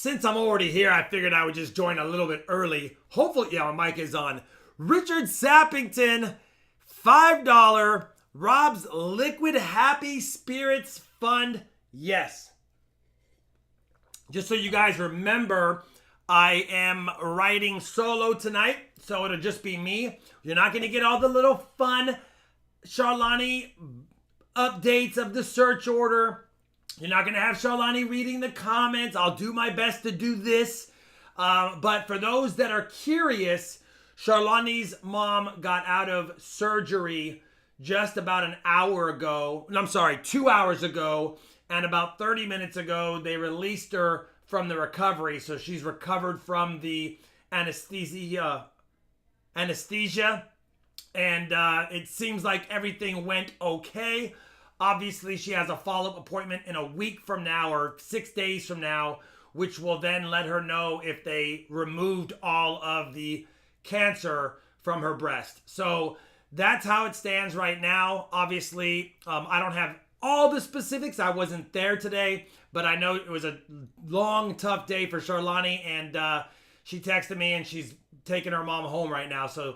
since I'm already here, I figured I would just join a little bit early. Hopefully, yeah, my mic is on. Richard Sappington, $5. RawB's Liquid Happy Spirits Fund. Yes. Just so you guys remember, I am writing solo tonight, so it'll just be me. You're not going to get all the little fun Charlani updates of the search order. You're not going to have Charlani reading the comments. I'll do my best to do this. But for those that are curious, Charlani's mom got out of surgery just about an hour ago. I'm sorry, 2 hours ago. And about 30 minutes ago, they released her from the recovery. So she's recovered from the anesthesia. And it seems like everything went okay. Obviously, she has a follow-up appointment in a week from now or 6 days from now, which will then let her know if they removed all of the cancer from her breast. So that's how it stands right now. Obviously, I don't have all the specifics. I wasn't there today, but I know it was a long, tough day for Charlani, and she texted me, and she's taking her mom home right now. So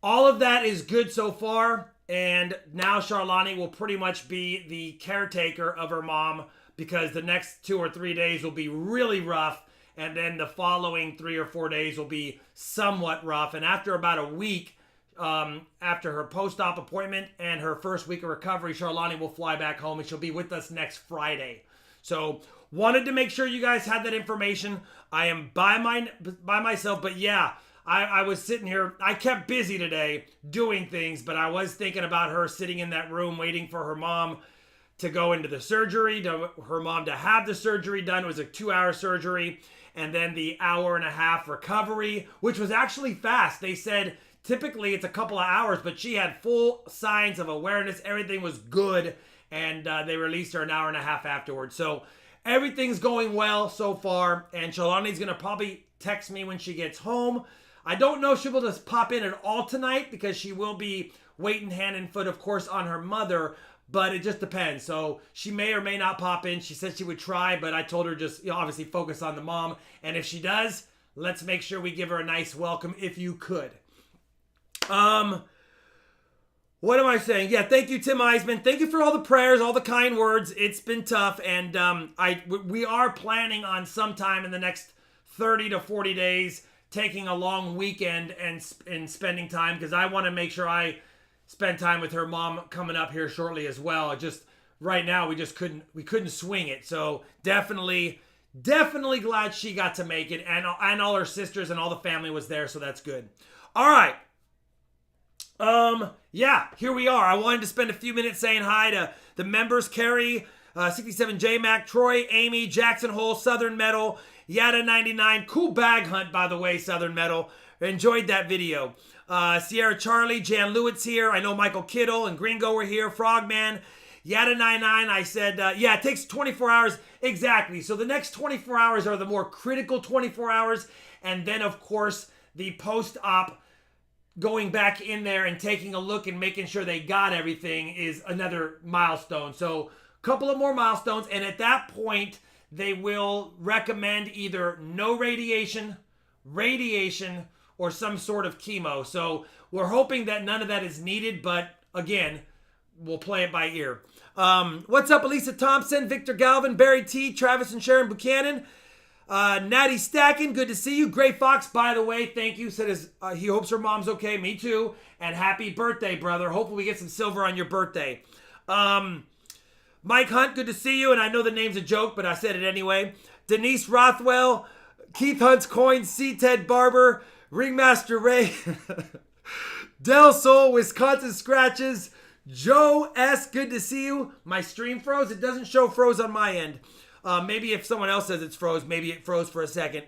all of that is good so far, and now Charlani will pretty much be the caretaker of her mom because the next 2 or 3 days will be really rough, and then the following 3 or 4 days will be somewhat rough. And after about a week, after her post-op appointment and her first week of recovery, Charlani will fly back home, and she'll be with us next Friday. So wanted to make sure you guys had that information. I am by myself, but yeah, I was sitting here. I kept busy today doing things, but I was thinking about her sitting in that room waiting for her mom to go into the surgery, her mom to have the surgery done. It was a 2-hour surgery, and then the 1.5-hour recovery, which was actually fast. They said typically it's a couple of hours, but she had full signs of awareness. Everything was good, and they released her an 1.5 hours afterwards. So everything's going well so far, and Charlani's going to probably text me when she gets home. I don't know if she will just pop in at all tonight because she will be waiting hand and foot, of course, on her mother, but it just depends. So she may or may not pop in. She said she would try, but I told her just, obviously focus on the mom. And if she does, let's make sure we give her a nice welcome if you could. What am I saying? Yeah, thank you, Tim Eisman. Thank you for all the prayers, all the kind words. It's been tough, and we are planning on sometime in the next 30 to 40 days taking a long weekend and spending time, because I want to make sure I spend time with her mom coming up here shortly as well. Just right now we couldn't swing it. So definitely glad she got to make it, and all her sisters and all the family was there, so that's good. All right. Yeah, here we are. I wanted to spend a few minutes saying hi to the members: Carrie, 67J Mac, Troy, Amy, Jackson Hole, Southern Metal, Yada 99. Cool bag hunt, by the way, Southern Metal. Enjoyed that video. Sierra Charlie, Jan Lewitz here. I know Michael Kittle and Gringo were here. Frogman, Yada 99. I said, yeah, it takes 24 hours. Exactly. So the next 24 hours are the more critical 24 hours. And then, of course, the post-op, going back in there and taking a look and making sure they got everything, is another milestone. So a couple of more milestones. And at that point, they will recommend either no radiation, or some sort of chemo. So we're hoping that none of that is needed, but again, we'll play it by ear. What's up, Elisa Thompson, Victor Galvin, Barry T, Travis and Sharon Buchanan, Natty Stackin, good to see you. Gray Fox, by the way, thank you. Said he hopes her mom's okay. Me too. And happy birthday, brother. Hopefully we get some silver on your birthday. Mike Hunt, good to see you. And I know the name's a joke, but I said it anyway. Denise Rothwell, Keith Hunt's Coins, C. Ted Barber, Ringmaster Ray, Del Sol, Wisconsin Scratches, Joe S., good to see you. My stream froze. It doesn't show froze on my end. Maybe if someone else says it's froze, maybe it froze for a second.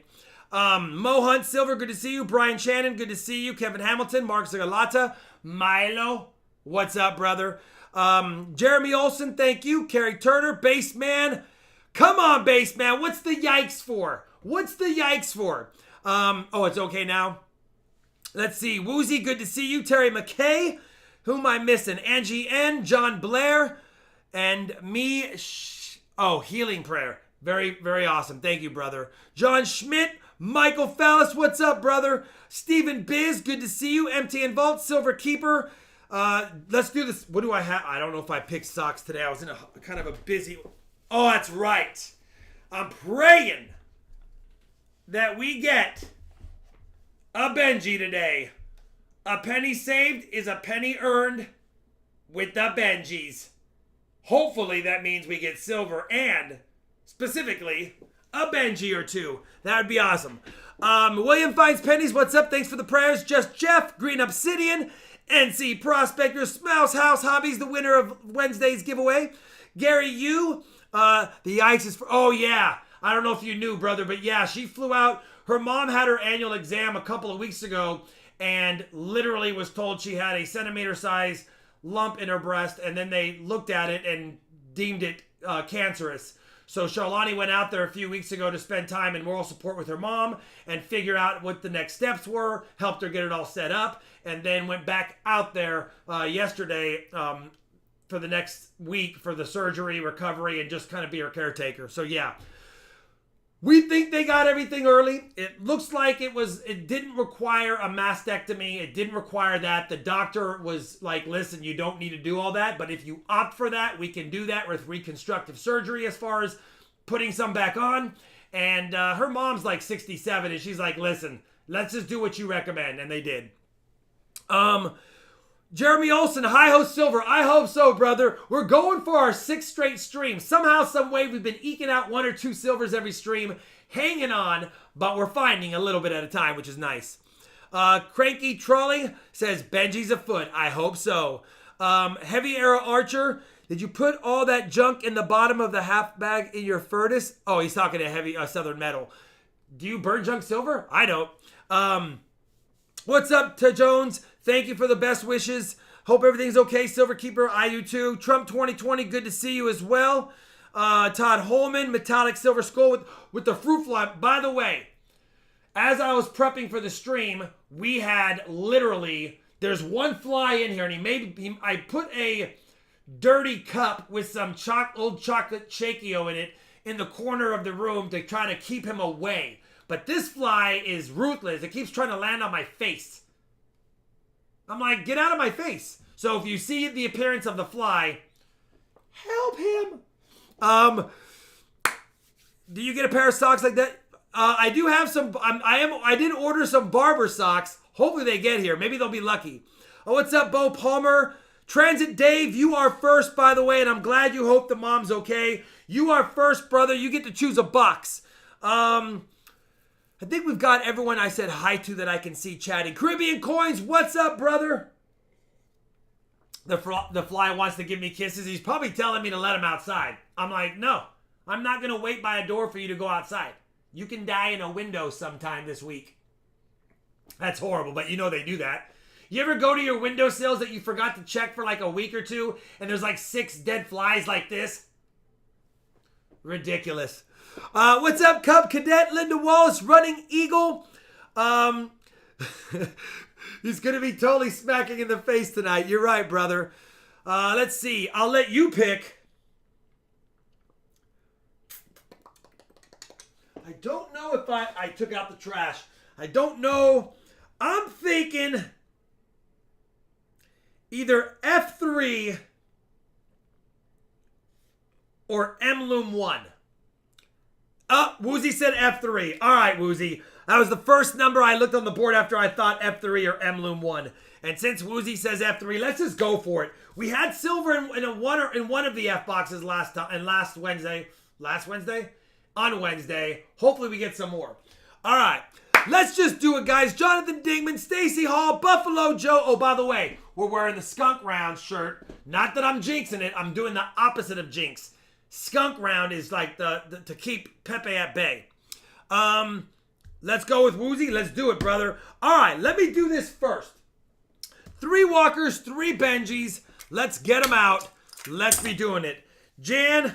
Mo Hunt Silver, good to see you. Brian Shannon, good to see you. Kevin Hamilton, Mark Zagalata, Milo, what's up, brother? Jeremy Olson, thank you. Kerry Turner, Baseman. Come on, Baseman. What's the yikes for? Oh, it's okay now. Let's see. Woozy, good to see you. Terry McKay. Who am I missing? Angie N, John Blair, and me. Healing Prayer. Very, very awesome. Thank you, brother. John Schmidt, Michael Fallis, what's up, brother? Stephen Biz, good to see you. MTN Vault, Silver Keeper. Let's do this. What do I have? I don't know if I picked socks today. I was in a kind of a busy... Oh, that's right. I'm praying that we get a Benji today. A penny saved is a penny earned with the Benjis. Hopefully that means we get silver and... specifically, a Benji or two. That would be awesome. William Finds Pennies, what's up? Thanks for the prayers. Just Jeff, Green Obsidian, NC Prospector, Mouse House Hobbies, the winner of Wednesday's giveaway. Gary Yu, the ice is for... Oh, yeah. I don't know if you knew, brother, but yeah, she flew out. Her mom had her annual exam a couple of weeks ago and literally was told she had a centimeter-size lump in her breast, and then they looked at it and deemed it cancerous. So Charlani went out there a few weeks ago to spend time in moral support with her mom and figure out what the next steps were, helped her get it all set up, and then went back out there yesterday for the next week for the surgery, recovery, and just kind of be her caretaker. So yeah, we think they got everything early. It looks like it didn't require a mastectomy. It didn't require that. The doctor was like, listen, you don't need to do all that, but if you opt for that, we can do that with reconstructive surgery as far as putting some back on. And her mom's like 67, and she's like, listen, let's just do what you recommend. And they did. Jeremy Olson, High Host Silver. I hope so, brother. We're going for our 6th straight stream. Somehow, some way, we've been eking out 1 or 2 silvers every stream, hanging on, but we're finding a little bit at a time, which is nice. Cranky Trolley says, Benji's afoot. I hope so. Heavy Era Archer, did you put all that junk in the bottom of the half bag in your furnace? Oh, he's talking to Heavy Southern Metal. Do you burn junk silver? I don't. What's up, to Jones? Thank you for the best wishes. Hope everything's okay, Silver Keeper. I do too. Trump 2020, good to see you as well. Todd Holman, Metallic Silver Skull with the fruit fly. By the way, as I was prepping for the stream, we had literally, there's one fly in here, and I put a dirty cup with some old chocolate Shakio in it in the corner of the room to try to keep him away. But this fly is ruthless. It keeps trying to land on my face. I'm like, get out of my face. So if you see the appearance of the fly, help him. Do you get a pair of socks like that? I do have some. I did order some Barber socks. Hopefully they get here. Maybe they'll be lucky. Oh, what's up, Bo Palmer? Transit Dave, you are first, by the way, and I'm glad you hope the mom's okay. You are first, brother. You get to choose a box. I think we've got everyone I said hi to that I can see chatting. Caribbean Coins, what's up, brother? The fly wants to give me kisses. He's probably telling me to let him outside. I'm like, no, I'm not going to wait by a door for you to go outside. You can die in a window sometime this week. That's horrible, but you know they do that. You ever go to your windowsills that you forgot to check for like a week or two, and there's like 6 dead flies like this? Ridiculous. What's up, Cub Cadet? Linda Wallace, Running Eagle. He's going to be totally smacking in the face tonight. You're right, brother. Let's see. I'll let you pick. I don't know if I took out the trash. I don't know. I'm thinking either F3 or Emloom 1. Woozy said F3. All right, Woozy. That was the first number I looked on the board after I thought F3 or Emloom 1. And since Woozy says F3, let's just go for it. We had silver in one of the F boxes last Wednesday. Last Wednesday? On Wednesday. Hopefully we get some more. All right. Let's just do it, guys. Jonathan Dingman, Stacy Hall, Buffalo Joe. Oh, by the way, we're wearing the Skunk Round shirt. Not that I'm jinxing it. I'm doing the opposite of jinx. Skunk Round is like the to keep Pepe at bay. Let's go with Woozy. Let's do it, brother. All right, let me do this first. 3 Walkers, 3 Benjis. Let's get them out. Let's be doing it. Jan,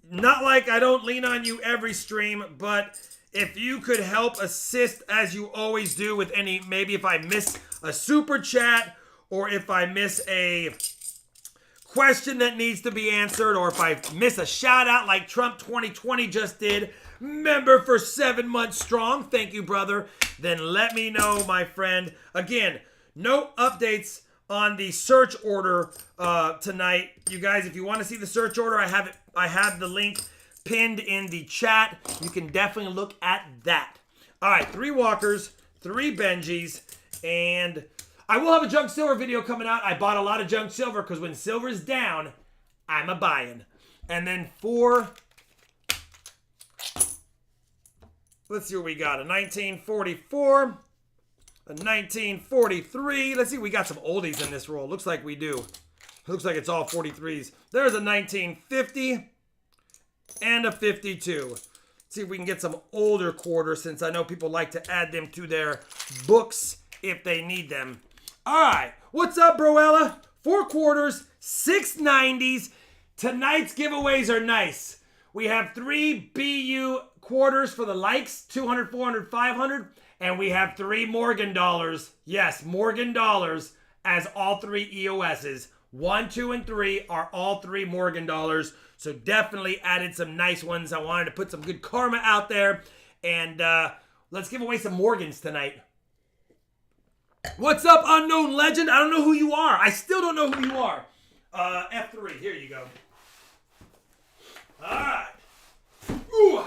not like I don't lean on you every stream, but if you could help assist as you always do with any, maybe if I miss a super chat or if I miss a question that needs to be answered, or if I miss a shout out like Trump 2020 just did, member for 7 months strong, thank you, brother, then let me know, my friend. Again, no updates on the search order tonight. You guys, if you want to see the search order, I have the link pinned in the chat. You can definitely look at that. All right, 3 Walkers, 3 Benjis, and I will have a junk silver video coming out. I bought a lot of junk silver because when silver's down, I'm a buying. And then 4, let's see what we got. A 1944, a 1943. Let's see, we got some oldies in this roll. Looks like we do. Looks like it's all 43s. There's a 1950 and a 52. Let's see if we can get some older quarters, since I know people like to add them to their books if they need them. All right, what's up, Broella? 4 quarters, 6 90s. Tonight's giveaways are nice. We have 3 BU quarters for the likes, 200, 400, 500, and we have 3 Morgan dollars. Yes, Morgan dollars as all 3 EOSs. 1, 2, and 3 are all 3 Morgan dollars. So definitely added some nice ones. I wanted to put some good karma out there, and let's give away some Morgans tonight. What's up, unknown legend? I don't know who you are. I still don't know who you are. F3, here you go. All right. Ooh.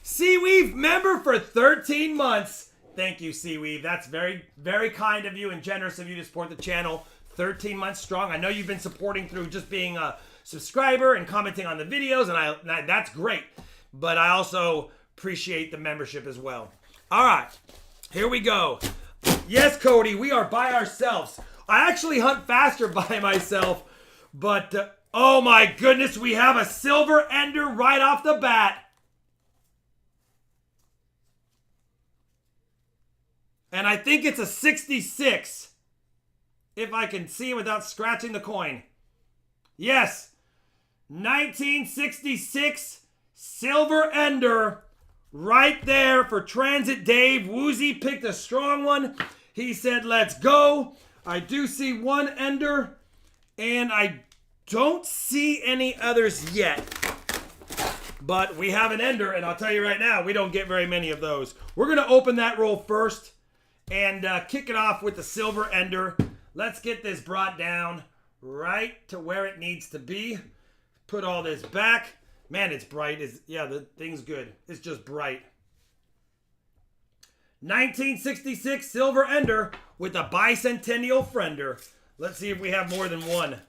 Seaweave, member for 13 months. Thank you, Seaweave. That's very, very kind of you and generous of you to support the channel. 13 months strong. I know you've been supporting through just being a subscriber and commenting on the videos, and that's great. But I also appreciate the membership as well. All right. Here we go. Yes, Cody, we are by ourselves. I actually hunt faster by myself, but oh my goodness, we have a silver ender right off the bat. And I think it's a 66, if I can see it without scratching the coin. Yes, 1966 silver ender right there for Transit Dave. Woozy picked a strong one. He said, let's go. I do see 1 ender, and I don't see any others yet. But we have an ender, and I'll tell you right now, we don't get very many of those. We're going to open that roll first and kick it off with the silver ender. Let's get this brought down right to where it needs to be. Put all this back. Man, it's bright. Yeah, the thing's good. It's just bright. 1966 silver ender with a bicentennial friender. Let's see if we have more than 1.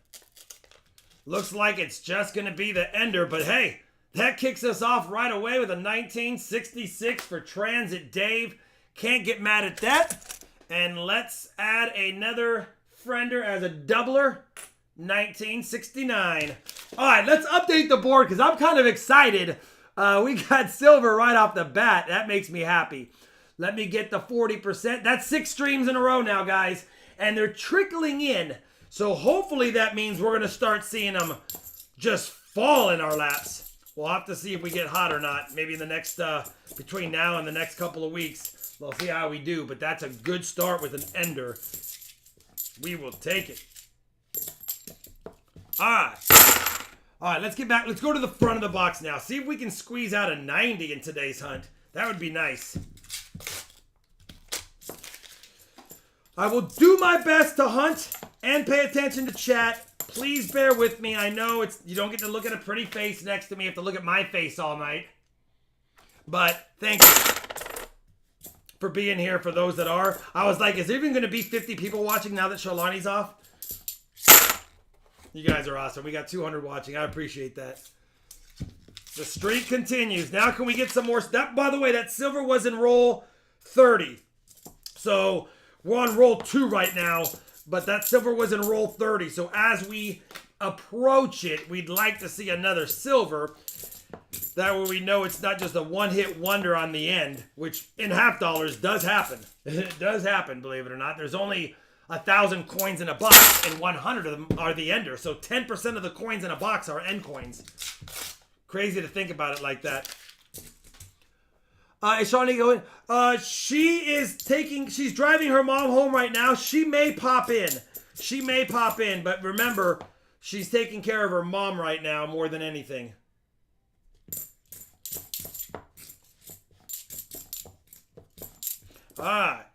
Looks like it's just going to be the ender, but hey, that kicks us off right away with a 1966 for Transit Dave. Can't get mad at that. And let's add another friender as a doubler. 1969. All right, let's update the board because I'm kind of excited. We got silver right off the bat. That makes me happy. Let me get the 40%. That's 6 streams in a row now, guys. And they're trickling in. So hopefully that means we're going to start seeing them just fall in our laps. We'll have to see if we get hot or not. Maybe in the next, between now and the next couple of weeks. We'll see how we do. But that's a good start with an ender. We will take it. All right. All right, let's get back. Let's go to the front of the box now. See if we can squeeze out a 90 in today's hunt. That would be nice. I will do my best to hunt and pay attention to chat. Please bear with me. I know you don't get to look at a pretty face next to me. You have to look at my face all night. But thank you for being here for those that are. I was like, is there even going to be 50 people watching now that Shalani's off? You guys are awesome. We got 200 watching. I appreciate that. The streak continues. Now can we get some more? That, by the way, that silver was in roll 30. So we're on roll 2 right now. But that silver was in roll 30. So as we approach it, we'd like to see another silver. That way we know it's not just a one-hit wonder on the end. Which in half dollars does happen. It does happen, believe it or not. There's only 1,000 coins in a box, and 100 of them are the ender. So 10% of the coins in a box are end coins. Crazy to think about it like that. Is Shawnee going? She's driving her mom home right now. She may pop in. She may pop in, but remember, she's taking care of her mom right now more than anything. All right.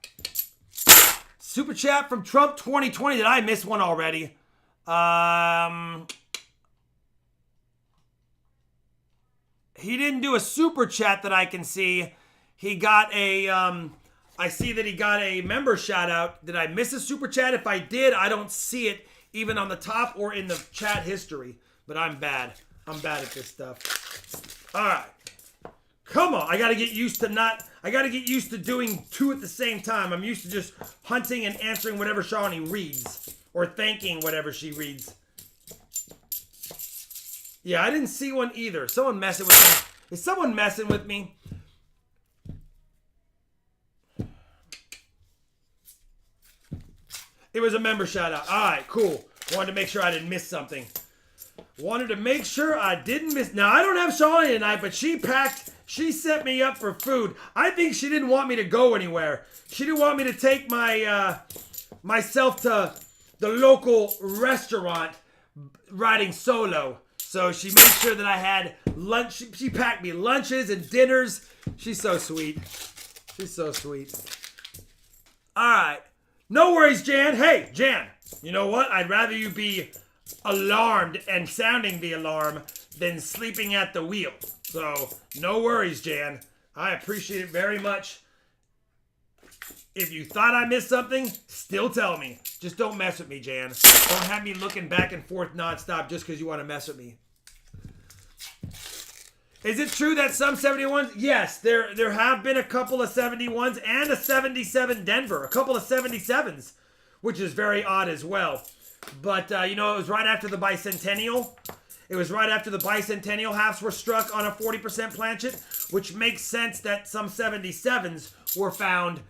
Super chat from Trump 2020. Did I miss one already? He didn't do a super chat that I can see. He got a, I see that he got a member shout out. Did I miss a super chat? If I did, I don't see it even on the top or in the chat history. But I'm bad. I'm bad at this stuff. All right. Come on. I got to get used to doing two at the same time. I'm used to just hunting and answering whatever Shawnee reads. Or thanking whatever she reads. Yeah, I didn't see one either. Someone messing with me. Is someone messing with me? It was a member shout out. All right, cool. Wanted to make sure I didn't miss something. Wanted to make sure I didn't miss. Now, I don't have Shawnee tonight, but she set me up for food. I think she didn't want me to go anywhere. She didn't want me to take my myself to the local restaurant riding solo. So she made sure that I had lunch. She packed me lunches and dinners. She's so sweet. She's so sweet. All right. No worries, Jan. Hey, Jan, you know what? I'd rather you be alarmed and sounding the alarm than sleeping at the wheel. So, no worries, Jan. I appreciate it very much. If you thought I missed something, still tell me. Just don't mess with me, Jan. Don't have me looking back and forth nonstop just because you want to mess with me. Is it true that some 71s? Yes, there have been a couple of 71s and a 77 Denver. A couple of 77s, which is very odd as well. But, it was right after the bicentennial. It was right after the bicentennial halves were struck on a 40% planchet, which makes sense that some 77s were found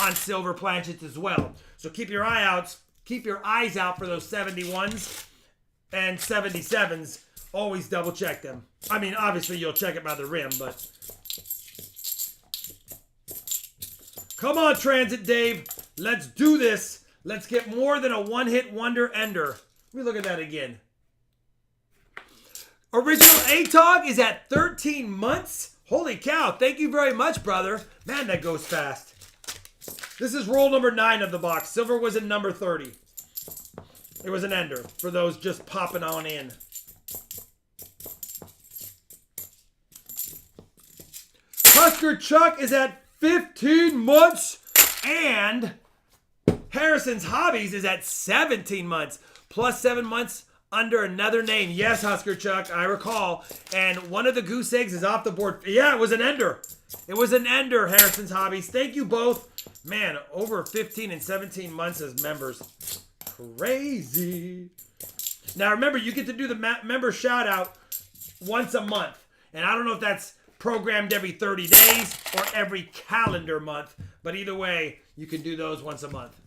on silver planchets as well. So keep your eyes out for those 71s and 77s. Always double check them. I mean, obviously you'll check it by the rim, but come on, Transit Dave. Let's do this. Let's get more than a one-hit wonder ender. Let me look at that again. Original ATOG is at 13 months. Holy cow. Thank you very much, brother. Man, that goes fast. This is roll number 9 of the box. Silver was in number 30. It was an ender for those just popping on in. Husker Chuck is at 15 months. And Harrison's Hobbies is at 17 months. Plus 7 months under another name. Yes, Husker Chuck, I recall. And one of the goose eggs is off the board. Yeah, it was an ender. It was an ender, Harrison's Hobbies. Thank you both. Man, over 15 and 17 months as members. Crazy. Now, remember, you get to do the member shout-out once a month. And I don't know if that's programmed every 30 days or every calendar month. But either way, you can do those once a month.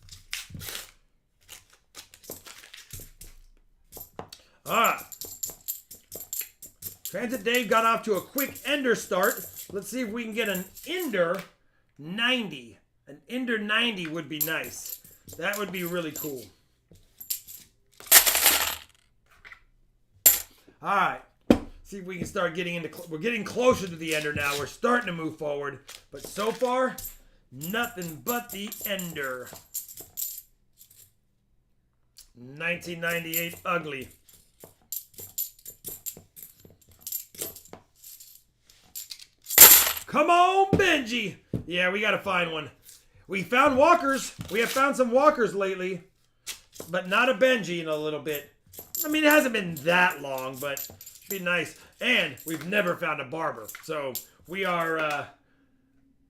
All right. Transit Dave got off to a quick ender start. Let's see if we can get an ender 90. An ender 90 would be nice. That would be really cool. All right. See if we can start getting into... We're getting closer to the ender now. We're starting to move forward. But so far, nothing but the ender. 1998 ugly. Come on, Benji. Yeah, we got to find one. We found walkers. We have found some walkers lately. But not a Benji in a little bit. I mean, it hasn't been that long, but it'd be nice. And we've never found a barber. So we are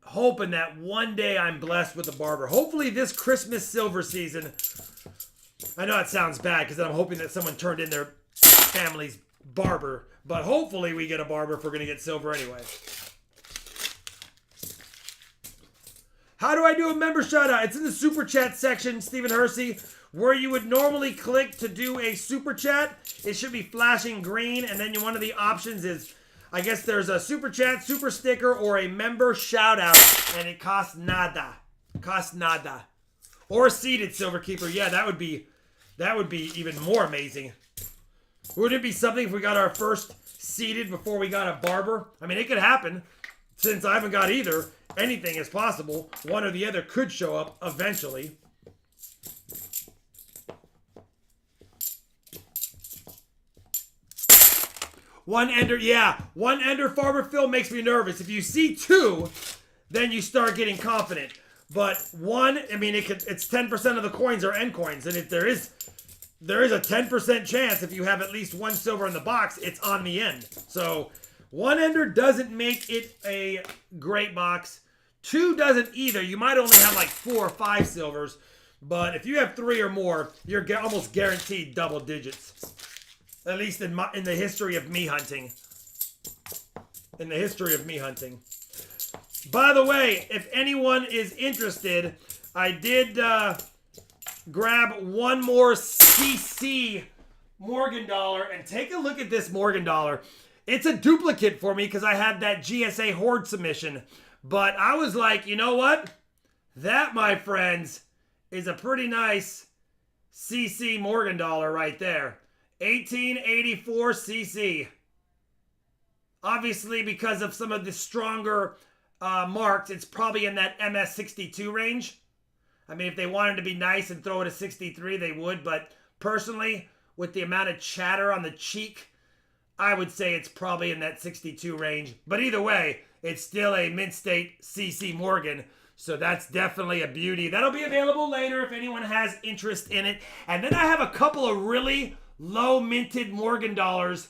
hoping that one day I'm blessed with a barber. Hopefully this Christmas silver season. I know it sounds bad because I'm hoping that someone turned in their family's barber. But hopefully we get a barber if we're going to get silver anyway. How do I do a member shout out? It's in the super chat section, Stephen Hersey, where you would normally click to do a super chat. It should be flashing green, and then one of the options is, I guess there's a super chat, super sticker, or a member shout out, and it costs nada. Costs nada. Or a seated silver keeper. Yeah, that would be That would be even more amazing. Wouldn't it be something if we got our first seeded before we got a Barber? I mean, it could happen. Since I haven't got either, anything is possible. One or the other could show up eventually. One ender, yeah. One ender Farmer Phil makes me nervous. If you see two, then you start getting confident. But one, I mean, it's 10% of the coins are end coins. And if there is a 10% chance if you have at least one silver in the box, it's on the end. So one ender doesn't make it a great box. Two doesn't either. You might only have like 4 or 5 silvers. But if you have 3 or more, you're almost guaranteed double digits. At least in the history of me hunting. In the history of me hunting. By the way, if anyone is interested, I did grab one more CC Morgan dollar. And take a look at this Morgan dollar. It's a duplicate for me because I had that GSA Horde submission. But I was like, you know what? That, my friends, is a pretty nice CC Morgan dollar right there. 1884 CC. Obviously, because of some of the stronger marks, it's probably in that MS62 range. I mean, if they wanted to be nice and throw it a 63, they would. But personally, with the amount of chatter on the cheek, I would say it's probably in that 62 range. But either way, it's still a Mint State CC Morgan. So that's definitely a beauty. That'll be available later if anyone has interest in it. And then I have a couple of really low minted Morgan dollars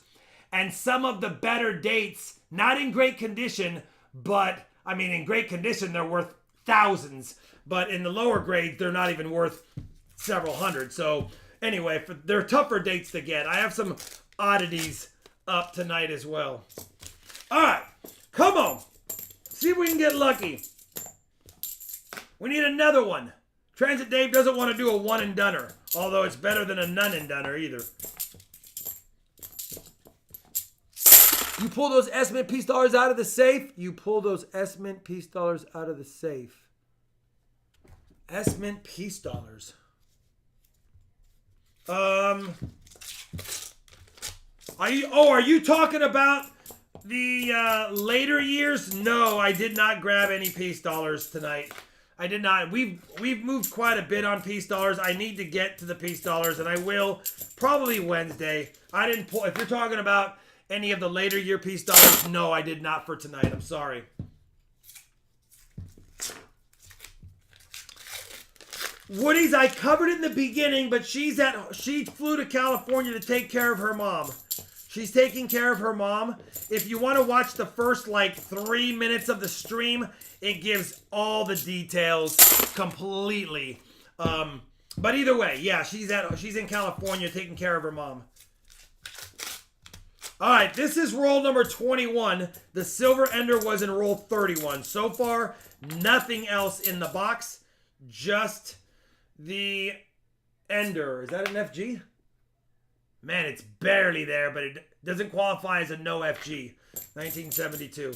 and some of the better dates, not in great condition, but I mean in great condition they're worth thousands, but in the lower grades they're not even worth several hundred. So anyway, they're tougher dates to get. I have some oddities up tonight as well. All right, come on, see if we can get lucky. We need another one. Transit Dave doesn't want to do a one and doneer, although it's better than a none and doneer either. You pull those S-Mint Peace dollars out of the safe. You pull those S-Mint Peace dollars out of the safe. S-Mint Peace dollars. Are you talking about the later years? No, I did not grab any Peace dollars tonight. I did not. We've moved quite a bit on Peace dollars. I need to get to the Peace dollars, and I will probably Wednesday. I didn't pull. If you're talking about any of the later year Peace dollars, no, I did not for tonight. I'm sorry. Woody's I covered in the beginning, but she flew to California to take care of her mom. She's taking care of her mom. If you want to watch the first like 3 minutes of the stream, it gives all the details completely. But either way, yeah, she's in California taking care of her mom. All right, this is roll number 21. The silver ender was in roll 31. So far, nothing else in the box, just the ender. Is that an FG? Man, it's barely there, but it doesn't qualify as a no FG. 1972.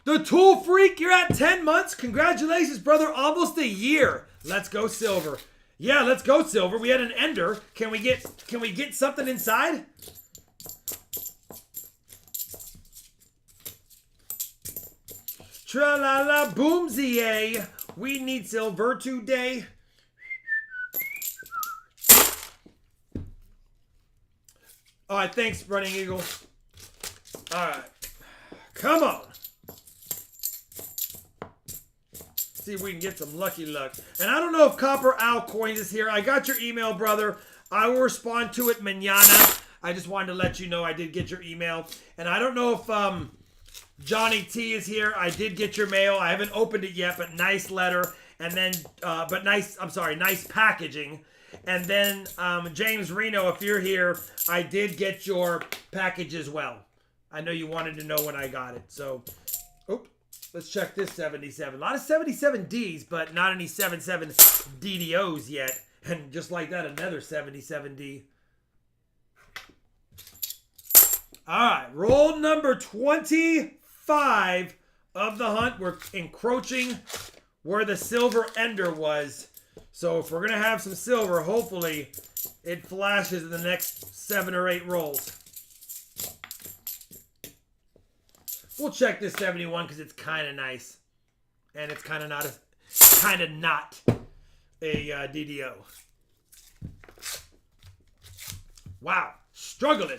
The Tool Freak, you're at 10 months. Congratulations, brother. Almost a year. Let's go silver. Yeah, let's go silver. We had an ender. Can we get something inside? Tra-la-la boomsie. We need silver today. All right, thanks, Running Eagle. All right. Come on. See if we can get some lucky luck. And I don't know if Copper Owl Coins is here. I got your email, brother. I will respond to it mañana. I just wanted to let you know I did get your email. And I don't know if Johnny T is here. I did get your mail. I haven't opened it yet, but nice letter. And then, nice packaging. And then James Reno, if you're here, I did get your package as well. I know you wanted to know when I got it. So, let's check this 77. A lot of 77Ds, but not any 77 DDOs yet. And just like that, another 77D. All right, roll number 25 of the hunt. We're encroaching where the silver ender was. So if we're going to have some silver, hopefully it flashes in the next 7 or 8 rolls. We'll check this 71 because it's kind of nice. And it's kind of not a DDO. Wow. Struggling.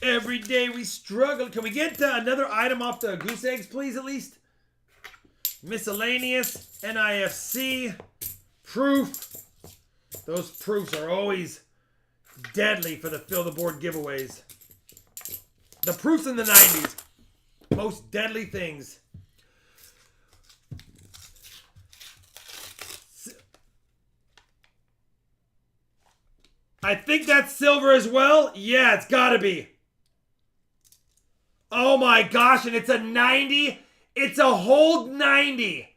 Every day we struggle. Can we get another item off the goose eggs, please, at least? Miscellaneous, NIFC, proof. Those proofs are always deadly for the Fill the Board giveaways. The proofs in the 90s. Most deadly things. I think that's silver as well. Yeah, it's got to be. Oh my gosh, and it's a 90. It's a hold 90.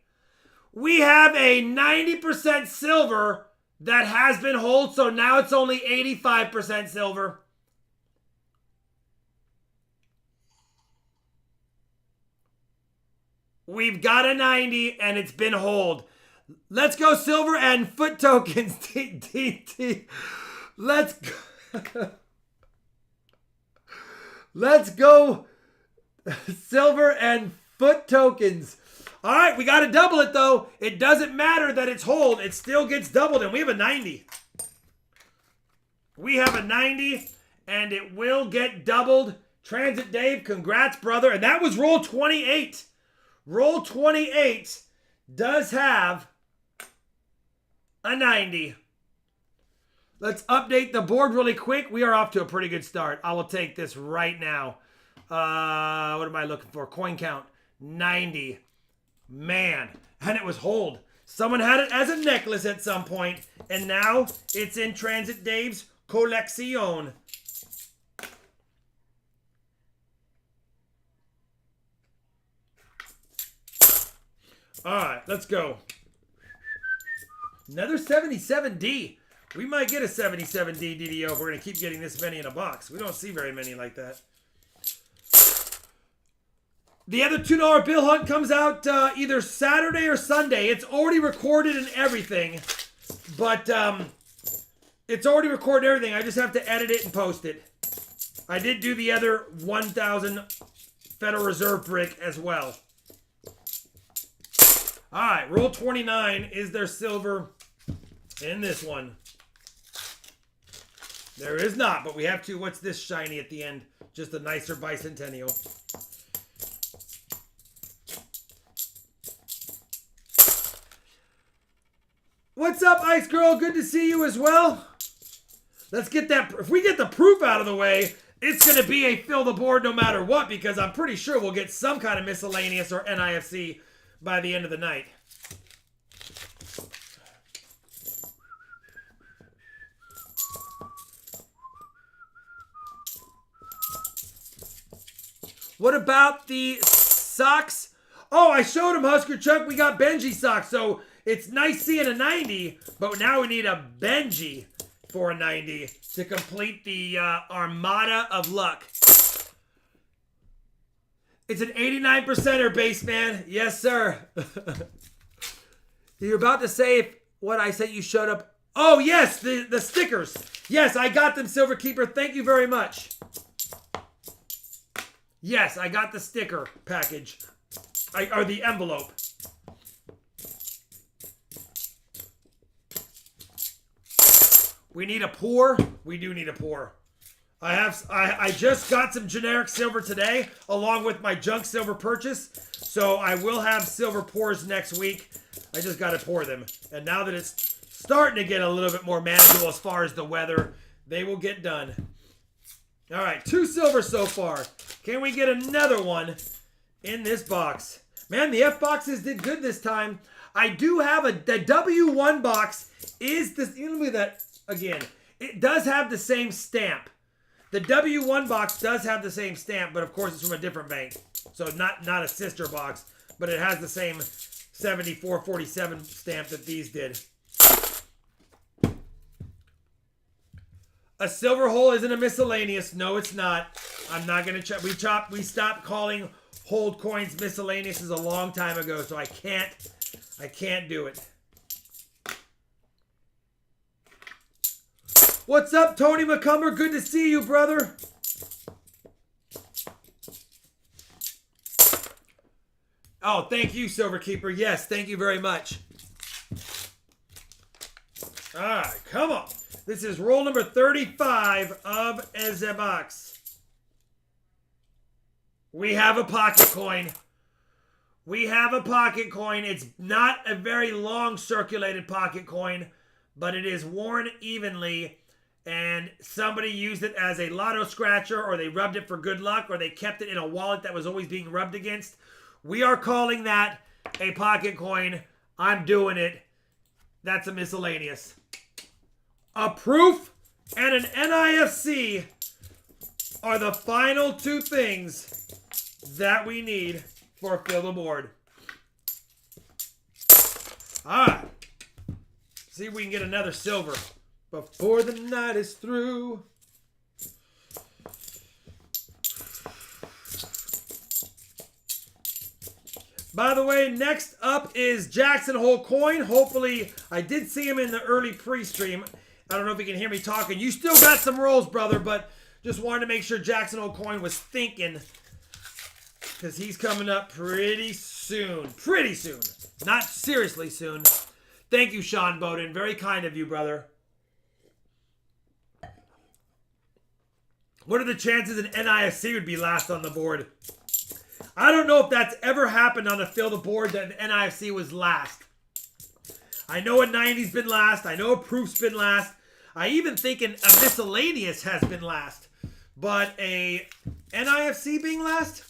We have a 90% silver that has been hold, so now it's only 85% silver. We've got a 90 and it's been hold. Let's go silver and foot tokens. Let's go. Let's go silver and foot tokens. All right, we got to double it though. It doesn't matter that it's hold. It still gets doubled and we have a 90. We have a 90 and it will get doubled. Transit Dave, congrats, brother. And that was roll 28. Roll 28 does have a 90. Let's update the board really quick. We are off to a pretty good start. I will take this right now. What am I looking for? Coin count. 90. Man. And it was hold. Someone had it as a necklace at some point. And now it's in Transit Dave's collection. All right, let's go. Another 77D. We might get a 77D DDO if we're going to keep getting this many in a box. We don't see very many like that. The other $2 bill hunt comes out either Saturday or Sunday. It's already recorded and everything. But it's already recorded and everything. I just have to edit it and post it. I did do the other 1,000 Federal Reserve brick as well. All right, roll 29. Is there silver in this one? There is not, but we have to. What's this shiny at the end? Just a nicer bicentennial. What's up, Ice Girl? Good to see you as well. Let's get that. If we get the proof out of the way, it's going to be a fill the board no matter what, because I'm pretty sure we'll get some kind of miscellaneous or NIFC by the end of the night. What about the socks? Oh, I showed him, Husker Chuck. We got Benji socks. So it's nice seeing a 90, but now we need a Benji for a 90 to complete the armada of luck. It's an 89%er base, man. Yes, sir. You're about to say if what I said you showed up. Oh, yes, the stickers. Yes, I got them, Silver Keeper. Thank you very much. Yes, I got the sticker package. Or the envelope. We need a pour. We do need a pour. I just got some generic silver today, along with my junk silver purchase. So I will have silver pours next week. I just got to pour them. And now that it's starting to get a little bit more manageable as far as the weather, they will get done. All right, 2 silver so far. Can we get another one in this box? Man, the F boxes did good this time. I do have the W1 box is this. Let me look at that again. It does have the same stamp. The W1 box does have the same stamp, but of course it's from a different bank. So not a sister box, but it has the same 7447 stamp that these did. A silver hole isn't a miscellaneous. No, it's not. I'm not going to we stopped calling hold coins miscellaneous a long time ago, so I can't I can't do it. What's up, Tony McCumber? Good to see you, brother. Oh, thank you, Silverkeeper. Yes, thank you very much. All right, come on. This is roll number 35 of Ezebox. We have a pocket coin. We have a pocket coin. It's not a very long circulated pocket coin, but it is worn evenly, and somebody used it as a lotto scratcher, or they rubbed it for good luck, or they kept it in a wallet that was always being rubbed against. We are calling that a pocket coin. I'm doing it. That's a miscellaneous. A proof and an NIFC are the final two things that we need for Fill the Board. All right. See if we can get another silver before the night is through. By the way, next up is Jackson Hole Coin. Hopefully, I did see him in the early pre-stream. I don't know if you can hear me talking. You still got some rolls, brother, but just wanted to make sure Jackson Hole Coin was thinking, because he's coming up pretty soon. Pretty soon. Not seriously soon. Thank you, Sean Bowden. Very kind of you, brother. What are the chances an NIFC would be last on the board? I don't know if that's ever happened on a Fill the Board that an NIFC was last. I know a 90's been last. I know a Proof's been last. I even think a miscellaneous has been last. But a NIFC being last?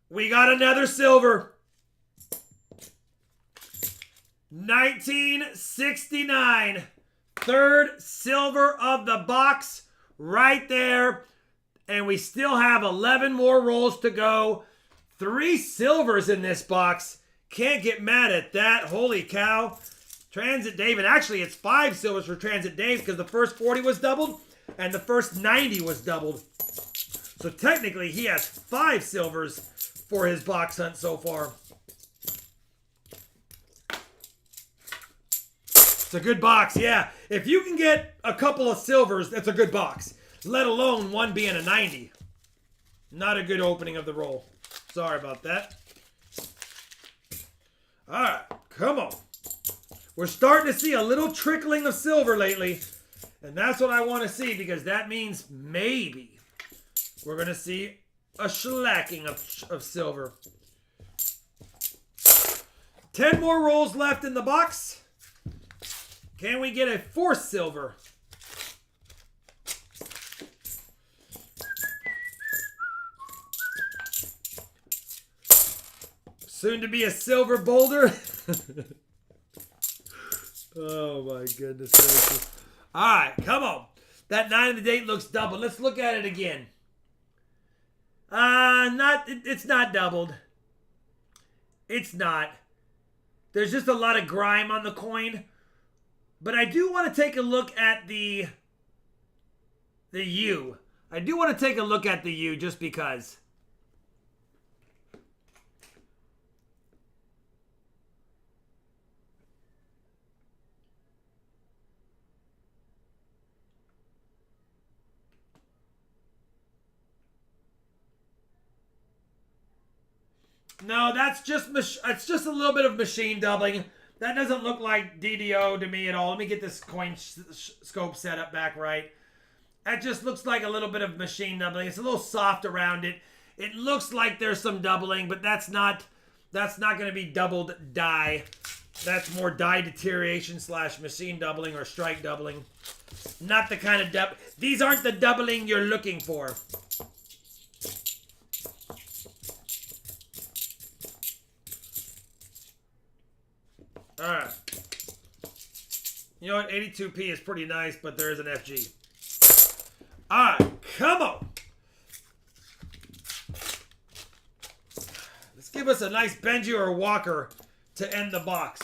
We got another silver. 1969. Third silver of the box right there. And we still have 11 more rolls to go. 3 silvers in this box. Can't get mad at that. Holy cow. Transit Dave. And actually, it's 5 silvers for Transit Dave because the first 40 was doubled and the first 90 was doubled. So technically, he has 5 silvers for his box hunt so far. It's a good box, yeah. If you can get a couple of silvers, that's a good box. Let alone one being a 90. Not a good opening of the roll. Sorry about that. All right, come on. We're starting to see a little trickling of silver lately. And that's what I want to see, because that means maybe we're going to see a shellacking of silver. 10 more rolls left in the box. Can we get a 4th silver? Soon to be a silver boulder. Oh my goodness gracious. All right, come on. That 9 of the date looks doubled. Let's look at it again. It's not doubled. It's not. There's just a lot of grime on the coin. But I do want to take a look at the U. I do want to take a look at the U just because. No, it's just a little bit of machine doubling. That doesn't look like DDO to me at all. Let me get this coin scope set up back right. That just looks like a little bit of machine doubling. It's a little soft around it. It looks like there's some doubling, but that's not going to be doubled die. That's more die deterioration / machine doubling or strike doubling. Not the kind of these aren't the doubling you're looking for. All right. You know what? 82p is pretty nice, but there is an FG. All right. Come on. Let's give us a nice Benji or Walker to end the box.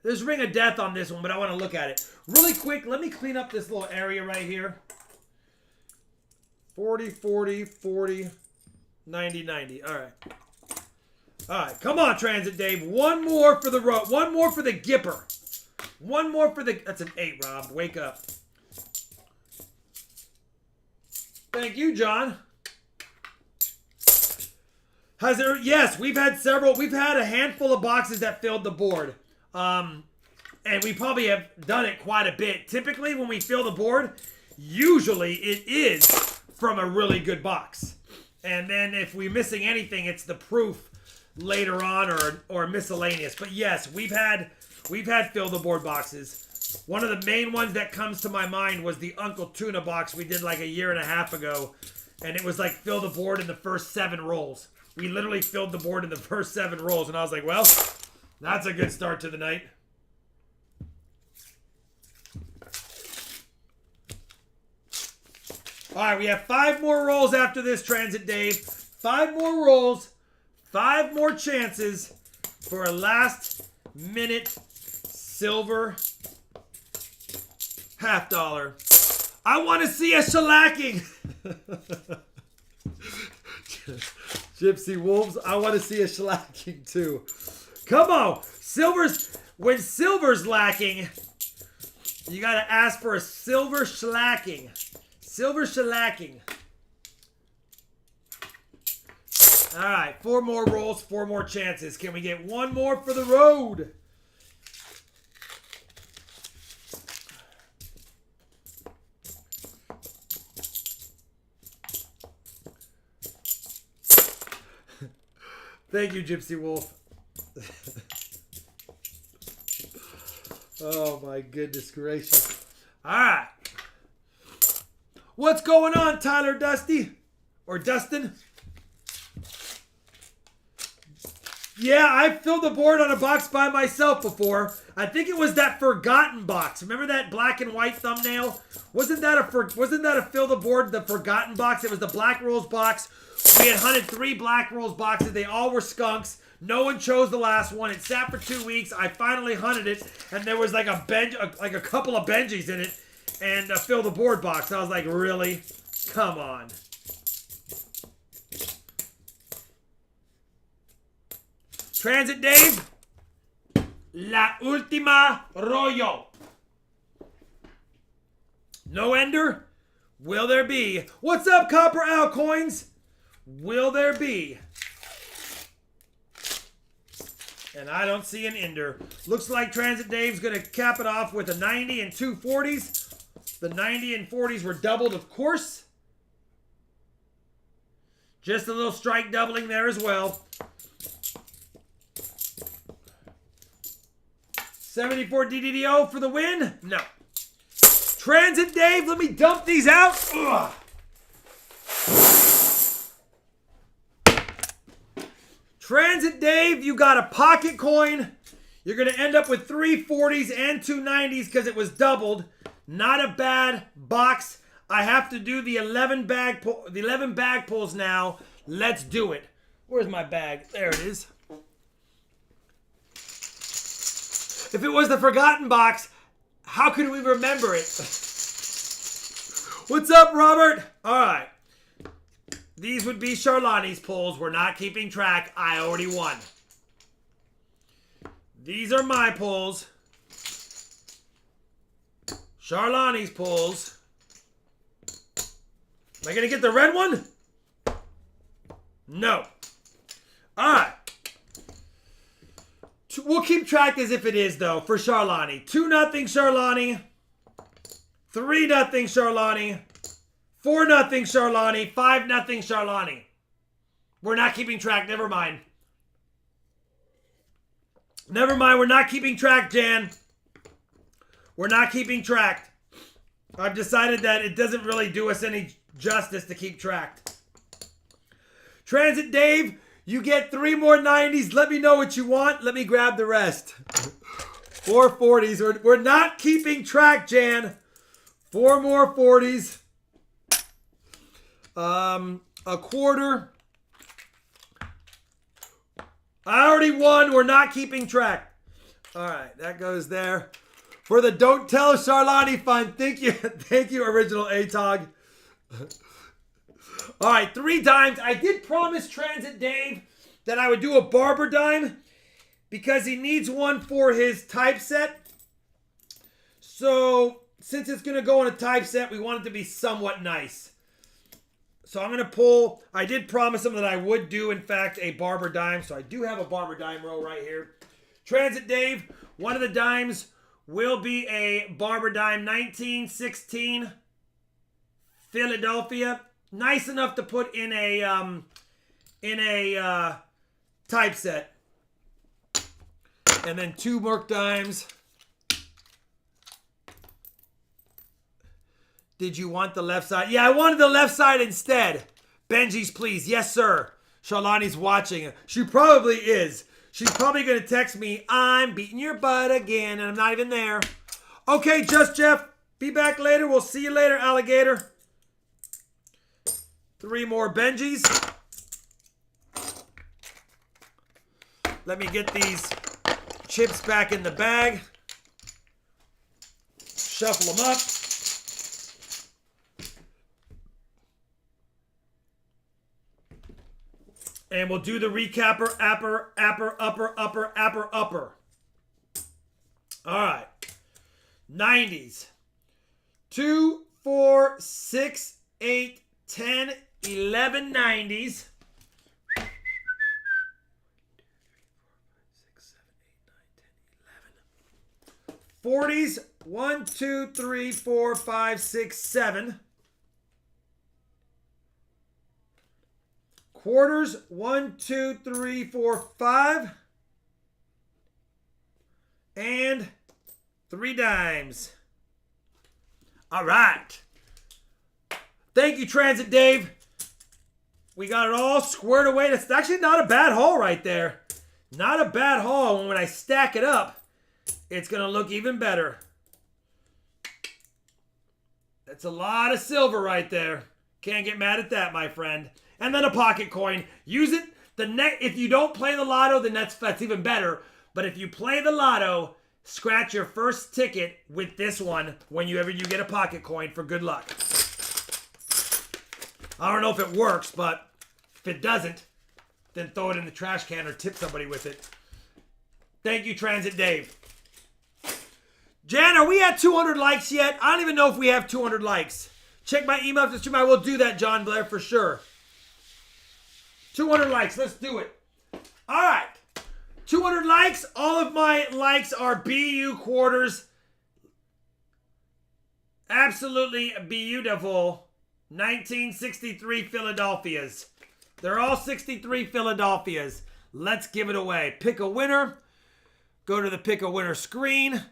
There's Ring of Death on this one, but I want to look at it. Really quick, let me clean up this little area right here. 40, 40, 40, 90. All right. All right. Come on, Transit Dave. One more for the road. One more for the Gipper. One more for the... That's an 8, Rob. Wake up. Thank you, John. Has there... Yes, we've had several... We've had a handful of boxes that filled the board. And we probably have done it quite a bit. Typically, when we fill the board, usually it is from a really good box. And then if we're missing anything, it's the proof later on or miscellaneous. But yes, we've had fill the board boxes. One of the main ones that comes to my mind was the Uncle Tuna box we did like a year and a half ago. And it was like fill the board in the first 7 rolls. We literally filled the board in the first 7 rolls. And I was like, well, that's a good start to the night. All right, we have 5 more rolls after this, Transit Dave. 5 more rolls. 5 more chances for a last-minute silver $50. I want to see a shellacking. Gypsy Wolves, I want to see a shellacking too. Come on. When silver's lacking, you got to ask for a silver shellacking. Silver shellacking. All right, 4 more rolls, 4 more chances. Can we get 1 more for the road? Thank you, Gypsy Wolf. Oh, my goodness gracious. All right. What's going on, Tyler Dusty? Or Dustin? Yeah, I filled the board on a box by myself before. I think it was that Forgotten box. Remember that black and white thumbnail? Wasn't that a fill the board, the Forgotten box? It was the Black Rolls box. We had hunted 3 Black Rolls boxes. They all were skunks. No one chose the last one. It sat for 2 weeks. I finally hunted it, and there was like a couple of Benjis in it, and a fill the board box. I was like, really? Come on. Transit Dave. La última rollo. No ender? Will there be? What's up, Copper Owl Coins? Will there be? And I don't see an ender. Looks like Transit Dave's going to cap it off with a 90 and 2 40s. The 90 and 40s were doubled, of course. Just a little strike doubling there as well. 74 DDDO for the win? No. Transit Dave, let me dump these out. Ugh. Transit Dave, you got a pocket coin. You're going to end up with 3 40s and 2 90s because it was doubled. Not a bad box. I have to do the 11 bag pulls now. Let's do it. Where's my bag? There it is. If it was the Forgotten box, how could we remember it? What's up, Robert? All right. These would be Charlani's pulls. We're not keeping track. I already won. These are my pulls. Charlani's pulls. Am I going to get the red one? No. All right. We'll keep track as if it is, though, for Charlani. 2-0 Charlani. 3-0 Charlani. 4-0 Charlani. 5-0 Charlani. We're not keeping track. Never mind. Never mind. We're not keeping track, Jan. We're not keeping track. I've decided that it doesn't really do us any justice to keep track. Transit Dave, you get 3 more 90s. Let me know what you want. Let me grab the rest. 4 40s. We're not keeping track, Jan. 4 more 40s. A quarter. I already won. We're not keeping track. All right, that goes there. For the Don't Tell Charlani fund. Thank you. Thank you, Original ATOG. All right, 3 dimes. I did promise Transit Dave that I would do a Barber Dime because he needs one for his typeset. So, since it's going to go in a typeset, we want it to be somewhat nice. So I'm going to pull, I did promise him that I would do, in fact, a Barber Dime. So I do have a Barber Dime roll right here. Transit Dave, one of the dimes will be a Barber Dime 1916 Philadelphia. Nice enough to put in a typeset. And then 2 Merc dimes. Did you want the left side? Yeah, I wanted the left side instead. Benji's, please. Yes, sir. Charlani's watching. She probably is. She's probably going to text me, I'm beating your butt again, and I'm not even there. Okay, Just Jeff. Be back later. We'll see you later, alligator. 3 more Benjis. Let me get these chips back in the bag. Shuffle them up. And we'll do the recapper, upper. All right. 90s. 2, 4, 6, 8, 10, 11 90s. 40s. 1, 2, 3, 4, 5, 6, 7. Quarters, 1, 2, 3, 4, 5. And 3 dimes. All right. Thank you, Transit Dave. We got it all squared away. That's actually not a bad haul right there. Not a bad haul. And when I stack it up, it's going to look even better. That's a lot of silver right there. Can't get mad at that, my friend. And then a pocket coin. Use it. If you don't play the lotto, then that's even better. But if you play the lotto, scratch your first ticket with this one whenever you get a pocket coin for good luck. I don't know if it works, but if it doesn't, then throw it in the trash can or tip somebody with it. Thank you, Transit Dave. Jan, are we at 200 likes yet? I don't even know if we have 200 likes. Check my email after stream. I will do that, John Blair, for sure. 200 likes. Let's do it. All right. 200 likes. All of my likes are BU quarters. Absolutely beautiful. 1963 Philadelphias. They're all 63 Philadelphias. Let's give it away. Pick a winner. Go to the pick a winner screen.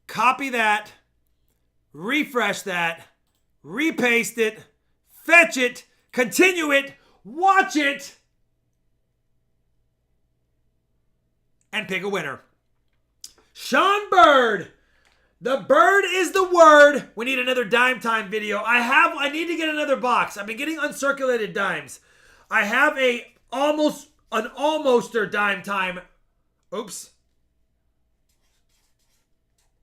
Copy that. Refresh that. Repaste it. Fetch it. Continue it. Watch it. And pick a winner. Sean Bird. The bird is the word. We need another dime time video. I need to get another box. I've been getting uncirculated dimes. I have an almoster dime time. Oops.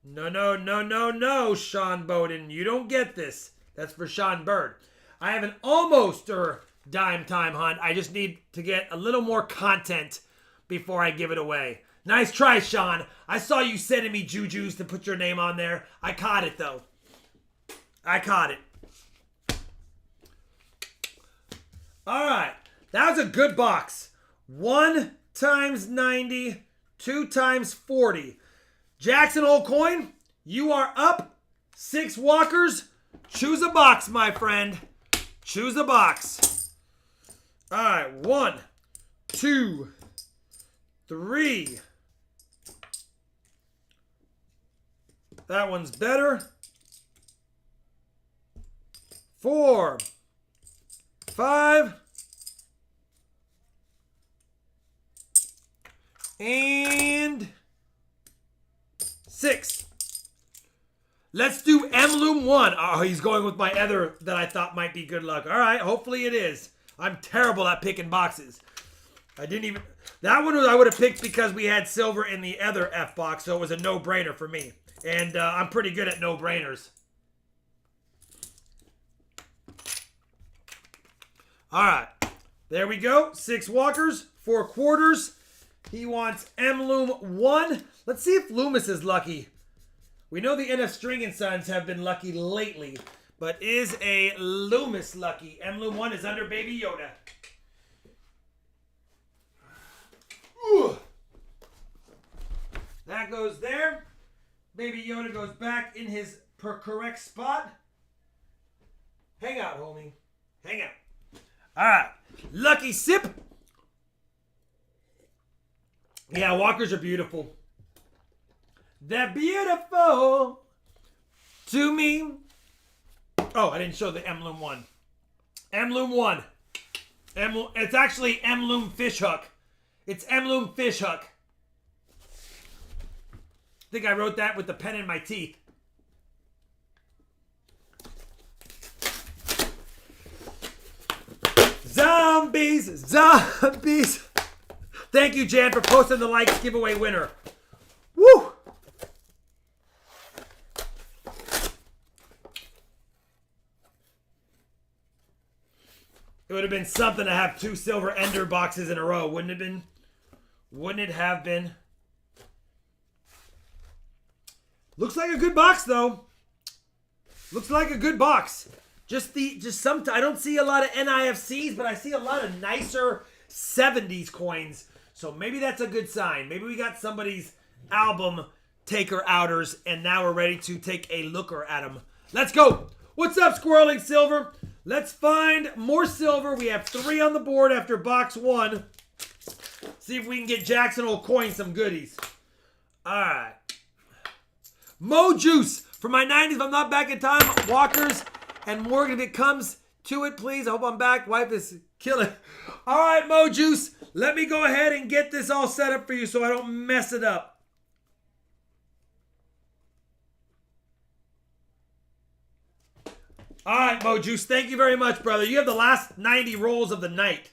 No, Sean Bowden. You don't get this. That's for Sean Bird. I have an almoster dime time hunt. I just need to get a little more content before I give it away. Nice try, Sean. I saw you sending me jujus to put your name on there. I caught it, though. I caught it. All right. That was a good box. 1 times 90, 2 times 40. Jackson Old Coin, you are up. 6 walkers. Choose a box, my friend. Choose a box. All right. 1, 2, 3. That one's better. 4, 5, and 6. Let's do M-Loom 1. Oh, he's going with my other that I thought might be good luck. All right, hopefully it is. I'm terrible at picking boxes. That one I would have picked because we had silver in the other F box, so it was a no-brainer for me. And I'm pretty good at no-brainers. All right. There we go. 6 walkers, 4 quarters. He wants M-Loom 1. Let's see if Loomis is lucky. We know the NF String and Sons have been lucky lately, but is a Loomis lucky? M-Loom 1 is under Baby Yoda. Ooh. That goes there. Baby Yoda goes back in his correct spot. Hang out, homie. Hang out. All right. Lucky sip. Yeah, walkers are beautiful. They're beautiful to me. Oh, I didn't show the M-Loom 1. M-Loom 1. It's actually M-Loom Fish Hook. It's M-Loom Fish Hook. I think I wrote that with the pen in my teeth. Zombies! Zombies! Thank you, Jan, for posting the likes giveaway winner. Woo! It would have been something to have 2 silver Ender boxes in a row, wouldn't it have been? Wouldn't it have been? Looks like a good box, though. Looks like a good box. I don't see a lot of NIFCs, but I see a lot of nicer 70s coins. So maybe that's a good sign. Maybe we got somebody's album taker outers, and now we're ready to take a looker at them. Let's go. What's up, Squirreling Silver? Let's find more silver. We have 3 on the board after box 1. See if we can get Jackson will coin some goodies. All right. Mo Juice for my 90s. If I'm not back in time, walkers and Morgan, if it comes to it, please. I hope I'm back. Wife is killing. All right, Mo Juice. Let me go ahead and get this all set up for you so I don't mess it up. All right, Mo Juice. Thank you very much, brother. You have the last 90 rolls of the night.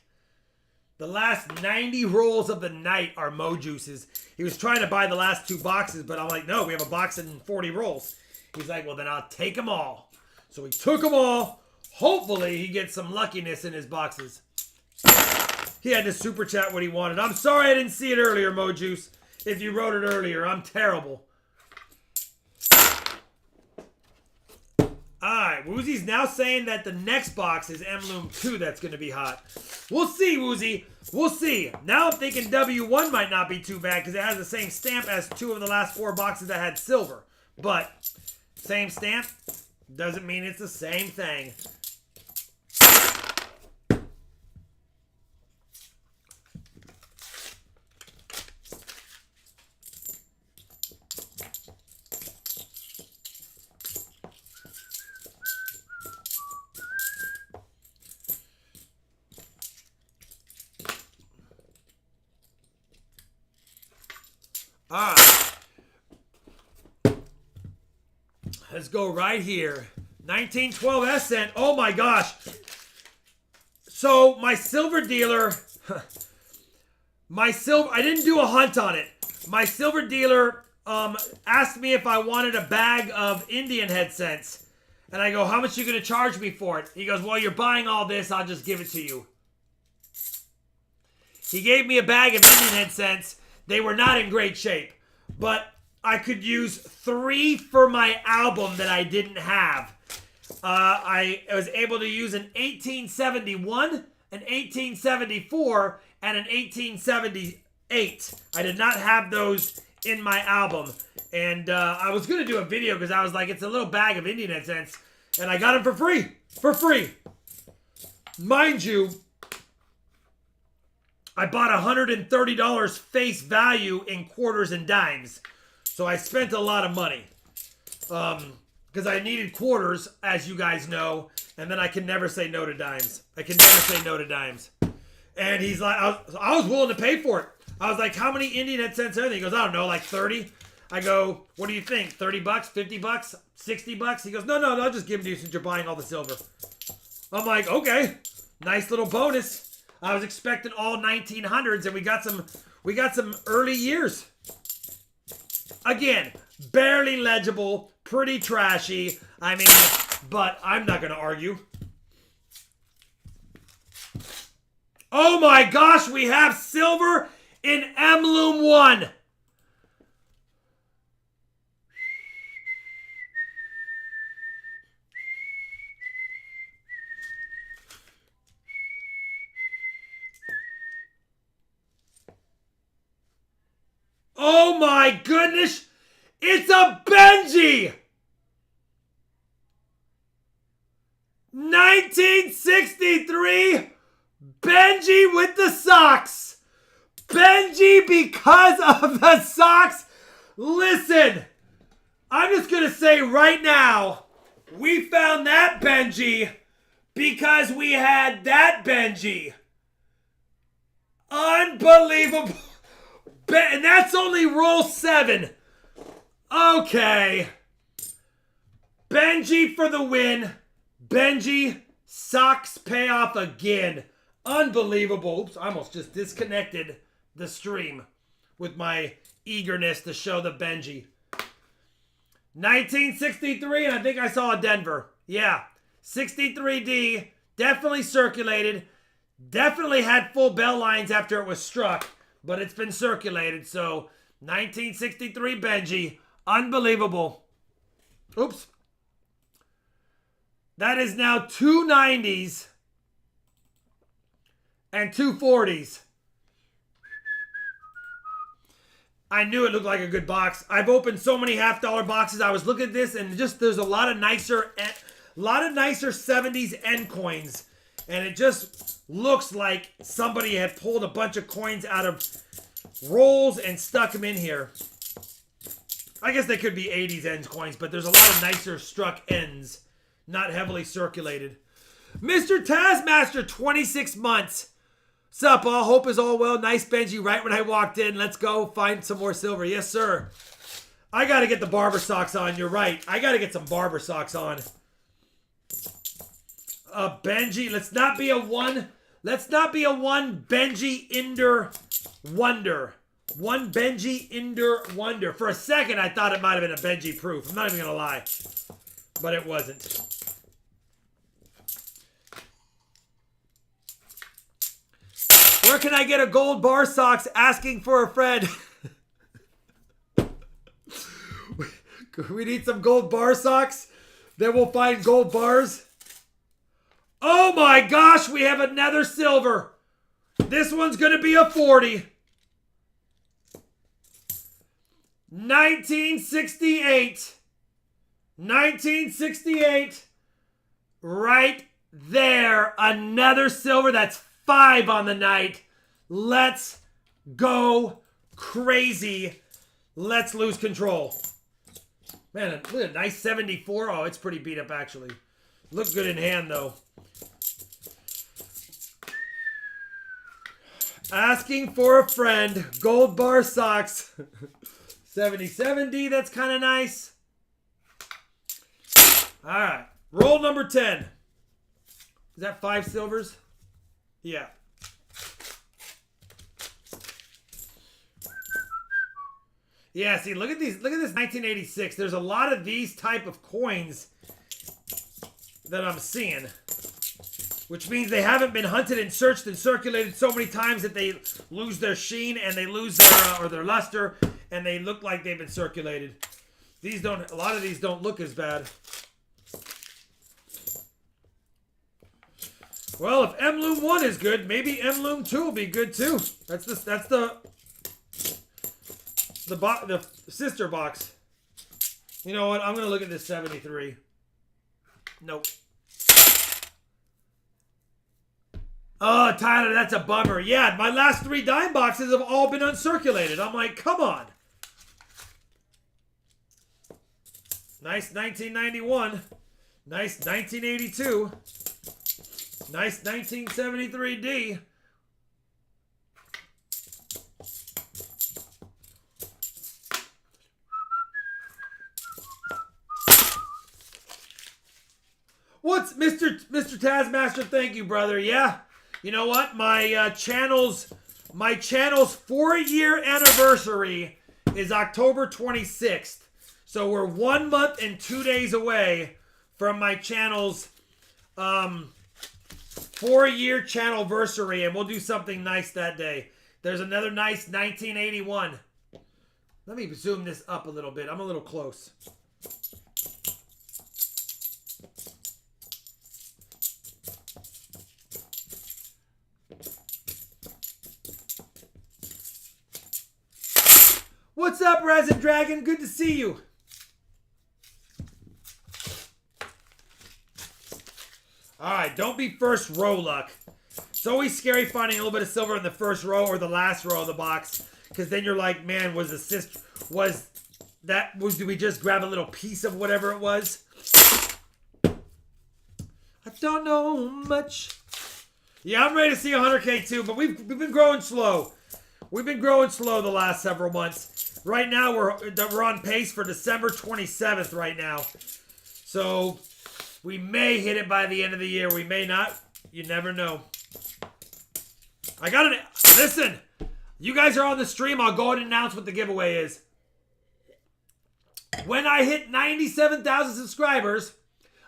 The last 90 rolls of the night are Mo Juice's. He was trying to buy the last 2 boxes, but I'm like, no, we have a box and 40 rolls. He's like, well, then I'll take them all. So he took them all. Hopefully, he gets some luckiness in his boxes. He had to super chat what he wanted. I'm sorry I didn't see it earlier, Mo Juice. If you wrote it earlier, I'm terrible. Alright, Woozy's now saying that the next box is M-Loom 2 that's going to be hot. We'll see, Woozy. We'll see. Now I'm thinking W1 might not be too bad because it has the same stamp as 2 of the last 4 boxes that had silver. But, same stamp doesn't mean it's the same thing. Let's go right here. 1912 S-Cent. Oh my gosh. So my silver dealer, I didn't do a hunt on it. My silver dealer asked me if I wanted a bag of Indian head cents. And I go, how much are you going to charge me for it? He goes, well, you're buying all this. I'll just give it to you. He gave me a bag of Indian head cents. They were not in great shape. But I could use 3 for my album that I didn't have. I was able to use an 1871, an 1874, and an 1878. I did not have those in my album. And I was going to do a video because I was like, it's a little bag of Indian head cents. And I got them for free. For free. Mind you, I bought $130 face value in quarters and dimes. So I spent a lot of money. Because I needed quarters, as you guys know. And then I can never say no to dimes. I can never say no to dimes. And he's like, I was willing to pay for it. I was like, how many Indian head cents are there? He goes, I don't know, like 30. I go, what do you think? 30 bucks, 50 bucks, 60 bucks? He goes, no, I'll just give them to you since you're buying all the silver. I'm like, okay, nice little bonus. I was expecting all 1900s, and we got some early years. Again, barely legible, pretty trashy. I mean, but I'm not going to argue. Oh my gosh, we have silver in Emloom 1. Oh my goodness, it's a Benji! 1963 Benji with the socks. Benji because of the socks. Listen, I'm just going to say right now, we found that Benji because we had that Benji. Unbelievable. And that's only roll 7. Okay. Benji for the win. Benji, socks payoff again. Unbelievable. Oops, I almost just disconnected the stream with my eagerness to show the Benji. 1963, and I think I saw a Denver. Yeah. 63D. Definitely circulated. Definitely had full bell lines after it was struck. But it's been circulated. So, 1963 Benji. Unbelievable. Oops. That is now 2 90s and 2 40s. I knew it looked like a good box. I've opened so many $half boxes. I was looking at this and just there's a lot of nicer 70s end coins. And it just looks like somebody had pulled a bunch of coins out of rolls and stuck them in here. I guess they could be 80s end coins, but there's a lot of nicer struck ends. Not heavily circulated. Mr. Taskmaster, 26 months. Sup, all? Hope is all well. Nice Benji right when I walked in. Let's go find some more silver. Yes, sir. I got to get the barber socks on. You're right. I got to get some barber socks on. Benji. Let's not be a one. Let's not be a one Benji Inder Wonder. One Benji Inder Wonder. For a second, I thought it might have been a Benji proof. I'm not even going to lie. But it wasn't. Where can I get a gold bar socks? Asking for a friend. We need some gold bar socks. Then we'll find gold bars. Oh my gosh, we have another silver. This one's going to be a 40. 1968. 1968. Right there. Another silver. That's 5 on the night. Let's go crazy. Let's lose control. Man, look at a nice 74. Oh, it's pretty beat up actually. Look good in hand though. Asking for a friend. Gold bar socks. 77D, that's kind of nice. All right. Roll number 10. Is that 5 silvers? Yeah. Yeah, see, look at these. Look at this 1986. There's a lot of these type of coins that I'm seeing. Which means they haven't been hunted and searched and circulated so many times that they lose their sheen and they lose their, or their luster, and they look like they've been circulated. These don't, a lot of these don't look as bad. Well, if Emloom 1 is good, maybe Emloom 2 will be good too. That's the sister box. You know what? I'm gonna look at this 73. Nope. Oh, Tyler, that's a bummer. Yeah, my last 3 dime boxes have all been uncirculated. I'm like, come on. Nice 1991. Nice 1982. Nice 1973D. What's Mr. Taskmaster? Thank you, brother. Yeah. You know what? My channel's 4-year anniversary is October 26th. So we're 1 month and 2 days away from my channel's 4-year channelversary, and we'll do something nice that day. There's another nice 1981. Let me zoom this up a little bit. I'm a little close. What's up, Resin Dragon? Good to see you. All right, don't be first row luck. It's always scary finding a little bit of silver in the first row or the last row of the box, because then you're like, man, did we just grab a little piece of whatever it was? I don't know much. Yeah, I'm ready to see 100K too, but we've been growing slow. We've been growing slow the last several months. Right now, we're on pace for December 27th right now. So we may hit it by the end of the year. We may not. You never know. Listen, you guys are on the stream. I'll go ahead and announce what the giveaway is. When I hit 97,000 subscribers,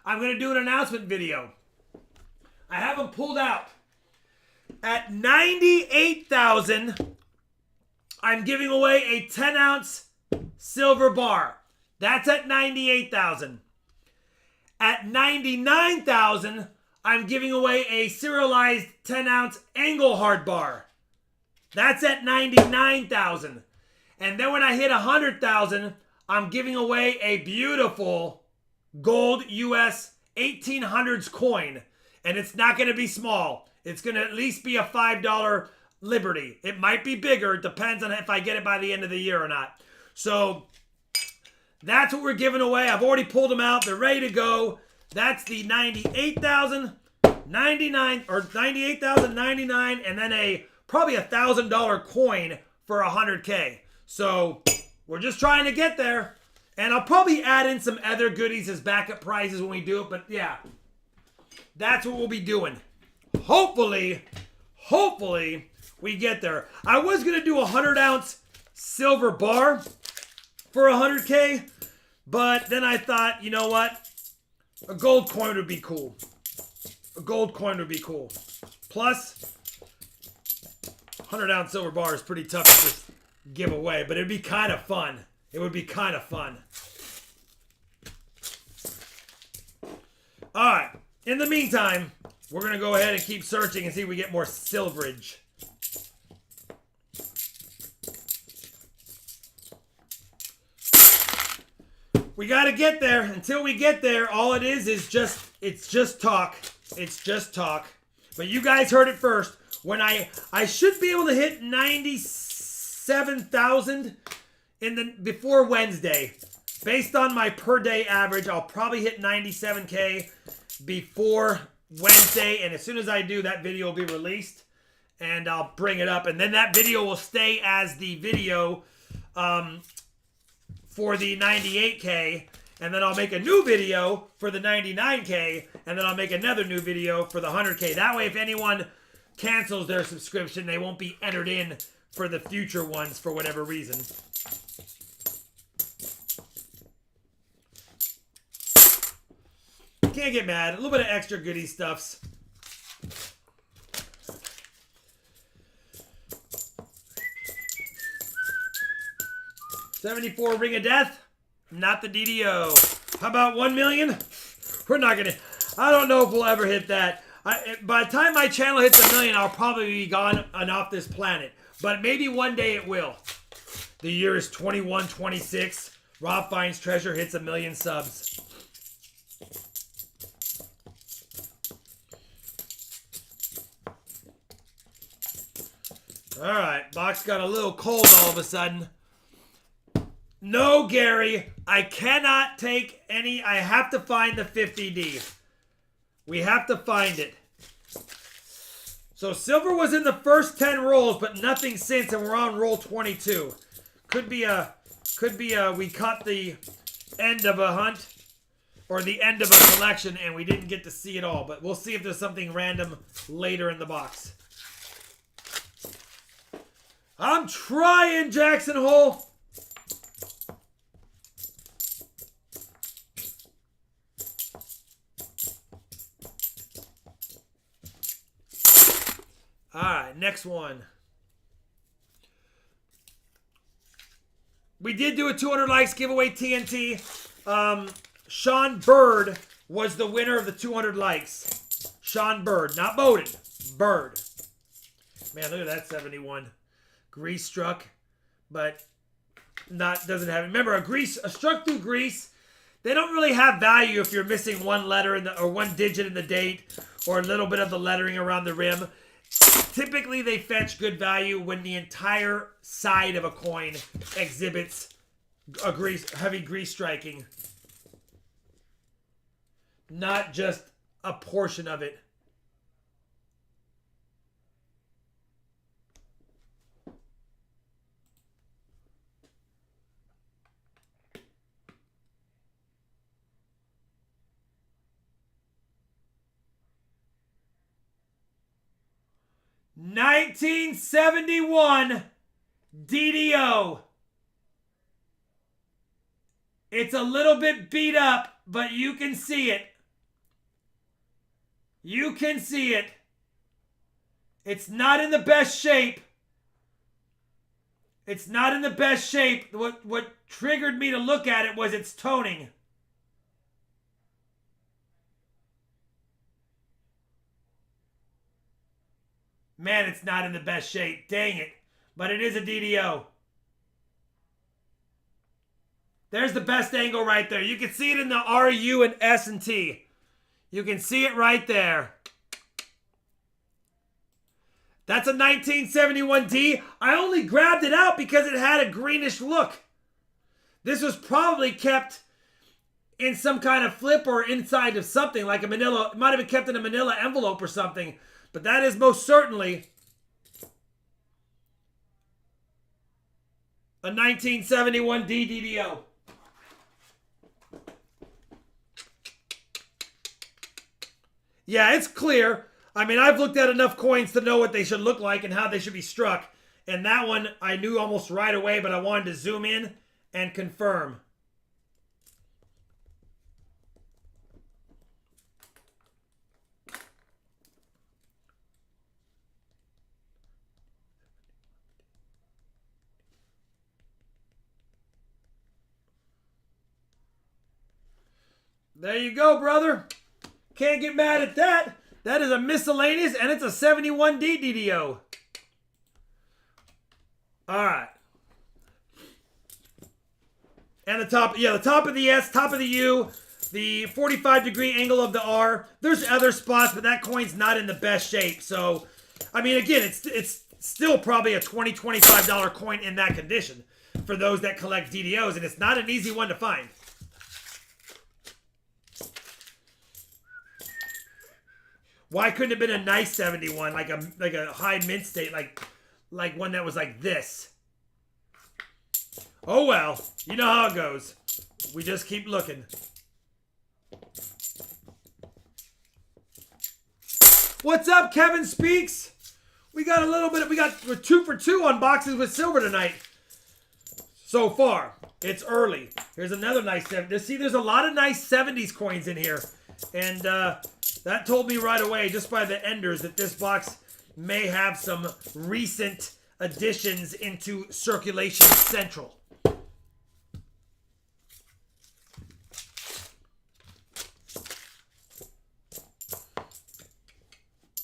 I'm going to do an announcement video. I have them pulled out. At 98,000, I'm giving away a 10-ounce silver bar. That's at 98,000. At 99,000, I'm giving away a serialized 10-ounce Engelhard bar. That's at 99,000. And then when I hit 100,000, I'm giving away a beautiful gold US 1800s coin. And it's not going to be small. It's going to at least be a $5 Liberty. It might be bigger. It depends on if I get it by the end of the year or not. So that's what we're giving away. I've already pulled them out. They're ready to go. That's the 98,000, 99, or 98,099, and then probably a $1,000 coin for 100K. So we're just trying to get there. And I'll probably add in some other goodies as backup prizes when we do it. But yeah, that's what we'll be doing. Hopefully, we get there. I was going to do a 100-ounce silver bar for 100K. But then I thought, you know what? A gold coin would be cool. A gold coin would be cool. Plus, 100-ounce silver bar is pretty tough to just give away, but it'd be kind of fun. It would be kind of fun. All right. In the meantime, we're going to go ahead and keep searching and see if we get more silverage. We got to get there. Until we get there, all it is it's just talk. It's just talk. But you guys heard it first. When I should be able to hit 97,000 before Wednesday. Based on my per day average, I'll probably hit 97K before Wednesday. And as soon as I do, that video will be released. And I'll bring it up. And then that video will stay as the video for the 98K, and then I'll make a new video for the 99K, and then I'll make another new video for the 100K. That way, if anyone cancels their subscription, they won't be entered in for the future ones for whatever reason. Can't get mad. A little bit of extra goodie stuffs. $74 Ring of Death, not the DDO. How about 1 million? We're not gonna. I don't know if we'll ever hit that. By the time my channel hits 1 million, I'll probably be gone and off this planet. But maybe one day it will. The year is 2126. RobFindsTreasure hits 1 million subs. All right, box got a little cold all of a sudden. No, Gary, I cannot take any. I have to find the 50D. We have to find it. So silver was in the first 10 rolls, but nothing since, and we're on roll 22. Could be we caught the end of a hunt or the end of a collection, and we didn't get to see it all. But we'll see if there's something random later in the box. I'm trying, Jackson Hole. next one. We did do a 200 likes giveaway TNT. Sean Bird was the winner of the 200 likes. Sean Bird, not Bowden. Bird. Man, look at that 71. Grease struck, but doesn't have it. Remember, a struck through grease, they don't really have value if you're missing one letter or one digit in the date or a little bit of the lettering around the rim. Typically, they fetch good value when the entire side of a coin exhibits a heavy grease striking, not just a portion of it. $1971 DDO. It's a little bit beat up, but you can see it. You can see it. It's not in the best shape. It's not in the best shape. What triggered me to look at it was its toning. Man, it's not in the best shape. Dang it. But it is a DDO. There's the best angle right there. You can see it in the R, U, and S and T. You can see it right there. That's a 1971D. I only grabbed it out because it had a greenish look. This was probably kept in some kind of flip or inside of something like a manila. It might have been kept in a manila envelope or something. But that is most certainly a 1971 DDO. Yeah, it's clear. I mean, I've looked at enough coins to know what they should look like and how they should be struck. And that one I knew almost right away, but I wanted to zoom in and confirm. There you go, brother. Can't get mad at that. That is a miscellaneous, and it's a 71D DDO. All right. And the top, yeah, the top of the S, top of the U, the 45-degree angle of the R. There's other spots, but that coin's not in the best shape. So, I mean, again, it's still probably a $20, $25 coin in that condition for those that collect DDOs, and it's not an easy one to find. Why couldn't it have been a nice 71, like a high mint state, like one that was like this? Oh well, you know how it goes. We just keep looking. What's up, Kevin Speaks? We got a little bit. We're 2 for 2 on boxes with silver tonight. So far, it's early. Here's another nice 70. See, there's a lot of nice 70s coins in here, and that told me right away, just by the enders, that this box may have some recent additions into Circulation Central.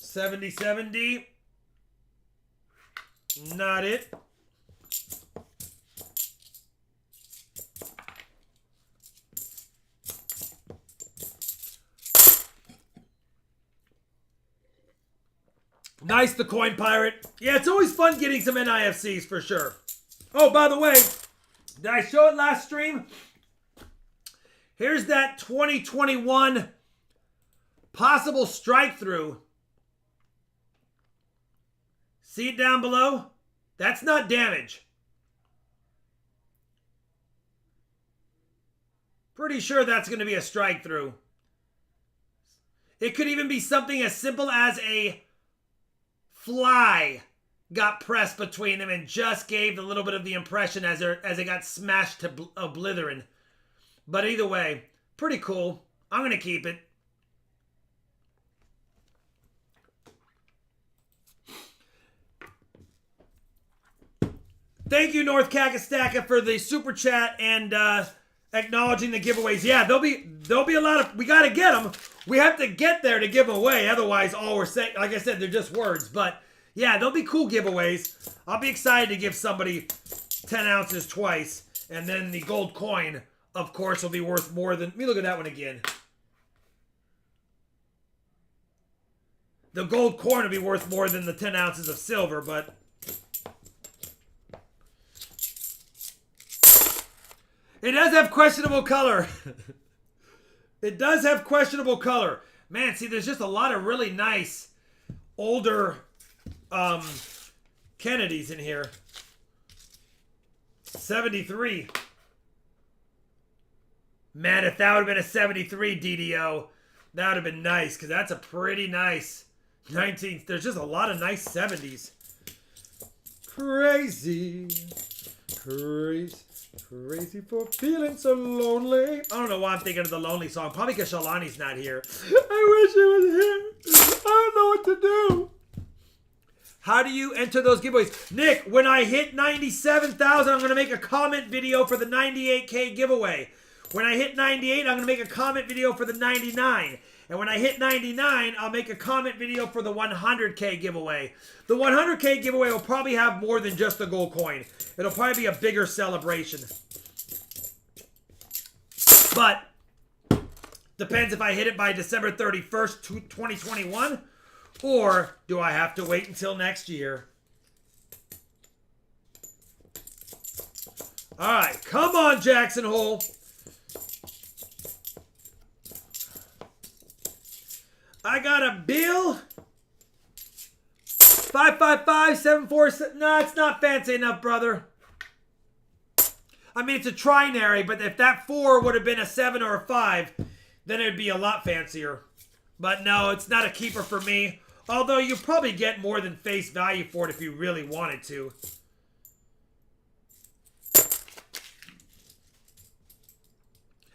$70, not it. Nice, the Coin Pirate. Yeah, it's always fun getting some NIFCs for sure. Oh, by the way, did I show it last stream? Here's that 2021 possible strike through. See it down below? That's not damage. Pretty sure that's going to be a strike through. It could even be something as simple as a fly got pressed between them and just gave a little bit of the impression as it got smashed to obliterating. But either way, pretty cool. I'm going to keep it. Thank you, North Kakastaka, for the super chat and acknowledging the giveaways. Yeah, there'll be a lot of. We got to get them. We have to get there to give them away. Otherwise, all we're saying, like I said, they're just words. But yeah, there'll be cool giveaways. I'll be excited to give somebody 10 ounces twice, and then the gold coin, of course, will be worth more than. Let me look at that one again. The gold coin will be worth more than the 10 ounces of silver, but. It does have questionable color. It does have questionable color. Man, see, there's just a lot of really nice older Kennedys in here. 73. Man, if that would have been a 73 DDO, that would have been nice, because that's a pretty nice 19th. There's just a lot of nice 70s. Crazy. Crazy. Crazy for feeling so lonely. I don't know why I'm thinking of the Lonely song. Probably because Shalani's not here. I wish he was here. I don't know what to do. How do you enter those giveaways? Nick, when I hit 97,000, I'm going to make a comment video for the 98K giveaway. When I hit 98, I'm going to make a comment video for the 99. And when I hit 99, I'll make a comment video for the 100K giveaway. The 100K giveaway will probably have more than just the gold coin. It'll probably be a bigger celebration. But, depends if I hit it by December 31st, 2021, or do I have to wait until next year? All right, come on, Jackson Hole. I got a bill. 555-747. No, it's not fancy enough, brother. I mean, it's a trinary, but if that 4 would have been a 7 or a 5, then it'd be a lot fancier. But no, it's not a keeper for me. Although you probably get more than face value for it if you really wanted to.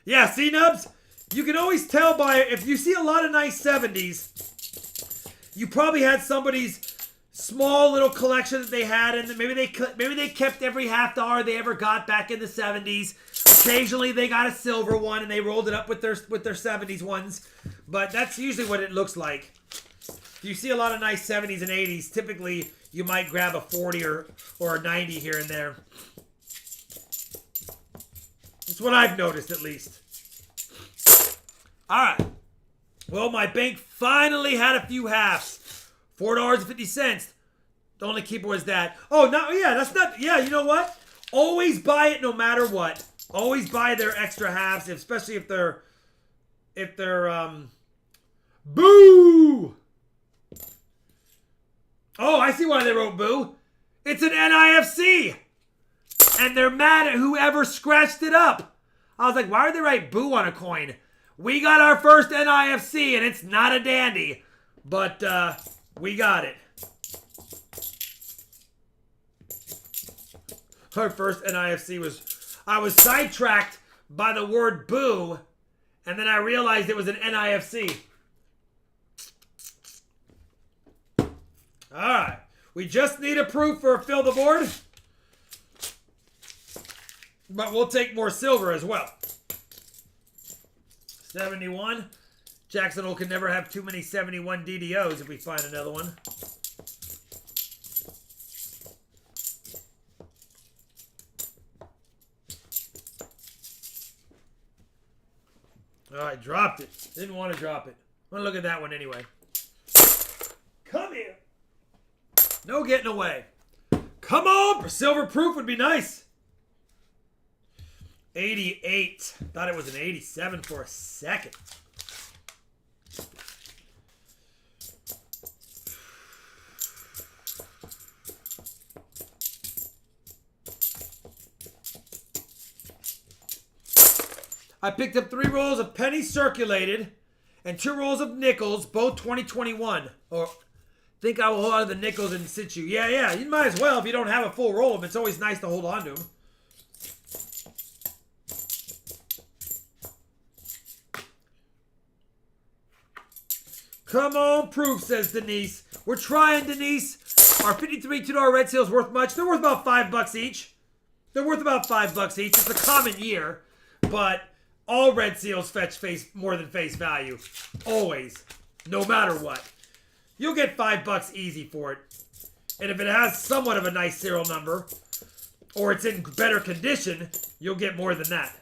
Yeah, see, Nubs? You can always tell by, if you see a lot of nice 70s, you probably had somebody's small little collection that they had, and maybe they kept every $50 they ever got back in the 70s. Occasionally they got a silver one and they rolled it up with their 70s ones, but that's usually what it looks like. If you see a lot of nice 70s and 80s, typically you might grab a 40 or a 90 here and there. That's what I've noticed, at least. All right. Well, my bank finally had a few halves. $4.50. The only keeper was that. Oh, no, yeah, that's not. Yeah, you know what? Always buy it no matter what. Always buy their extra halves, especially if they're boo. Oh, I see why they wrote boo. It's an NIFC. And they're mad at whoever scratched it up. I was like, why would they write boo on a coin? We got our first NIFC, and it's not a dandy. But we got it. Our first NIFC was... I was sidetracked by the word boo, and then I realized it was an NIFC. Alright. We just need a proof for Fill the Board. But we'll take more silver as well. 71. Jackson Hole can never have too many 71 DDOs if we find another one. All right, dropped it. Didn't want to drop it. I'm going to look at that one anyway. Come here. No getting away. Come on. Silver proof would be nice. 88. Thought it was an 87 for a second. I picked up 3 rolls of pennies circulated and 2 rolls of nickels, both 2021. Or think I will hold on to the nickels in situ. Yeah, you might as well if you don't have a full roll of them. It's always nice to hold on to them. Come on, proof, says Denise. We're trying, Denise. Are 53 $2 red seals worth much? They're worth about $5 each. They're worth about $5 each. It's a common year, but all red seals fetch more than face value. Always. No matter what. You'll get $5 easy for it. And if it has somewhat of a nice serial number, or it's in better condition, you'll get more than that.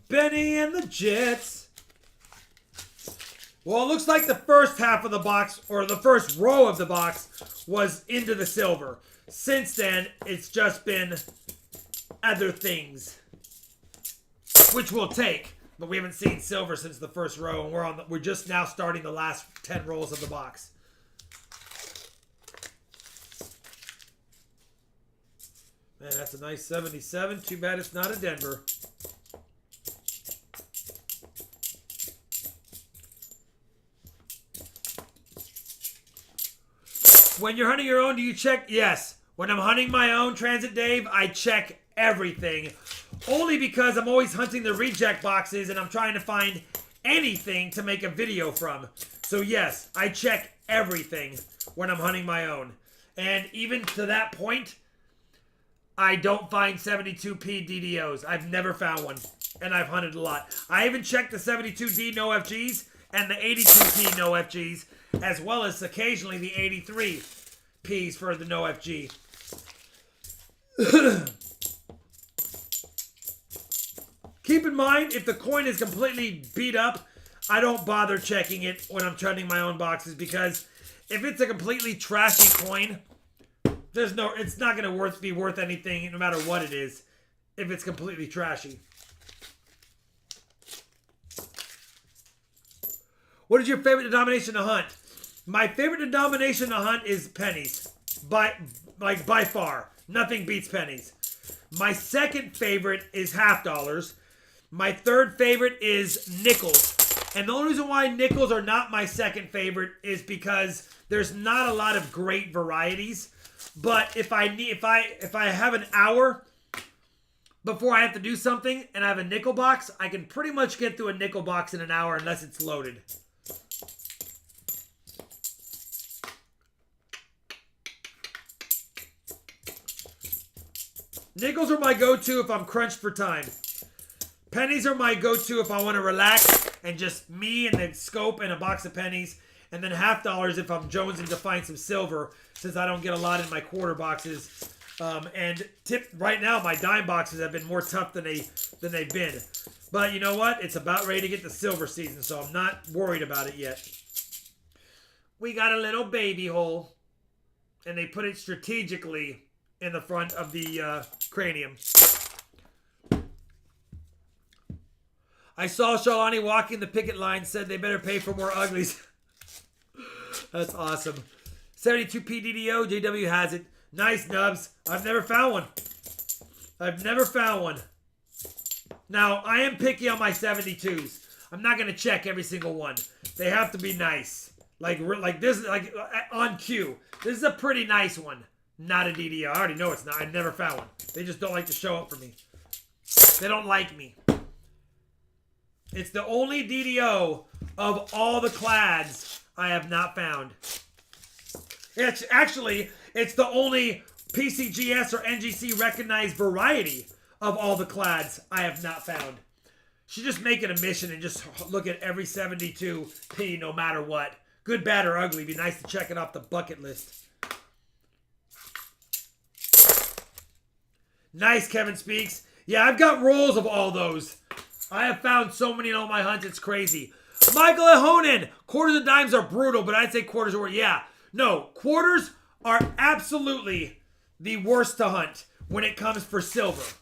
Benny and the Jets. Well, it looks like the first half of the box, or the first row of the box, was into the silver. Since then, it's just been other things, which we'll take. But we haven't seen silver since the first row, and we're just now starting the last 10 rolls of the box. Man, that's a nice 77. Too bad it's not a Denver. When you're hunting your own, do you check? Yes. When I'm hunting my own, Transit Dave, I check everything. Only because I'm always hunting the reject boxes and I'm trying to find anything to make a video from. So yes, I check everything when I'm hunting my own. And even to that point, I don't find 72p DDOs. I've never found one. And I've hunted a lot. I even checked the 72D no FGs and the 82p no FGs, as well as occasionally the 83Ps for the no FG. Keep in mind, if the coin is completely beat up, I don't bother checking it when I'm hunting my own boxes, because if it's a completely trashy coin, it's not going to be worth anything no matter what it is, if it's completely trashy. What is your favorite denomination to hunt? My favorite denomination to hunt is pennies. By far. Nothing beats pennies. My second favorite is half dollars. My third favorite is nickels. And the only reason why nickels are not my second favorite is because there's not a lot of great varieties. But if I have an hour before I have to do something and I have a nickel box, I can pretty much get through a nickel box in an hour unless it's loaded. Nickels are my go-to if I'm crunched for time. Pennies are my go-to if I want to relax and just me and the scope and a box of pennies. And then half dollars if I'm jonesing to find some silver, since I don't get a lot in my quarter boxes. Right now, my dime boxes have been more tough than they've been. But you know what? It's about ready to get the silver season, so I'm not worried about it yet. We got a little baby hole, and they put it strategically in the front of the cranium. I saw Shalani walking the picket line, said they better pay for more uglies. That's awesome. 72p DDO, JW has it. Nice, Nubs. I've never found one. I've never found one. Now, I am picky on my 72s. I'm not going to check every single one. They have to be nice. Like this, like on cue. This is a pretty nice one. Not a DDO. I already know it's not. I've never found one. They just don't like to show up for me. They don't like me. It's the only DDO of all the clads I have not found. It's the only PCGS or NGC recognized variety of all the clads I have not found. Should just make it a mission and just look at every 72P no matter what. Good, bad, or ugly. Be nice to check it off the bucket list. Nice, Kevin Speaks. Yeah, I've got rolls of all those. I have found so many in all my hunts, it's crazy. Michael Ahonen, quarters and dimes are brutal, but I'd say quarters are worse. Yeah, no, quarters are absolutely the worst to hunt when it comes for silver.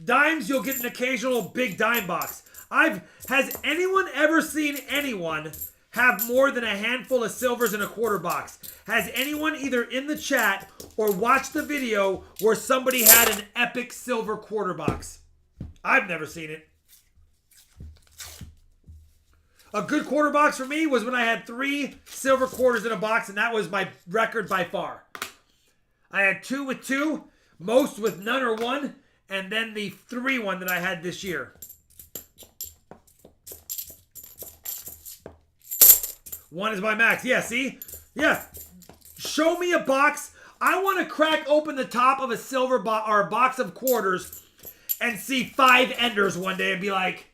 Dimes, you'll get an occasional big dime box. Has anyone ever seen anyone have more than a handful of silvers in a quarter box? Has anyone either in the chat or watched the video where somebody had an epic silver quarter box? I've never seen it. A good quarter box for me was when I had 3 silver quarters in a box, and that was my record by far. I had 2 with 2, most with none or 1, and then the 3 one that I had this year. One is my max. Yeah, see? Yeah. Show me a box. I want to crack open the top of a silver box or a box of quarters and see 5 enders one day and be like,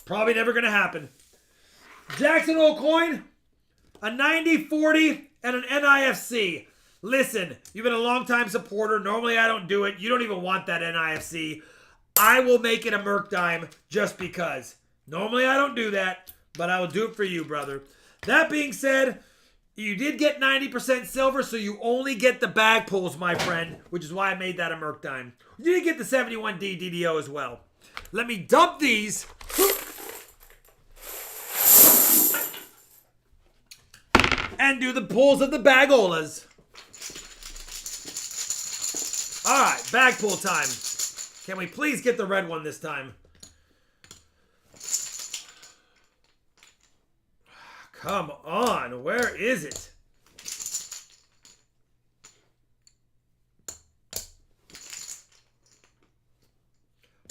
probably never going to happen. Jackson Hole coin, a 90-40, and an NIFC. Listen, you've been a long-time supporter. Normally I don't do it. You don't even want that NIFC. I will make it a Merc Dime just because. Normally I don't do that, but I will do it for you, brother. That being said, you did get 90% silver, so you only get the bag pulls, my friend, which is why I made that a Merc Dime. You did get the 71D DDO as well. Let me dump these. And do the pulls of the bagolas. All right, bag pull time. Can we please get the red one this time? Come on, where is it?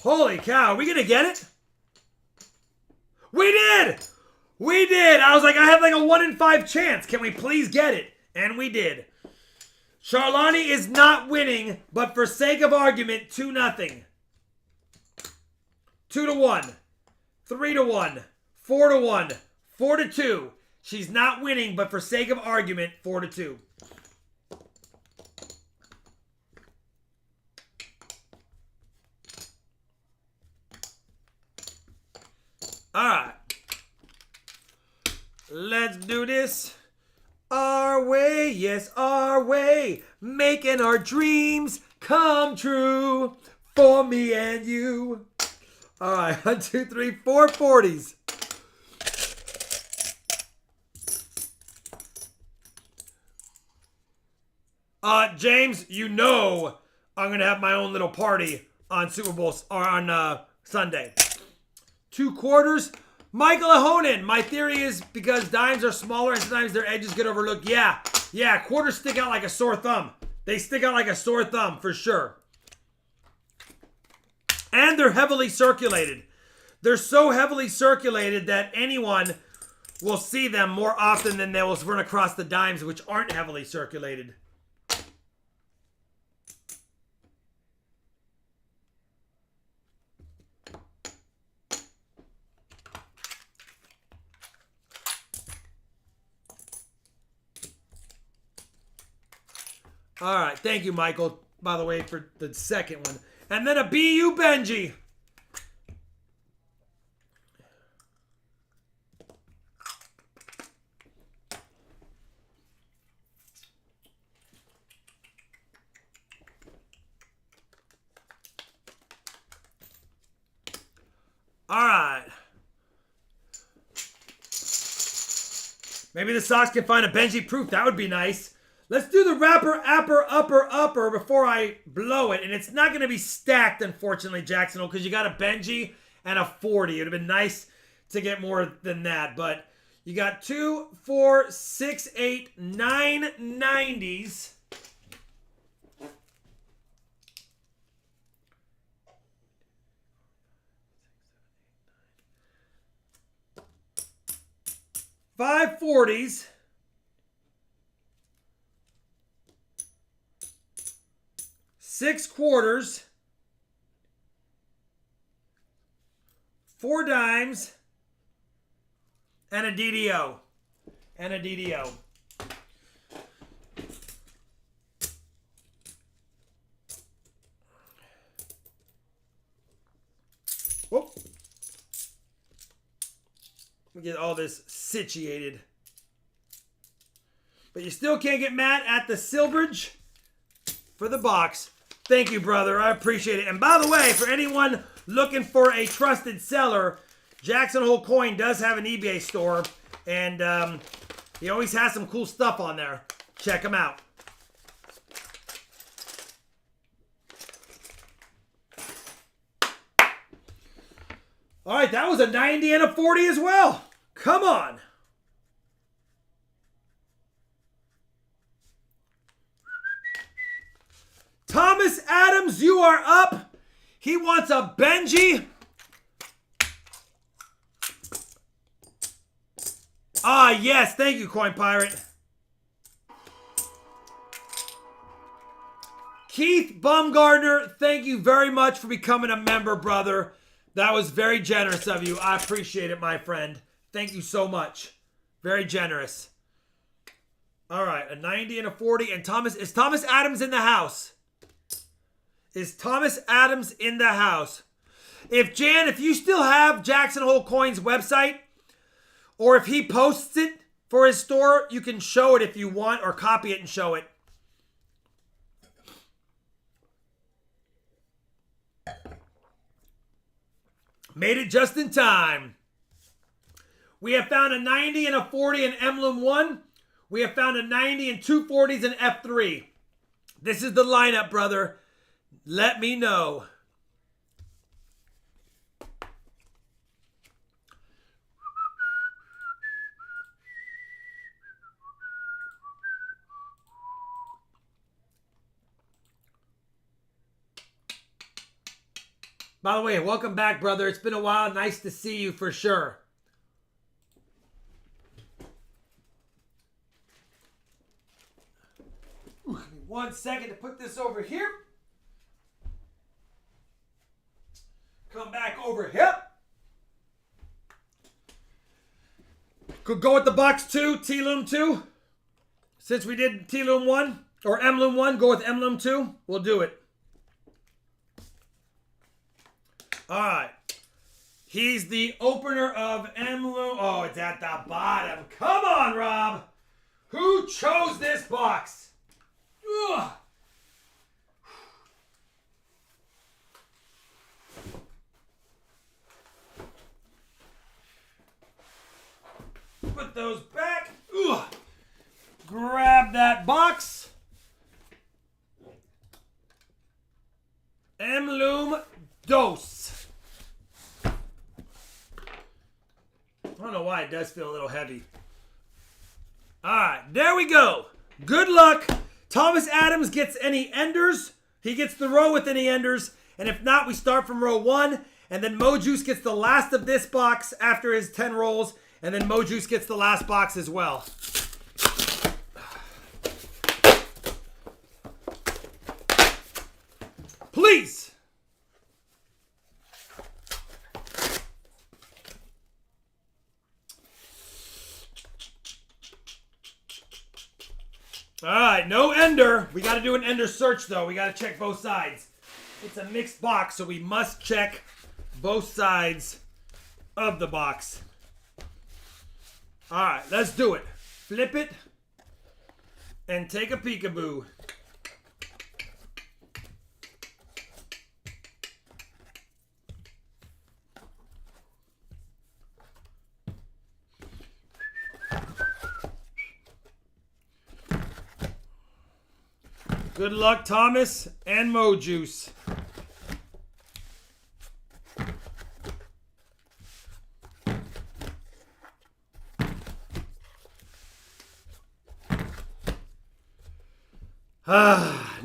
Holy cow, are we gonna get it? We did! We did! I was like, I have like a 1 in 5 chance. Can we please get it? And we did. Charlani is not winning, but for sake of argument, 2-0. 2-1. 3-1. 4-1. 4-2. She's not winning, but for sake of argument, 4-2. All right. Let's do this. Our way, yes, our way. Making our dreams come true for me and you. All right, 1, 2, 3, 4 40s. James, you know I'm going to have my own little party on Super Bowl or on Sunday. 2 quarters. Michael Ahonen, my theory is because dimes are smaller and sometimes their edges get overlooked. Yeah, quarters stick out like a sore thumb. They stick out like a sore thumb for sure. And they're heavily circulated. They're so heavily circulated that anyone will see them more often than they will run across the dimes, which aren't heavily circulated. All right, thank you, Michael, by the way, for the second one. And then a BU Benji. All right. Maybe the Sox can find a Benji proof. That would be nice. Let's do the rapper, upper before I blow it. And it's not going to be stacked, unfortunately, Jacksonville, because you got a Benji and a 40. It would have been nice to get more than that. But you got 2, 4, 6, 8, 9 90s. Five 40s. 6 quarters, 4 dimes, and a DDO. Whoop. We get all this situated. But you still can't get mad at the silverage for the box. Thank you, brother. I appreciate it. And by the way, for anyone looking for a trusted seller, Jackson Hole Coin does have an eBay store. And he always has some cool stuff on there. Check him out. All right, that was a 90 and a 40 as well. Come on. Adams, you are up. He wants a Benji. Ah, yes. Thank you, Coin Pirate. Keith Bumgardner, thank you very much for becoming a member, brother. That was very generous of you. I appreciate it, my friend. Thank you so much. Very generous. All right, a 90 and a 40. And is Thomas Adams in the house? Is Thomas Adams in the house? If you still have Jackson Hole Coins website, or if he posts it for his store, you can show it if you want, or copy it and show it. Made it just in time. We have found a 90 and a 40 in Emblem 1. We have found a 90 and 2 40s in F3. This is the lineup, brother. Let me know. By the way, welcome back, brother. It's been a while. Nice to see you for sure. Ooh, give me 1 second to put this over here. Come back over here. Could go with the box 2, T-Loom 2. Since we did T-Loom 1, or Emblem 1, go with Emblem 2. We'll do it. All right. He's the opener of Emblem. Oh, it's at the bottom. Come on, Rob. Who chose this box? Ugh. Put those back. Ugh. Grab that box. Emblem Dos. I don't know why it does feel a little heavy. All right, there we go. Good luck. Thomas Adams gets any enders. He gets the row with any enders. And if not, we start from row 1. And then Mojuice gets the last of this box after his 10 rolls. And then Mojuice gets the last box as well. Please. All right, no ender. We got to do an ender search, though. We got to check both sides. It's a mixed box, so we must check both sides of the box. All right, let's do it. Flip it and take a peekaboo. Good luck, Thomas and Mojuice.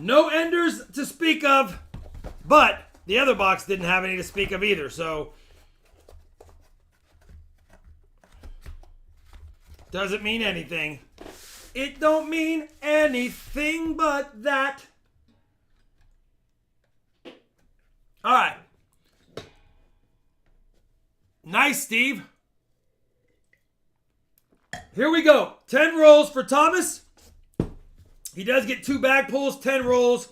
No enders to speak of, but the other box didn't have any to speak of either, so doesn't mean anything. It don't mean anything but that. All right. Nice, Steve. Here we go. 10 rolls for Thomas. He does get 2 bag pulls, 10 rolls.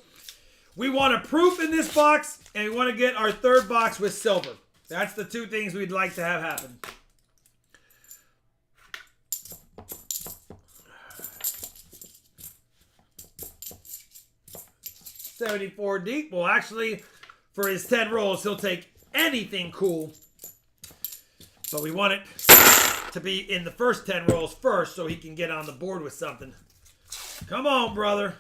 We want a proof in this box, and we want to get our third box with silver. That's the 2 things we'd like to have happen. $74 deep. Well, actually, for his 10 rolls, he'll take anything cool. But we want it to be in the first 10 rolls first so he can get on the board with something. Come on, brother.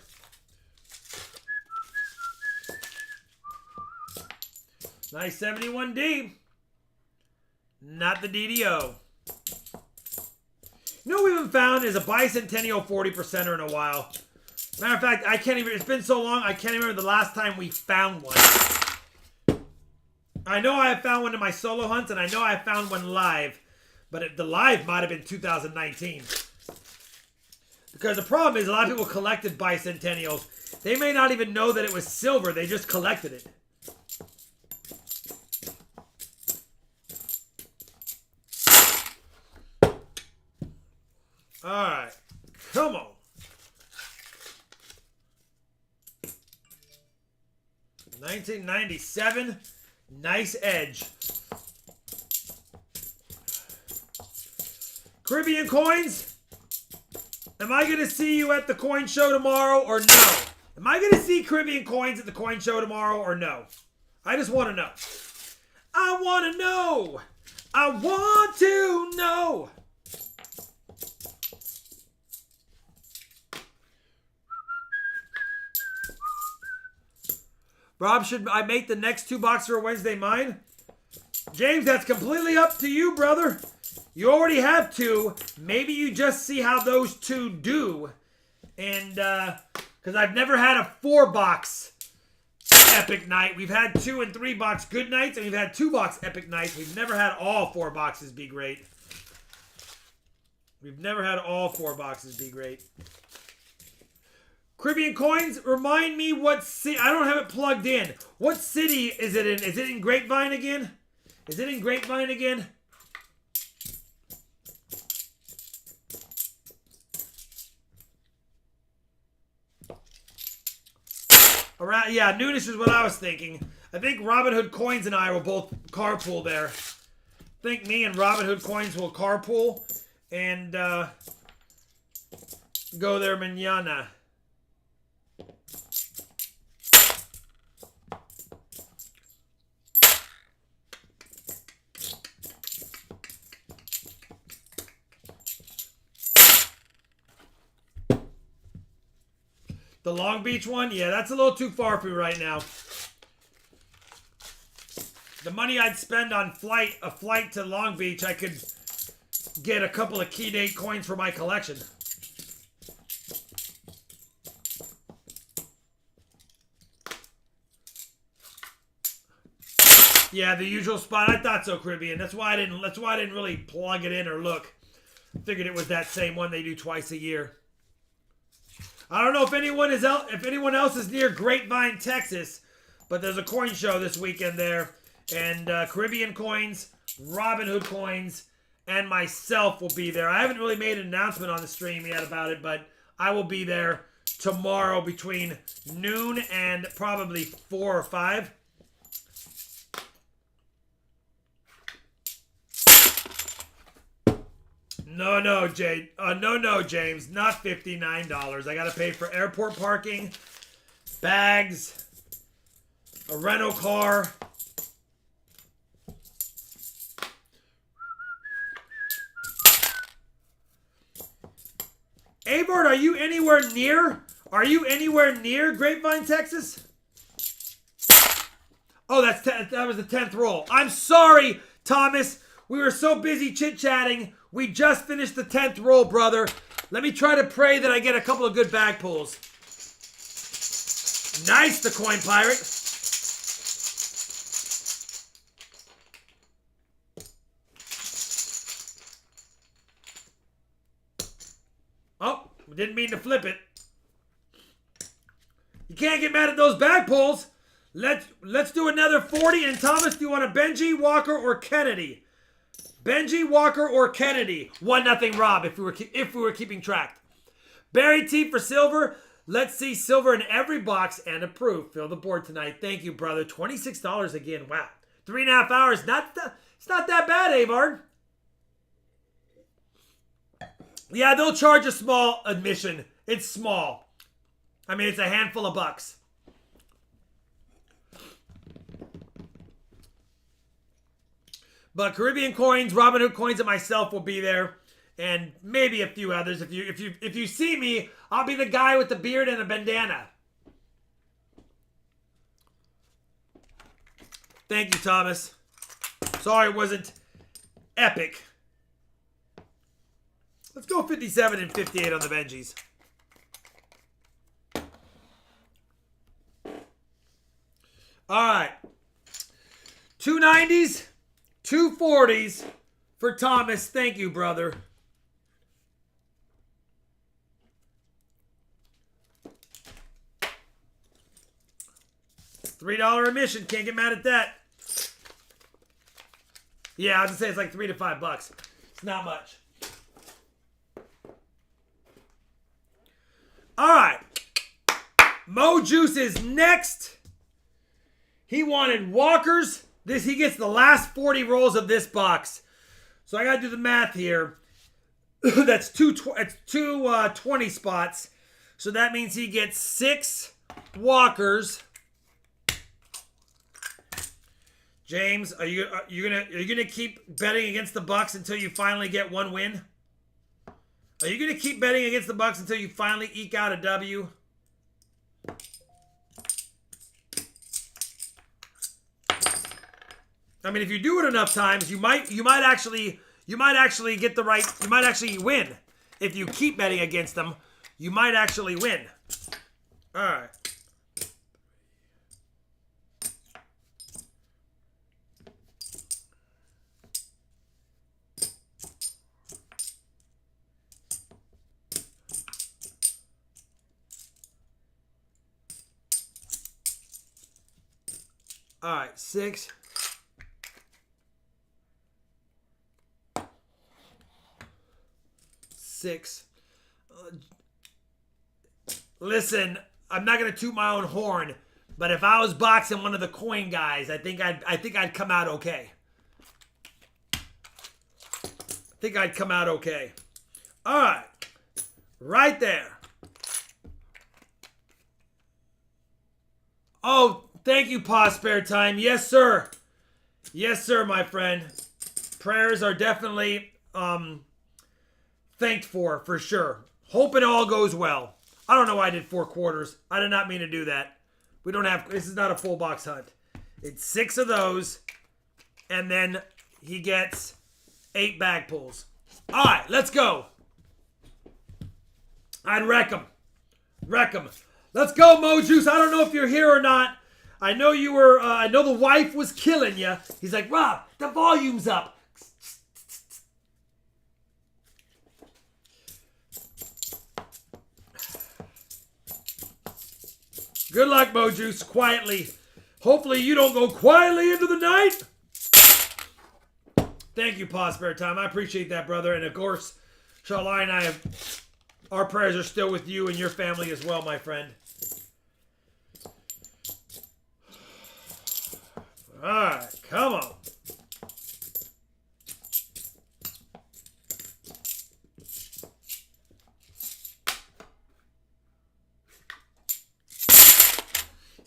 Nice 71D. Not the DDO. You know what we haven't found is a bicentennial 40%er in a while. Matter of fact, I can't even, it's been so long, I can't even remember the last time we found one. I know I have found one in my solo hunts, and I know I found one live. But the live might have been 2019. Because the problem is a lot of people collected bicentennials. They may not even know that it was silver. They just collected it. Alright. Come on. 1997. Nice edge. Caribbean coins. Am I going to see you at the coin show tomorrow or no? Am I going to see Caribbean coins at the coin show tomorrow or no? I just want to know. I want to know. I want to know. Rob, should I make the next 2 boxes for Wednesday mine? James, that's completely up to you, brother. You already have 2. Maybe you just see how those 2 do. And, because I've never had a 4-box epic night. We've had 2 and 3-box good nights, and we've had 2-box epic nights. We've never had all 4 boxes be great. We've never had all 4 boxes be great. Caribbean coins, remind me what city. I don't have it plugged in. What city is it in? Is it in Grapevine again? Is it in Grapevine again? Around, yeah, noonish is what I was thinking. I think Robin Hood Coins and I will both carpool there. I think me and Robin Hood Coins will carpool and go there mañana. The Long Beach one? Yeah, that's a little too far for me right now. The money I'd spend on a flight to Long Beach, I could get a couple of key date coins for my collection. Yeah, the usual spot. I thought so, Caribbean. That's why I didn't really plug it in or look. Figured it was that same one they do twice a year. I don't know if anyone else is near Grapevine, Texas, but there's a coin show this weekend there, and Caribbean coins, Robin Hood coins, and myself will be there. I haven't really made an announcement on the stream yet about it, but I will be there tomorrow between noon and probably 4 or 5. No, Jay. No, James. Not $59. I got to pay for airport parking, bags, a rental car. Avard, are you anywhere near? Are you anywhere near Grapevine, Texas? Oh, that was the 10th roll. I'm sorry, Thomas. We were so busy chit-chatting. We just finished the 10th roll, brother. Let me try to pray that I get a couple of good bag pulls. Nice, the coin pirate. Oh, didn't mean to flip it. You can't get mad at those bag pulls. Let's do another 40. And Thomas, do you want a Benji, Walker, or Kennedy? Benji, Walker, or Kennedy? 1-0 Rob, if we were keeping track. Barry T for silver. Let's see silver in every box and a proof. Fill the board tonight. Thank you, brother. $26 again. Wow. 3.5 hours. It's not that bad, Avard. Yeah, they'll charge a small admission. It's small. I mean, it's a handful of bucks. But Caribbean coins, Robin Hood coins, and myself will be there, and maybe a few others. If you see me, I'll be the guy with the beard and a bandana. Thank you, Thomas. Sorry it wasn't epic. Let's go 57 and 58 on the Benjis. All right. 290s, 240s for Thomas. Thank you, brother. $3 admission. Can't get mad at that. Yeah, I was going to say it's like $3 to $5. It's not much. All right. Mo Juice is next. He wanted Walkers. He gets the last 40 rolls of this box. So I got to do the math here. That's two 20 spots. So that means he gets 6 Walkers. James, are you gonna keep betting against the Bucks until you finally get one win? Are you gonna keep betting against the Bucks until you finally eke out a W? I mean, if you do it enough times, you might actually get the right. You might actually win if you keep betting against them. You might actually win. All right. All right, 6. Listen, I'm not gonna toot my own horn, but if I was boxing one of the coin guys, I think I'd come out okay. All right, right there. Oh, thank you, Pa Spare Time. Yes, sir. Yes, sir, my friend. Prayers are definitely thanked for sure. Hope it all goes well. I don't know why I did 4 quarters. I did not mean to do that. This is not a full box hunt. It's 6 of those, and then he gets 8 bag pulls. All right, let's go. I'd wreck him. Let's go, Mo Juice. I don't know if you're here or not. I know you were, I know the wife was killing you. He's like, Rob, the volume's up. Good luck, Mo Juice. Quietly. Hopefully you don't go quietly into the night. Thank you, Pa Spare Time. I appreciate that, brother. And of course, Shalai and I our prayers are still with you and your family as well, my friend. All right, come on.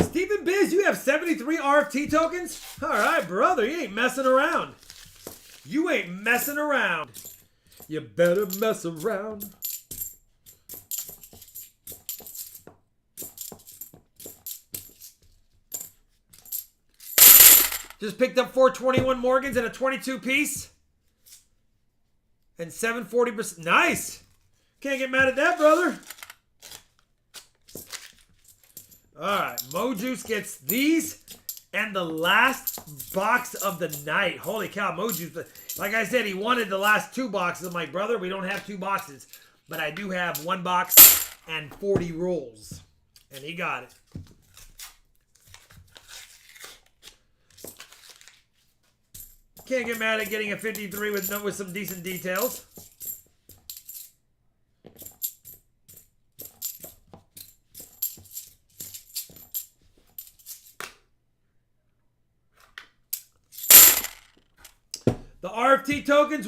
Stephen Biz, you have 73 RFT tokens? All right, brother, you ain't messing around. You better mess around. Just picked up 421 Morgans and a 22 piece. And 740%. Nice. Can't get mad at that, brother. Alright. Mo Juice gets these and the last box of the night. Holy cow, Mo Juice. Like I said, he wanted the last 2 boxes. I'm like, brother, we don't have 2 boxes. But I do have 1 box and 40 rolls. And he got it. Can't get mad at getting a 53 with some decent details. The RFT tokens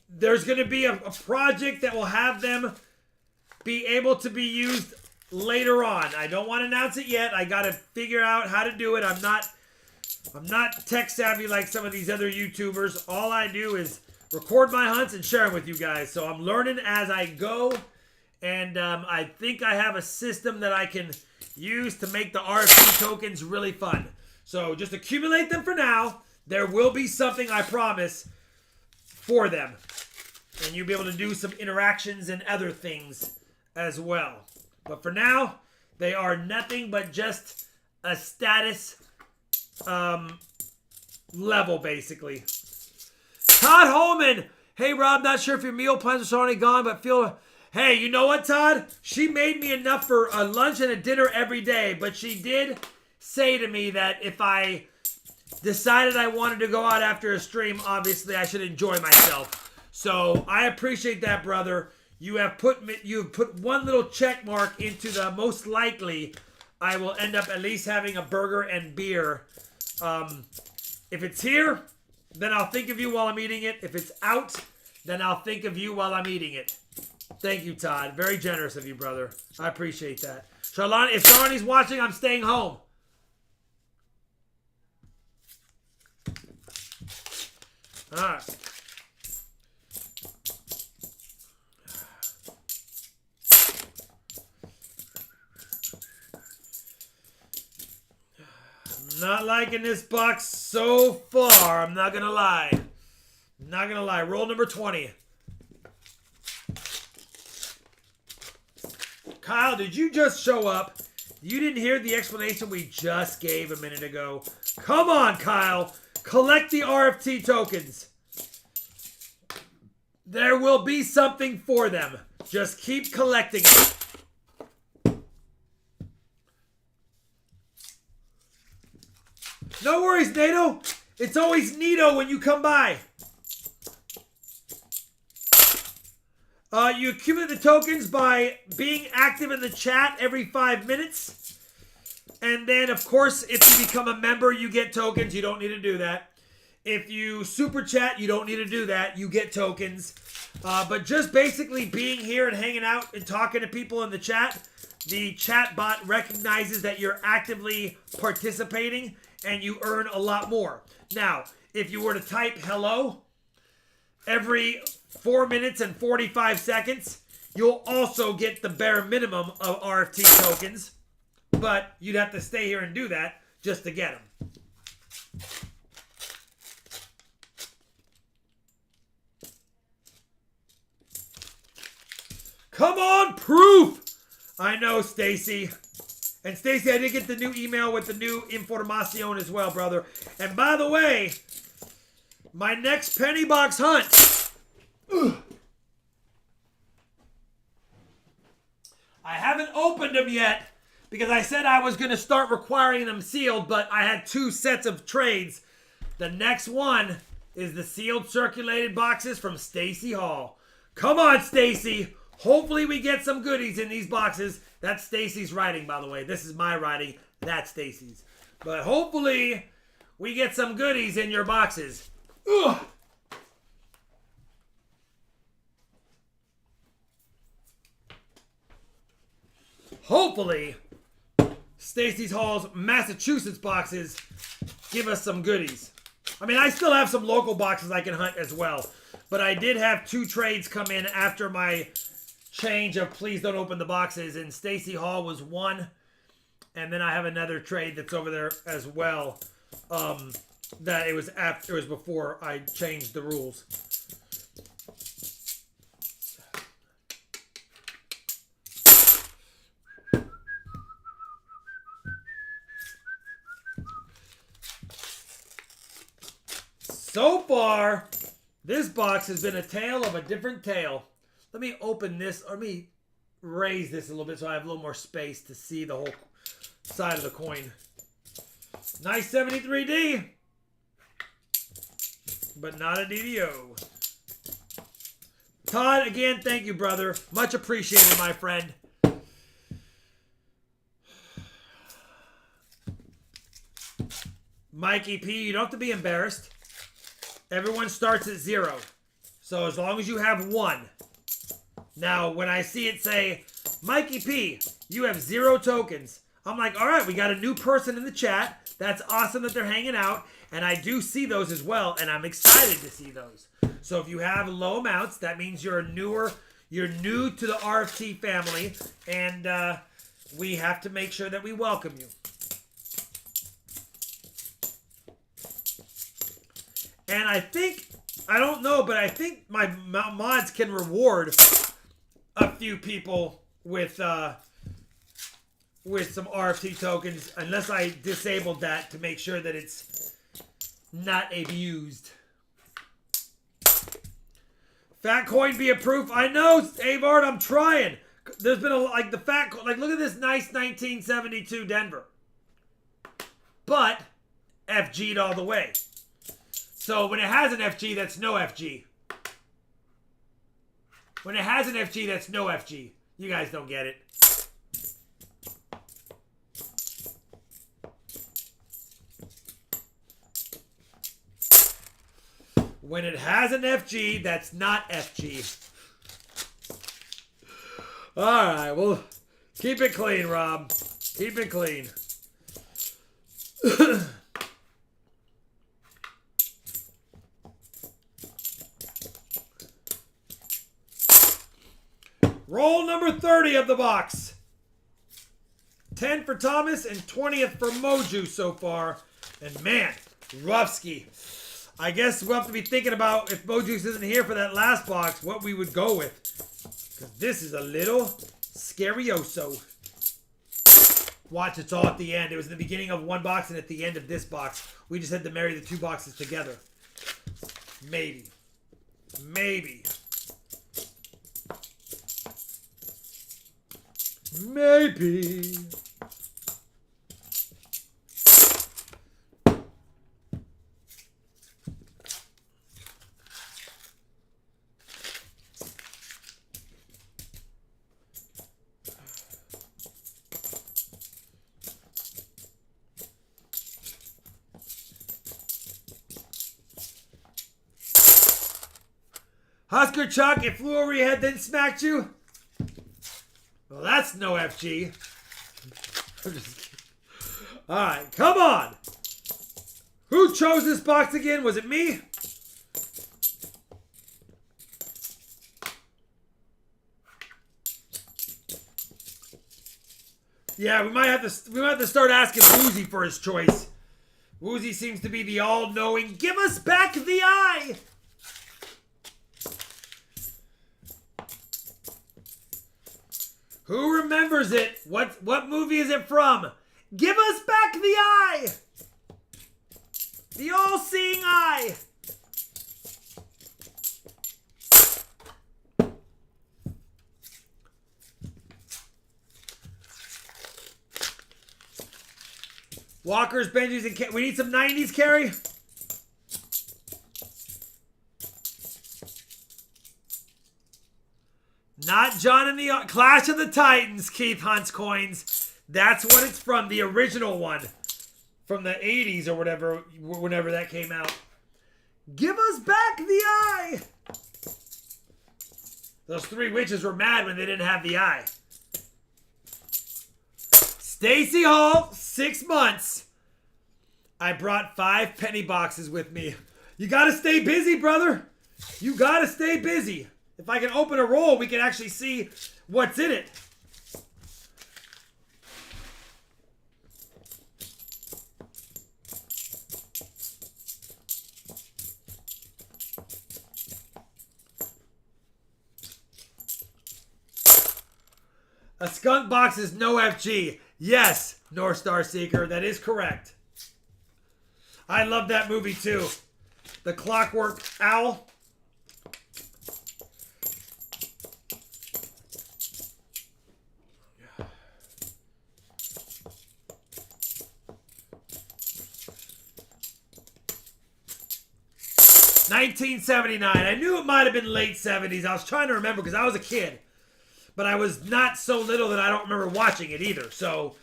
there's going to be a project that will have them be able to be used later on. I don't want to announce it yet. I got to figure out how to do it. I'm not tech savvy like some of these other YouTubers. All I do is record my hunts and share them with you guys. So I'm learning as I go. And I think I have a system that I can use to make the RFP tokens really fun. So just accumulate them for now. There will be something, I promise, for them. And you'll be able to do some interactions and other things as well. But for now, they are nothing but just a status level, basically. Todd Holman. Hey, Rob, not sure if your meal plans are already gone, but feel... Hey, you know what, Todd? She made me enough for a lunch and a dinner every day, but she did say to me that if I decided I wanted to go out after a stream, obviously I should enjoy myself. So I appreciate that, brother. You've put one little check mark into the most likely I will end up at least having a burger and beer. If it's here, then I'll think of you while I'm eating it. If it's out, then I'll think of you while I'm eating it. Thank you, Todd. Very generous of you, brother. I appreciate that. Charlani, if Charlani's watching, I'm staying home. All right. Not liking this box so far. I'm not going to lie. Not going to lie. Roll number 20. Kyle, did you just show up? You didn't hear the explanation we just gave a minute ago. Come on, Kyle. Collect the RFT tokens. There will be something for them. Just keep collecting it. No worries, Nato. It's always neato when you come by. You accumulate the tokens by being active in the chat every 5 minutes. And then, of course, if you become a member, you get tokens. You don't need to do that. If you super chat, you don't need to do that. You get tokens. But just basically being here and hanging out and talking to people in the chat bot recognizes that you're actively participating and you earn a lot more. Now, if you were to type hello every 4 minutes and 45 seconds, you'll also get the bare minimum of RFT tokens. But you'd have to stay here and do that just to get them. Come on, proof! I know, Stacy. And Stacy, I did get the new email with the new information as well, brother. And by the way, my next penny box hunt. I haven't opened them yet because I said I was going to start requiring them sealed, but I had 2 sets of trades. The next one is the sealed circulated boxes from Stacy Hall. Come on, Stacy. Hopefully we get some goodies in these boxes. That's Stacy's writing, by the way. This is my writing. That's Stacy's. But hopefully we get some goodies in your boxes. Ugh. Hopefully Stacy's Hall's Massachusetts boxes give us some goodies. I mean, I still have some local boxes I can hunt as well. But I did have 2 trades come in after my change of please don't open the boxes, and Stacy Hall was one, and then I have another trade that's over there as well. That it was before I changed the rules. So far, this box has been a tale of a different tale. Let me open this, or let me raise this a little bit so I have a little more space to see the whole side of the coin. Nice 73D, but not a DDO. Todd, again, thank you, brother. Much appreciated, my friend. Mikey P, you don't have to be embarrassed. Everyone starts at 0. So as long as you have 1. Now, when I see it say, Mikey P, you have 0 tokens, I'm like, all right, we got a new person in the chat. That's awesome that they're hanging out. And I do see those as well, and I'm excited to see those. So if you have low amounts, that means you're new to the RFT family, and we have to make sure that we welcome you. And I think, I don't know, but I think my mods can reward a few people with with some RFT tokens, unless I disabled that to make sure that it's not abused. Fat coin be a proof. I know, Avard, I'm trying. There's been like the fat, like look at this nice 1972 Denver. But FG'd all the way. So when it has an FG, that's no FG. When it has an FG, that's no FG. You guys don't get it. When it has an FG, that's not FG. Alright, well, keep it clean, Rob. Keep it clean. Roll number 30 of the box. 10 for Thomas and 20th for Moju so far. And man, Ruffsky. I guess we'll have to be thinking about, if Mojuice isn't here for that last box, what we would go with. Because this is a little scarioso. Watch, it's all at the end. It was in the beginning of one box and at the end of this box. We just had to marry the two boxes together. Maybe. Maybe. Maybe. Husker Chuck, it flew over your head, then smacked you? Well, that's no FG. I'm just kidding. Alright, come on! Who chose this box again? Was it me? Yeah, we might have to start asking Woozy for his choice. Woozy seems to be the all-knowing. Give us back the eye! Who remembers it? What movie is it from? Give us back the eye! The all-seeing eye! Walkers, Benjis, and we need some 90s, Carrie? Not John and the Clash of the Titans, Keith Hunt's coins. That's what it's from, the original one. From the 80s or whatever, whenever that came out. Give us back the eye! Those three witches were mad when they didn't have the eye. Stacy Hall, 6 months. I brought 5 penny boxes with me. You gotta stay busy, brother. You gotta stay busy. If I can open a roll, we can actually see what's in it. A skunk box is no FG. Yes, North Star Seeker, that is correct. I love that movie too. The Clockwork Owl. $19.79. I knew it might have been late 70s. I was trying to remember because I was a kid. But I was not so little that I don't remember watching it either. So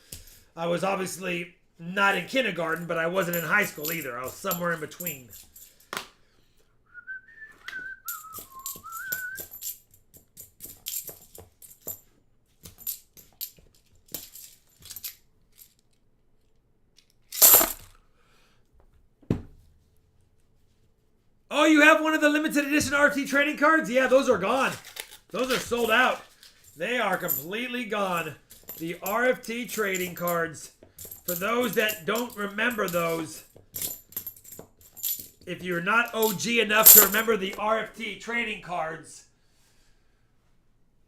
I was obviously not in kindergarten, but I wasn't in high school either. I was somewhere in between. Oh, you have one of the limited edition RT trading cards? Yeah, those are gone. Those are sold out. They are completely gone. The RFT trading cards. For those that don't remember those, if you're not OG enough to remember the RFT trading cards,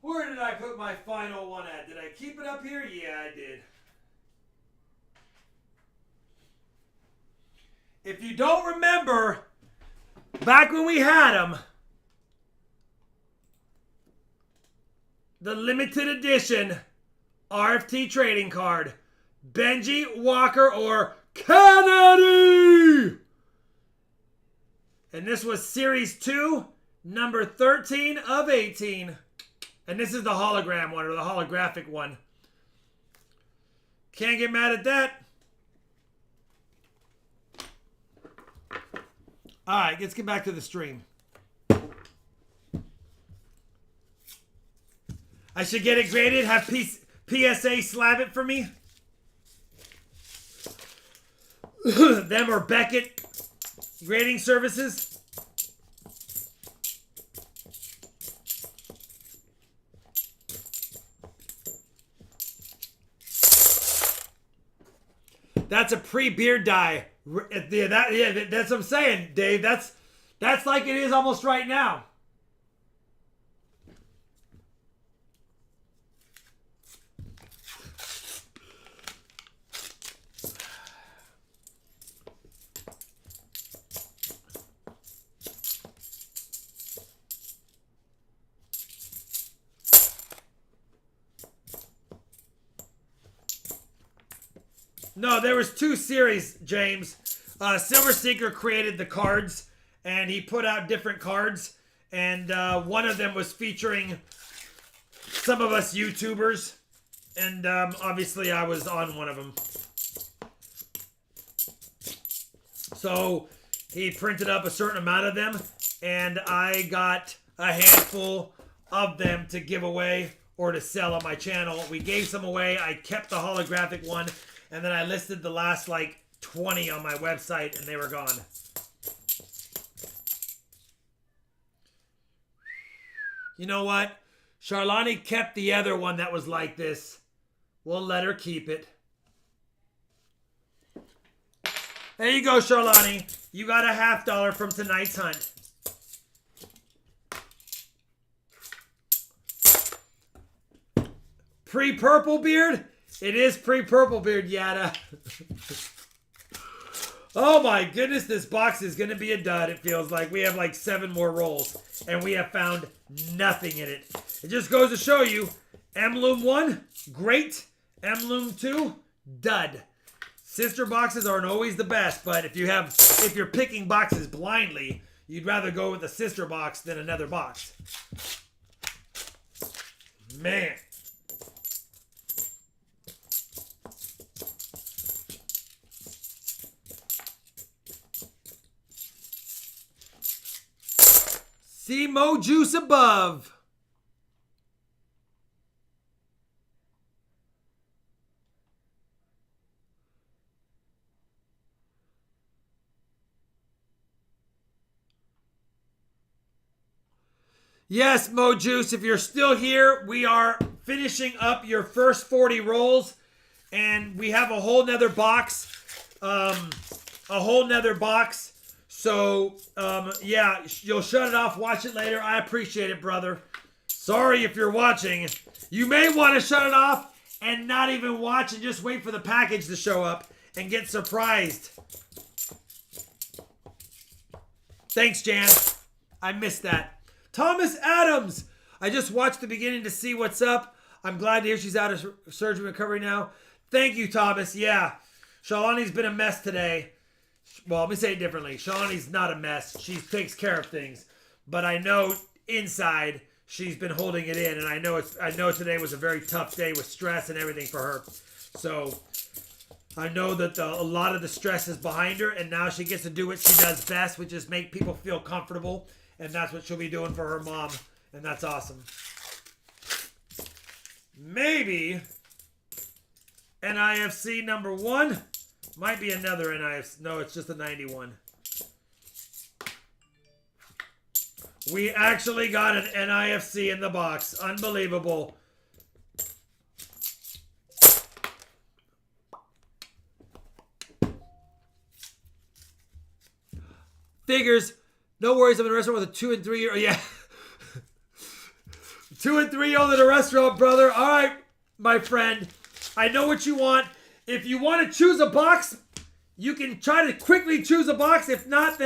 where did I put my final one at? Did I keep it up here? Yeah, I did. If you don't remember, back when we had them, the limited edition RFT trading card, Benji, Walker, or Kennedy. And this was Series 2, number 13 of 18. And this is the hologram one, or the holographic one. Can't get mad at that. All right, let's get back to the stream. I should get it graded, have PSA slab it for me. Them or Beckett grading services. That's a pre-beard dye. Yeah, that's what I'm saying, Dave. That's like it is almost right now. No, there was 2 series, James. Silver Seeker created the cards, and he put out different cards, and one of them was featuring some of us YouTubers, and obviously I was on one of them. So he printed up a certain amount of them, and I got a handful of them to give away or to sell on my channel. We gave some away. I kept the holographic one. And then I listed the last, like, 20 on my website, and they were gone. You know what? Charlani kept the other one that was like this. We'll let her keep it. There you go, Charlani. You got a $50 from tonight's hunt. Pre-purple beard? It is pre-purple beard, Yada. Oh my goodness, this box is going to be a dud, it feels like. We have like 7 more rolls, and we have found nothing in it. It just goes to show you, Emblem 1, great. Emblem 2, dud. Sister boxes aren't always the best, but if you're picking boxes blindly, you'd rather go with a sister box than another box. Man. See Mo Juice above. Yes, Mo Juice, if you're still here, we are finishing up your first 40 rolls, and we have a whole nother box. So, yeah, you'll shut it off, watch it later. I appreciate it, brother. Sorry if you're watching. You may want to shut it off and not even watch and just wait for the package to show up and get surprised. Thanks, Jan. I missed that. Thomas Adams. I just watched the beginning to see what's up. I'm glad to hear she's out of surgery recovery now. Thank you, Thomas. Yeah, Shalani's been a mess today. Well, let me say it differently. Shalani's not a mess. She takes care of things. But I know inside she's been holding it in. And I know today was a very tough day with stress and everything for her. So I know that a lot of the stress is behind her. And now she gets to do what she does best, which is make people feel comfortable. And that's what she'll be doing for her mom. And that's awesome. Maybe NIFC number 1. Might be another NIFC. No, it's just a 91. We actually got an NIFC in the box. Unbelievable. Figures. No worries. I'm in a restaurant with a 2 and 3 year. Yeah. 2 and 3 year old at a restaurant, brother. All right, my friend. I know what you want. If you want to choose a box, You can try to quickly choose a box. If not,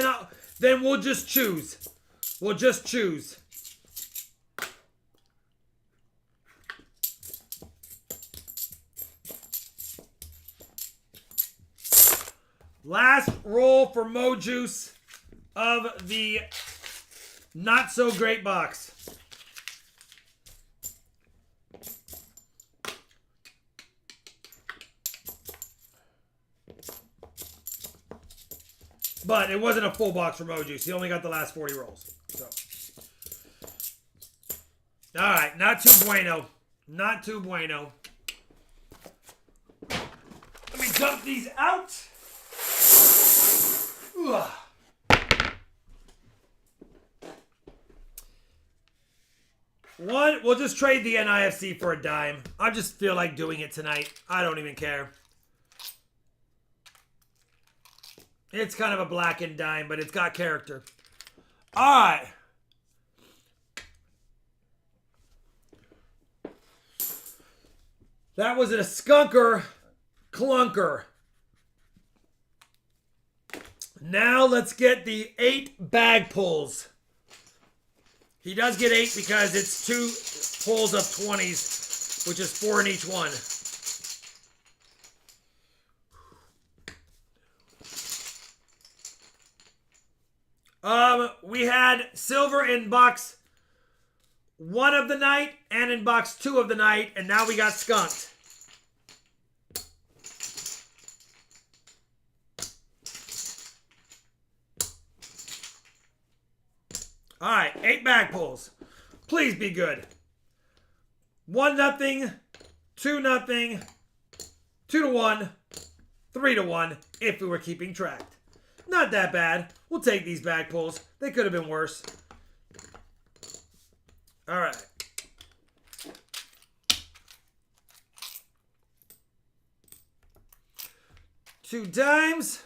then we'll just choose. We'll just choose. Last roll for Mo Juice of the not so great box. But it wasn't a full box for Mo Juice. He only got the last 40 rolls. So, all right, not too bueno. Not too bueno. Let me dump these out. Ugh. One, we'll just trade the NIFC for a dime. I just feel like doing it tonight. I don't even care. It's kind of a blackened dime, but it's got character. All right. That was a skunker clunker. Now let's get the 8 bag pulls. He does get 8 because it's 2 pulls of 20s, which is 4 in each one. We had silver in box 1 of the night and in box 2 of the night, and now we got skunked. All right, 8 bag pulls. Please be good. 1-0, 2-0, 2-1, 3-1 if we were keeping track. Not that bad. We'll take these bag pulls. They could have been worse. All right. Two dimes.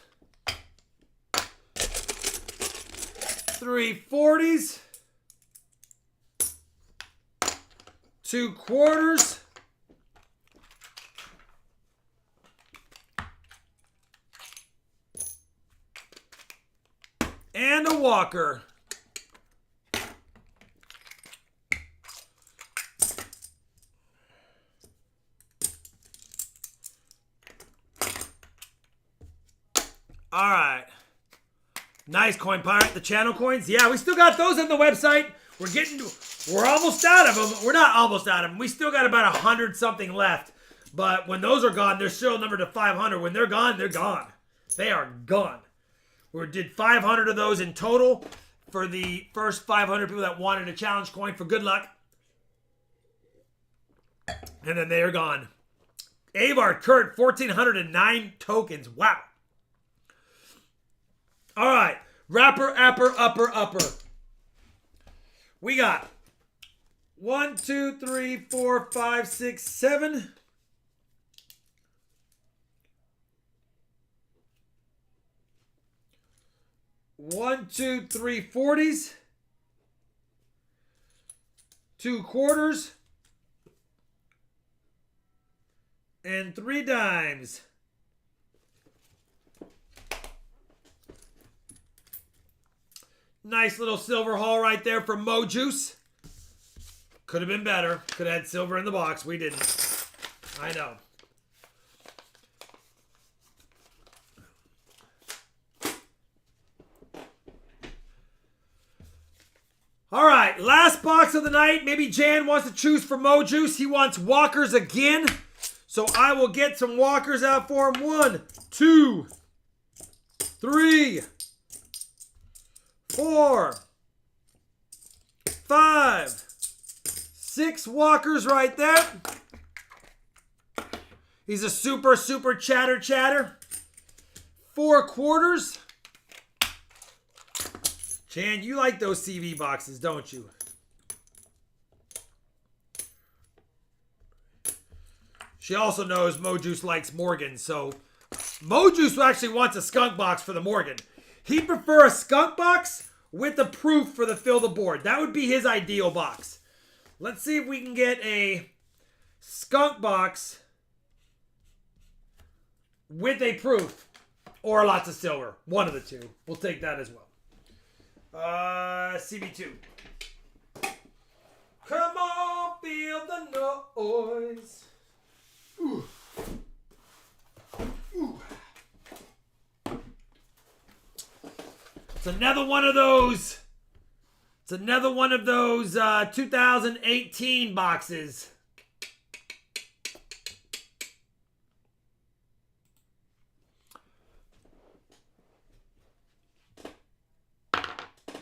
3 40s. 2 quarters. And a walker. All right. Nice coin pirate, the channel coins. Yeah, we still got those on the website. We're almost out of them. We're not almost out of them. We still got about 100 something left. But when those are gone, they're still numbered to 500. When they're gone, they're gone. They are gone. We did 500 of those in total for the first 500 people that wanted a challenge coin for good luck. And then they are gone. Avar Kurt, 1,409 tokens. Wow. All right. Rapper, upper. We got 1, 2, 3, 4, 5, 6, 7. 1, 2, 3 40s. 2 quarters. And 3 dimes. Nice little silver haul right there from Mo Juice. Could have been better. Could have had silver in the box. We didn't. I know. All right, last box of the night. Maybe Jan wants to choose for Mo Juice. He wants walkers again. So I will get some walkers out for him. 1, 2, 3, 4, 5, 6 walkers right there. He's a super chatter. 4 quarters. Chan, you like those CV boxes, don't you? She also knows Mo Juice likes Morgan, so Mo Juice actually wants a skunk box for the Morgan. He'd prefer a skunk box with the proof for the fill the board. That would be his ideal box. Let's see if we can get a skunk box with a proof. Or lots of silver. One of the two. We'll take that as well. CB2. Come on, feel the noise. Ooh. Ooh. It's another one of those. It's another one of those 2018 boxes.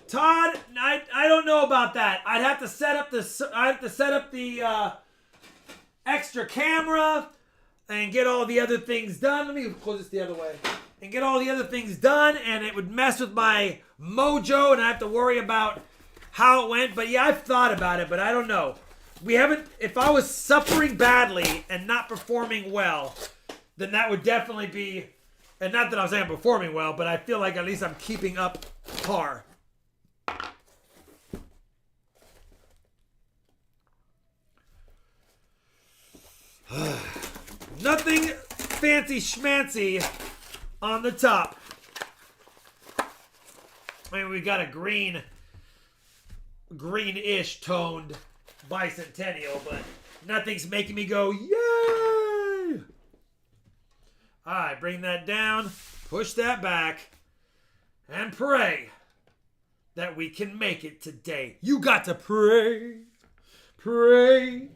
Todd, I don't know about that. I'd have to set up the extra camera and get all the other things done. Let me close this the other way. And get all the other things done, and it would mess with my mojo, and I have to worry about how it went. But yeah, I've thought about it, but I don't know. We haven't. If I was suffering badly and not performing well, then that would definitely be. And not that I'm saying I'm performing well, but I feel like at least I'm keeping up par. Nothing fancy schmancy on the top. I mean, we got a greenish toned bicentennial, but nothing's making me go, yay! All right, bring that down, push that back, and pray that we can make it today. You got to pray, pray,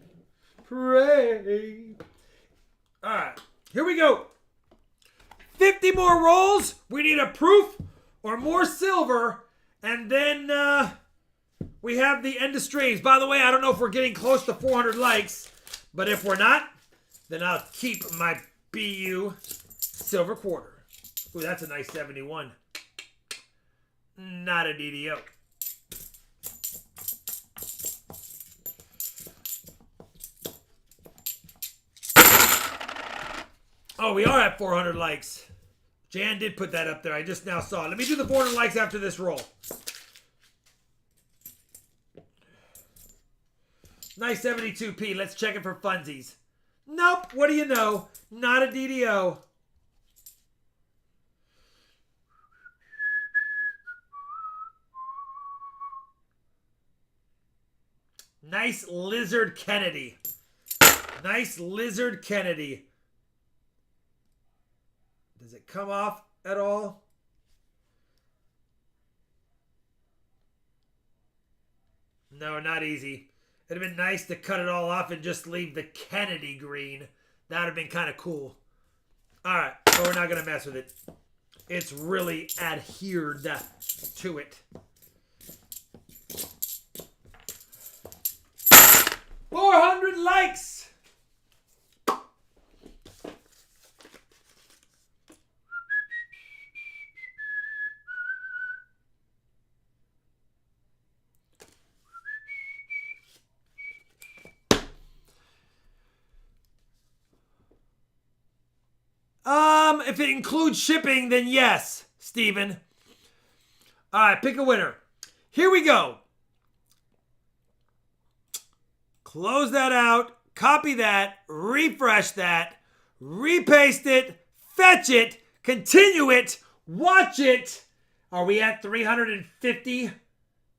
pray. All right, here we go. 50 more rolls. We need a proof or more silver. And then we have the end of streams. By the way, I don't know if we're getting close to 400 likes. But if we're not, then I'll keep my BU silver quarter. Ooh, that's a nice 71. Not a DDO. Oh, we are at 400 likes. Jan did put that up there. I just now saw it. Let me do the 400 likes after this roll. Nice 72p. Let's check it for funsies. Nope. What do you know? Not a DDO. Nice Lizard Kennedy. Nice Lizard Kennedy. Does it come off at all? No, not easy. It'd have been nice to cut it all off and just leave the Kennedy green. That would have been kind of cool. All right, but we're not going to mess with it. It's really adhered to it. 400 likes! If it includes shipping, then yes, Steven. All right, pick a winner. Here we go. Close that out, copy that, refresh that, repaste it, fetch it, continue it, watch it. Are we at 350?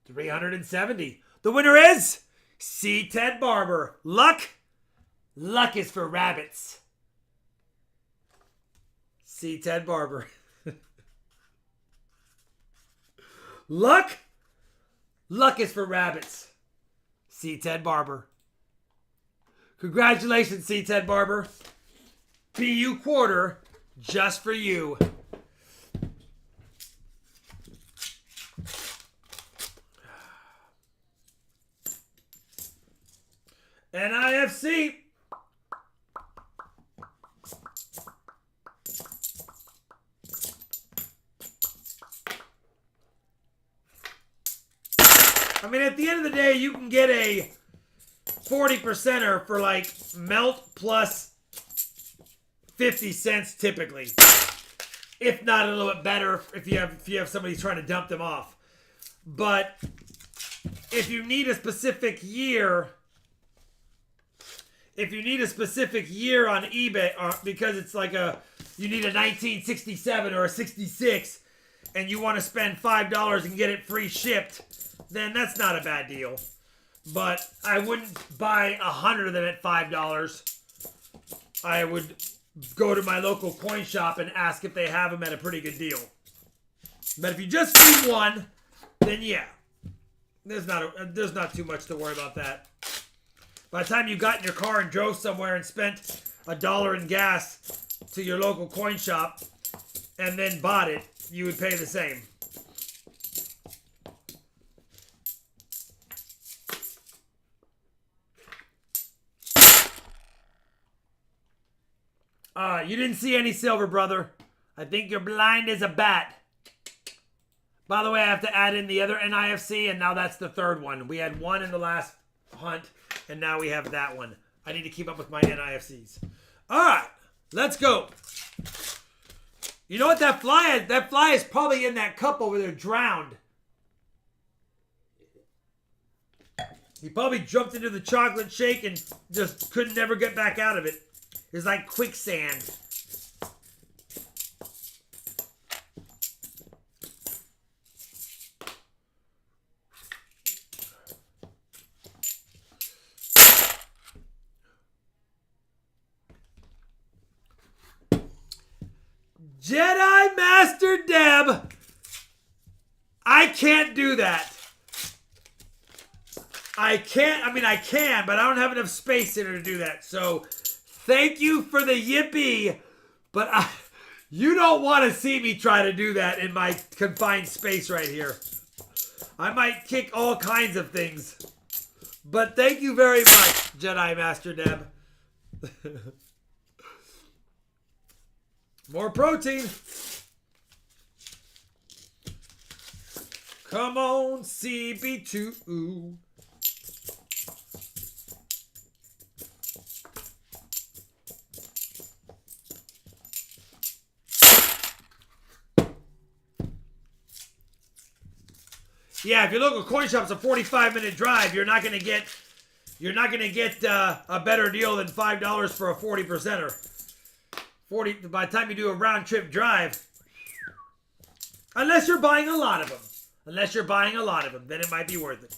370. The winner is C. Ted Barber. Luck? Luck is for rabbits. C. Ted Barber. Luck? Luck is for rabbits. C. Ted Barber. Congratulations, C. Ted Barber. BU quarter just for you. NIFC. I mean, at the end of the day, you can get a 40%er for like melt plus 50 cents typically. If not a little bit better if you have somebody trying to dump them off. But if you need a specific year, on eBay, because it's like you need a 1967 or a 66 and you want to spend $5 and get it free shipped, then that's not a bad deal. But I wouldn't buy 100 of them at $5. I would go to my local coin shop and ask if they have them at a pretty good deal. But if you just need one, then yeah, there's not too much to worry about that. By the time you got in your car and drove somewhere and spent $1 in gas to your local coin shop and then bought it, you would pay the same. You didn't see any silver, brother. I think you're blind as a bat. By the way, I have to add in the other NIFC, and now that's the third one. We had one in the last hunt, and now we have that one. I need to keep up with my NIFCs. All right, let's go. You know what that fly is? That fly is probably in that cup over there, drowned. He probably jumped into the chocolate shake and just couldn't never get back out of it. It's like quicksand. Jedi Master Deb, I can't do that. I can, but I don't have enough space in her to do that. So, thank you for the yippee, but you don't want to see me try to do that in my confined space right here. I might kick all kinds of things. But thank you very much, Jedi Master Deb. More protein. Come on, CB2. Yeah, if your local coin shop's a 45-minute drive, you're not gonna get a better deal than $5 for a 40%er. By the time you do a round trip drive, unless you're buying a lot of them. Then it might be worth it.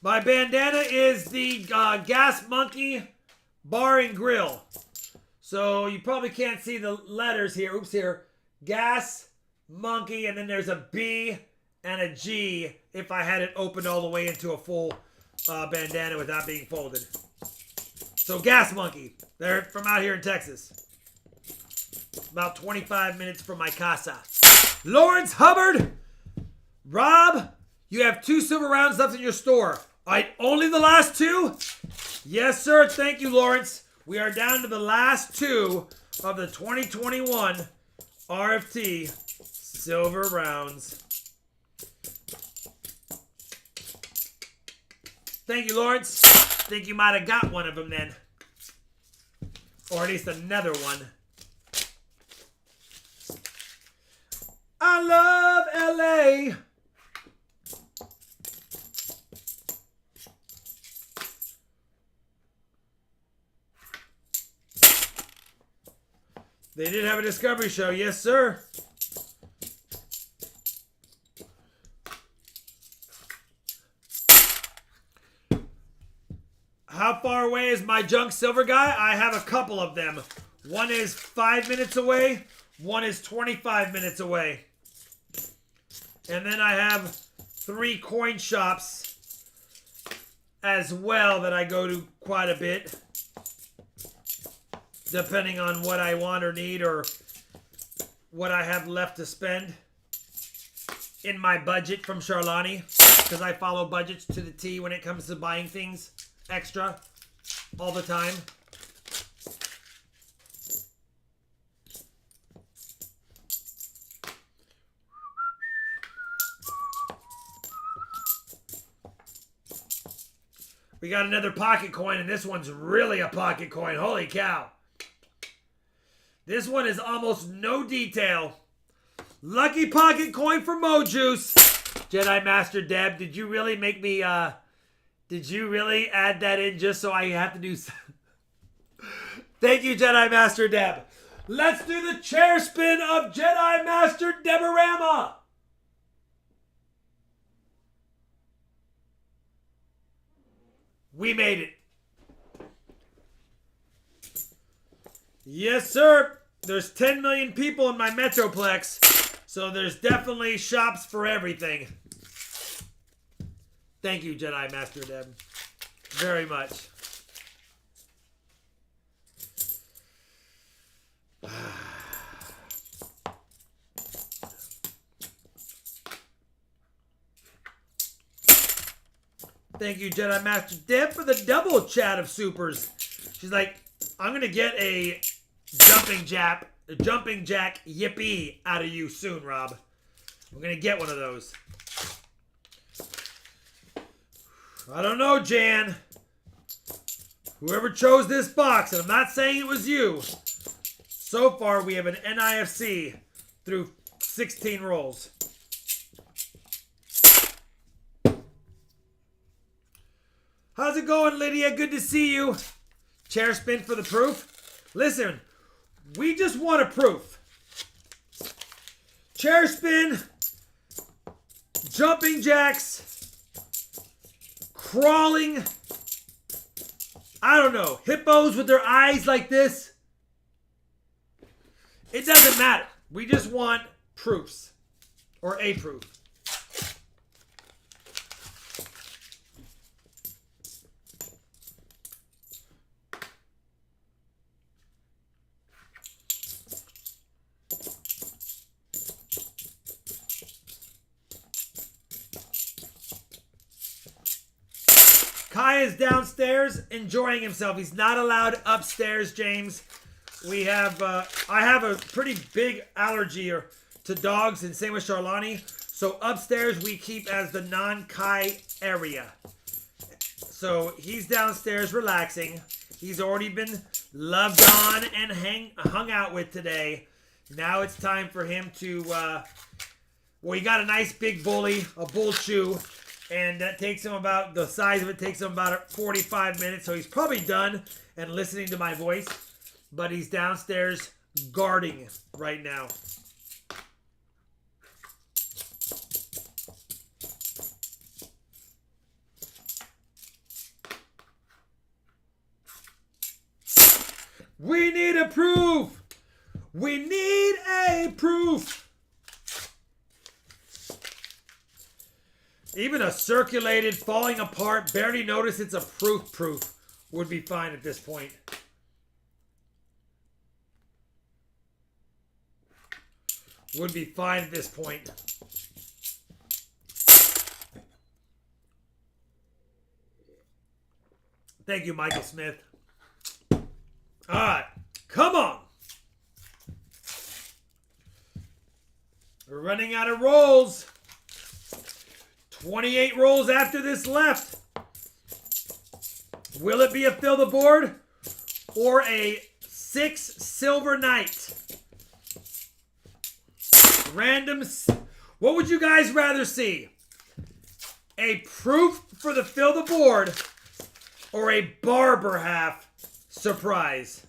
My bandana is the Gas Monkey Bar and Grill. So you probably can't see the letters here. Oops, here. Gas Monkey, and then there's a B and a G if I had it opened all the way into a full bandana without being folded. So Gas Monkey. They're from out here in Texas. About 25 minutes from my casa. Lawrence Hubbard. Rob, you have 2 silver rounds left in your store. Only the last 2? Yes, sir. Thank you, Lawrence. We are down to the last 2 of the 2021 RFT silver rounds. Thank you, Lawrence. Think you might have got one of them then. Or at least another one. I love LA. They did have a Discovery show, yes, sir. How far away is my junk silver guy? I have a couple of them. One is 5 minutes away. One is 25 minutes away. And then I have 3 coin shops as well that I go to quite a bit. Depending on what I want or need or what I have left to spend in my budget from Charlani. Because I follow budgets to the T when it comes to buying things extra all the time. We got another pocket coin, and this one's really a pocket coin. Holy cow. This one is almost no detail. Lucky pocket coin for Mojuice. Jedi Master Deb, did you really make me, did you really add that in just so I have to do... Thank you, Jedi Master Deb. Let's do the chair spin of Jedi Master Deborama. We made it. Yes, sir. There's 10 million people in my Metroplex, so there's definitely shops for everything. Thank you, Jedi Master Deb. Very much. Thank you, Jedi Master Deb, for the double chat of supers. She's like, I'm going to get a jumping jack yippee out of you soon, Rob. I'm going to get one of those. I don't know, Jan. Whoever chose this box, and I'm not saying it was you. So far, we have an NIFC through 16 rolls. How's it going, Lydia? Good to see you. Chair spin for the proof. Listen, we just want a proof. Chair spin, jumping jacks, crawling, I don't know, hippos with their eyes like this. It doesn't matter. We just want proofs or a proof. Kai is downstairs enjoying himself. He's not allowed upstairs, James. We have, I have a pretty big allergy to dogs, and same with Charlani. So upstairs we keep as the non-Kai area. So he's downstairs relaxing. He's already been loved on and hung out with today. Now it's time for him to, well, he got a nice big bully, a bull chew. And that takes him about, the size of it takes him about 45 minutes. So he's probably done and listening to my voice. But he's downstairs guarding right now. We need a proof. We need a proof. Even a circulated, falling apart, barely notice it's a proof would be fine at this point. Would be fine at this point. Thank you, Michael Smith. All right, come on. We're running out of rolls. 28 rolls after this left. Will it be a fill the board or a 6 silver knight? Randoms. What would you guys rather see? A proof for the fill the board or a barber half surprise?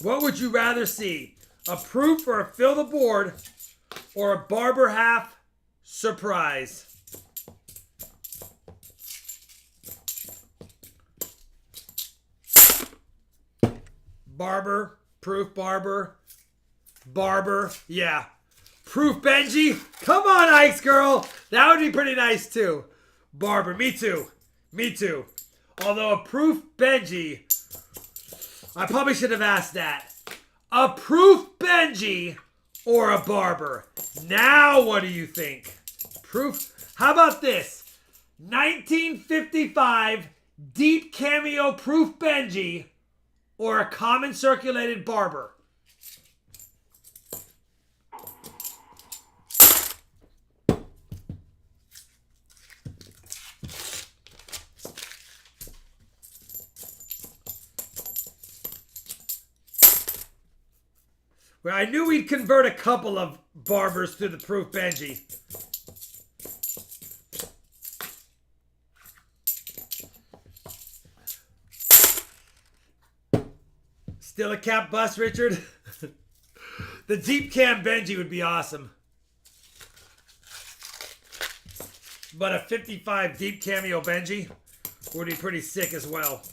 What would you rather see? A proof for a fill the board or a barber half surprise? Barber, proof Barber, Barber, yeah. Proof Benji, come on Ice Girl, that would be pretty nice too. Barber, me too, me too. Although a proof Benji, I probably should have asked that. A proof Benji or a Barber? Now what do you think? Proof, how about this? 1955 deep cameo proof Benji or a common circulated Barber? Well, I knew we'd convert a couple of barbers to the Proof Benji. Still a cap bust, Richard? The deep cam Benji would be awesome. But a 55 deep cameo Benji would be pretty sick as well.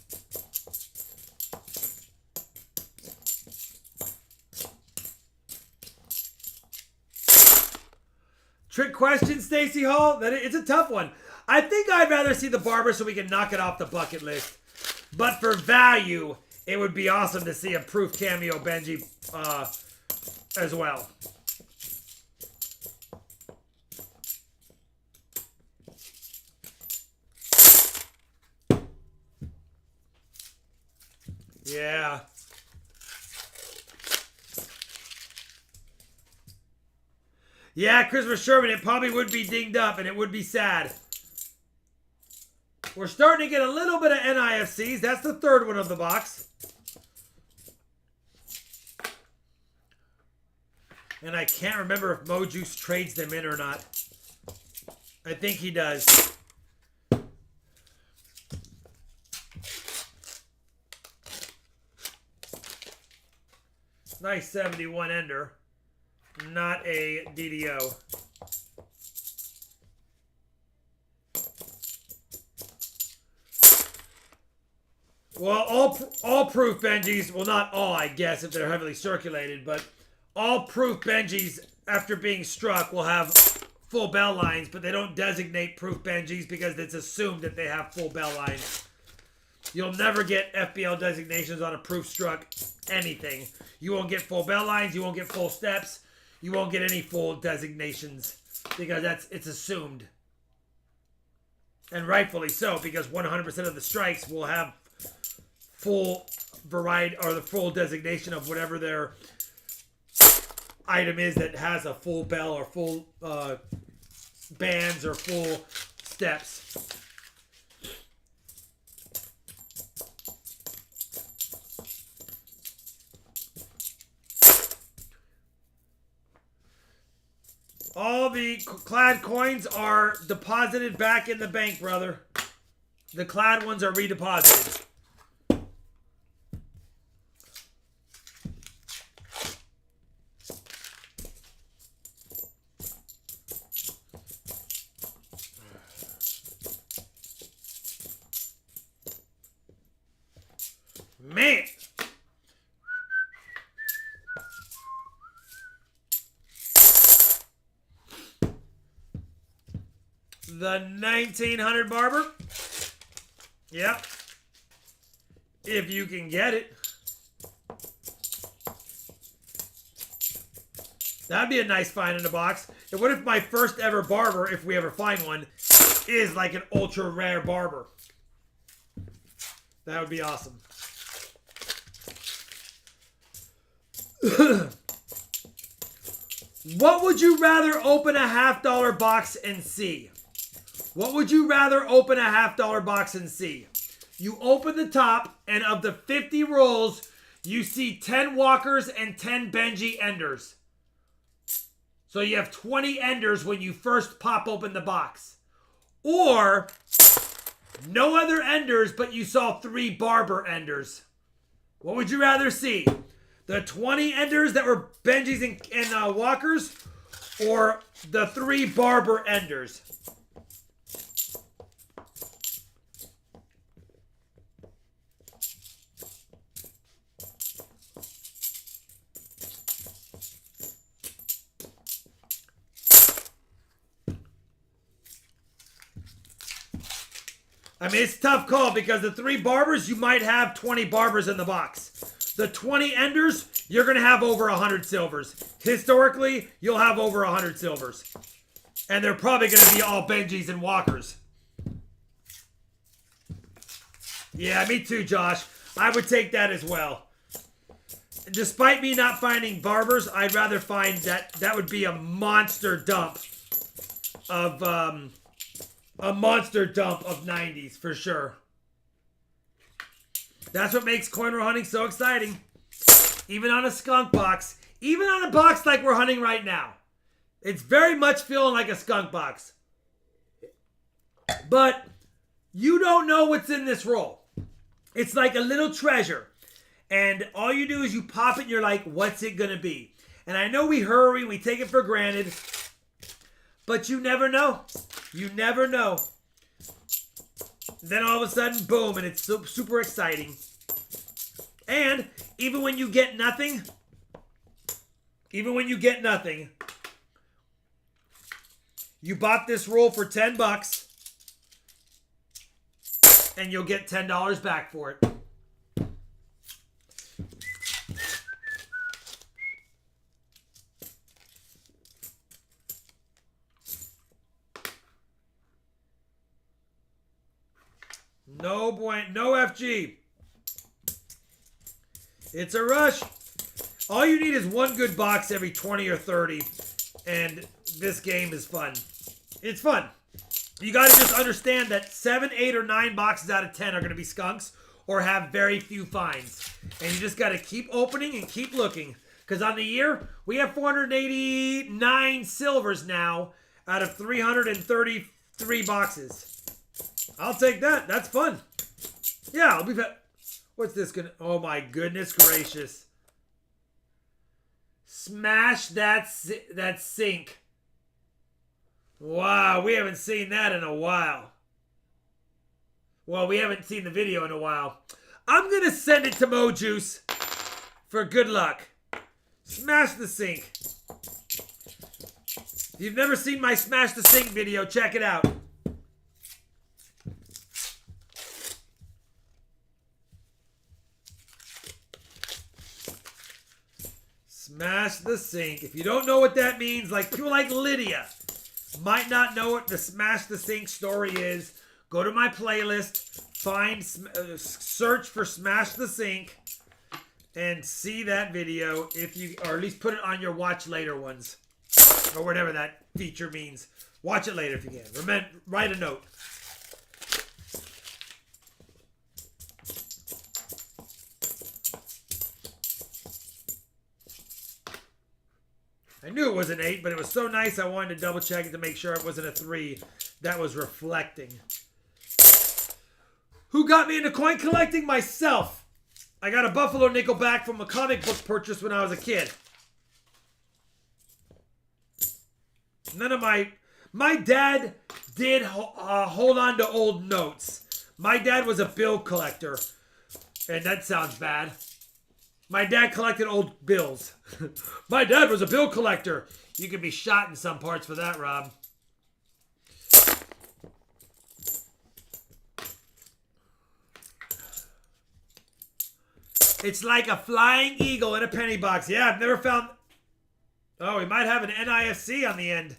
Trick question, Stacy Hall? It's a tough one. I think I'd rather see the barber so we can knock it off the bucket list. But for value, it would be awesome to see a Proof cameo Benji as well. Yeah. Yeah, Christopher Sherman, it probably would be dinged up and it would be sad. We're starting to get a little bit of NIFCs. That's the third one of the box. And I can't remember if Mojuice trades them in or not. I think he does. Nice 71 ender. Not a DDO. Well, all Proof Benjis, well, not all, I guess, if they're heavily circulated, but all Proof Benjis, after being struck, will have full bell lines, but they don't designate Proof Benjis because it's assumed that they have full bell lines. You'll never get FBL designations on a Proof struck anything. You won't get full bell lines, you won't get full steps, you won't get any full designations because it's assumed. And rightfully so, because 100% of the strikes will have full variety or the full designation of whatever their item is that has a full bell or full bands or full steps. All the clad coins are deposited back in the bank, brother. The clad ones are redeposited. Man. The 1900 Barber. Yep. If you can get it. That'd be a nice find in the box. And what if my first ever Barber, if we ever find one, is like an ultra rare Barber? That would be awesome. What would you rather open a $50 box and see? What would you rather open a $50 box and see? You open the top, and of the 50 rolls, you see 10 Walkers and 10 Benji Enders. So you have 20 Enders when you first pop open the box. Or, no other Enders, but you saw 3 Barber Enders. What would you rather see? The 20 Enders that were Benjis and Walkers, or the 3 Barber Enders? I mean, it's a tough call because the 3 Barbers, you might have 20 Barbers in the box. The 20 Enders, you're going to have over 100 silvers. Historically, you'll have over 100 silvers. And they're probably going to be all Benjis and Walkers. Yeah, me too, Josh. I would take that as well. Despite me not finding Barbers, I'd rather find that would be a monster dump of... a monster dump of 90s, for sure. That's what makes coin roll hunting so exciting. Even on a skunk box, Even on a box like we're hunting right now, it's very much feeling like a skunk box. But you don't know what's in this roll. It's like a little treasure. And all you do is you pop it and you're like, what's it going to be? And I know we hurry, we take it for granted. But you never know. You never know. Then all of a sudden, boom, and it's super exciting. And even when you get nothing, you bought this roll for $10 and you'll get $10 back for it. No FG. It's a rush. All you need is one good box every 20 or 30, and this game is fun. It's fun. You got to just understand that 7, 8, or 9 boxes out of 10 are going to be skunks or have very few finds. And you just got to keep opening and keep looking. Because on the year, we have 489 silvers now out of 333 boxes. I'll take that. That's fun. Yeah, I'll be back. What's this gonna... Oh my goodness gracious. Smash that sink. Wow, we haven't seen that in a while. Well, we haven't seen the video in a while. I'm going to send it to Mojuice for good luck. Smash the sink. If you've never seen my Smash the Sink video, check it out. Smash the sink. If you don't know what that means, like people like Lydia might not know what the Smash the Sink story is, go to my playlist, find, search for Smash the Sink, and see that video if you, or at least put it on your watch later ones, or whatever that feature means. Watch it later if you can. Remember, write a note. I knew it was an 8, but it was so nice I wanted to double check it to make sure it wasn't a 3 that was reflecting. Who got me into coin collecting? Myself. I got a Buffalo nickel back from a comic book purchase when I was a kid. None of my dad did hold on to old notes. My dad was a bill collector. And that sounds bad. My dad collected old bills. My dad was a bill collector. You could be shot in some parts for that, Rob. It's like a flying eagle in a penny box. Yeah, I've never found... Oh, we might have an NIFC on the end.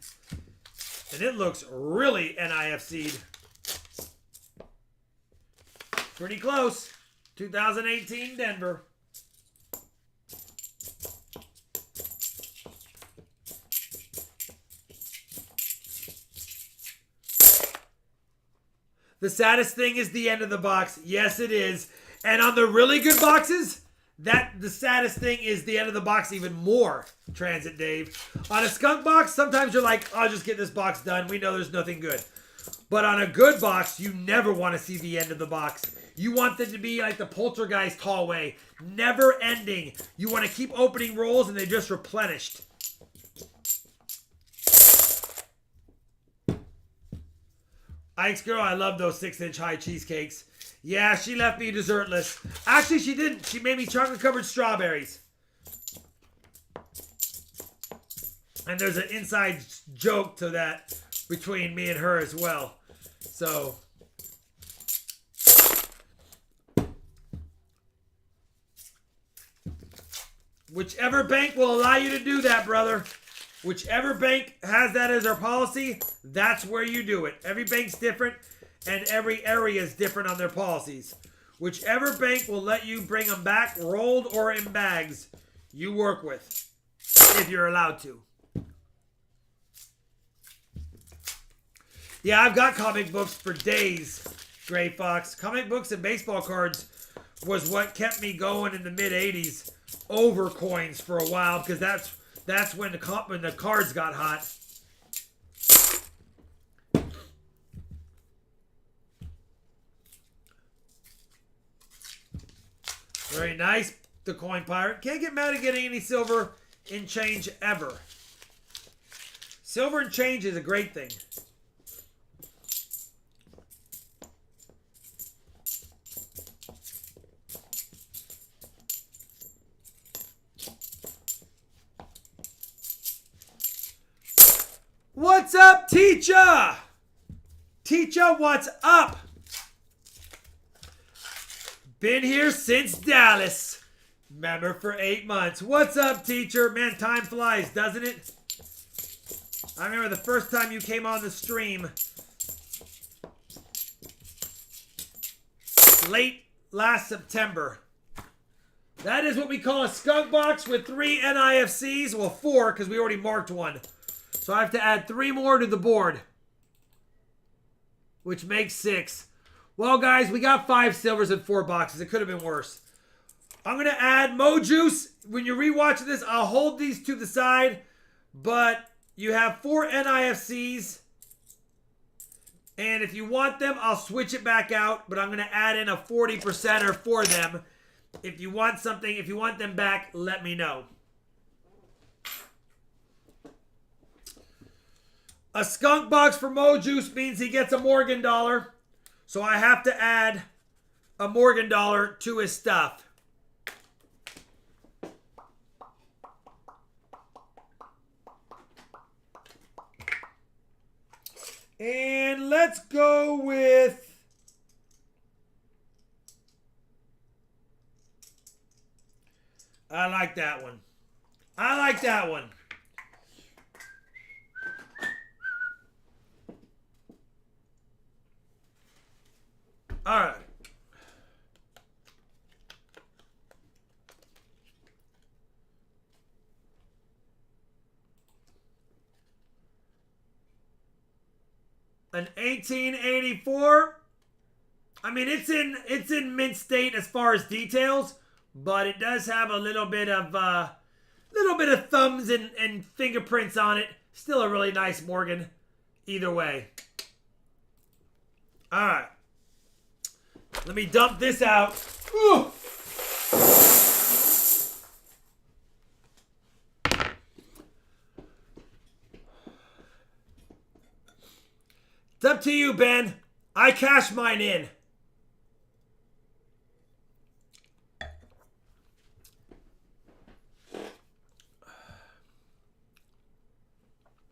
And it looks really NIFC'd. Pretty close. 2018 Denver. The saddest thing is the end of the box. Yes, it is. And on the really good boxes, the saddest thing is the end of the box even more, Transit Dave. On a skunk box, sometimes you're like, I'll just get this box done. We know there's nothing good. But on a good box, you never want to see the end of the box. You want it to be like the Poltergeist hallway. Never ending. You want to keep opening rolls and they're just replenished. Ike's girl, I love those 6-inch high cheesecakes. Yeah, she left me dessertless. Actually, she didn't. She made me chocolate-covered strawberries. And there's an inside joke to that between me and her as well. So, whichever bank will allow you to do that, brother. Whichever bank has that as their policy, that's where you do it. Every bank's different, and every area is different on their policies. Whichever bank will let you bring them back, rolled or in bags, you work with, if you're allowed to. Yeah, I've got comic books for days, Gray Fox. Comic books and baseball cards was what kept me going in the mid-'80s over coins for a while because that's when the cards got hot. Very nice, the coin pirate. Can't get mad at getting any silver in change ever. Silver in change is a great thing. What's up, teacher? Teacher, what's up? Been here since Dallas. Member for 8 months. What's up, teacher? Man, time flies, doesn't it? I remember the first time you came on the stream. Late last September. That is what we call a skunk box with 3 NIFCs. Well, 4, because we already marked one. So I have to add 3 more to the board, which makes 6. Well, guys, we got 5 silvers and 4 boxes. It could have been worse. I'm going to add Mo Juice. When you're rewatching this, I'll hold these to the side, but you have 4 NIFCs, and if you want them, I'll switch it back out, but I'm going to add in a 40%er for them. If you want something, if you want them back, let me know. A skunk box for Mo Juice means he gets a Morgan dollar. So I have to add a Morgan dollar to his stuff. And let's go with... I like that one. I like that one. All right. An 1884. I mean, it's in mint state as far as details, but it does have a little bit of thumbs and fingerprints on it. Still a really nice Morgan, either way. All right. Let me dump this out. Ooh. It's up to you, Ben. I cashed mine in.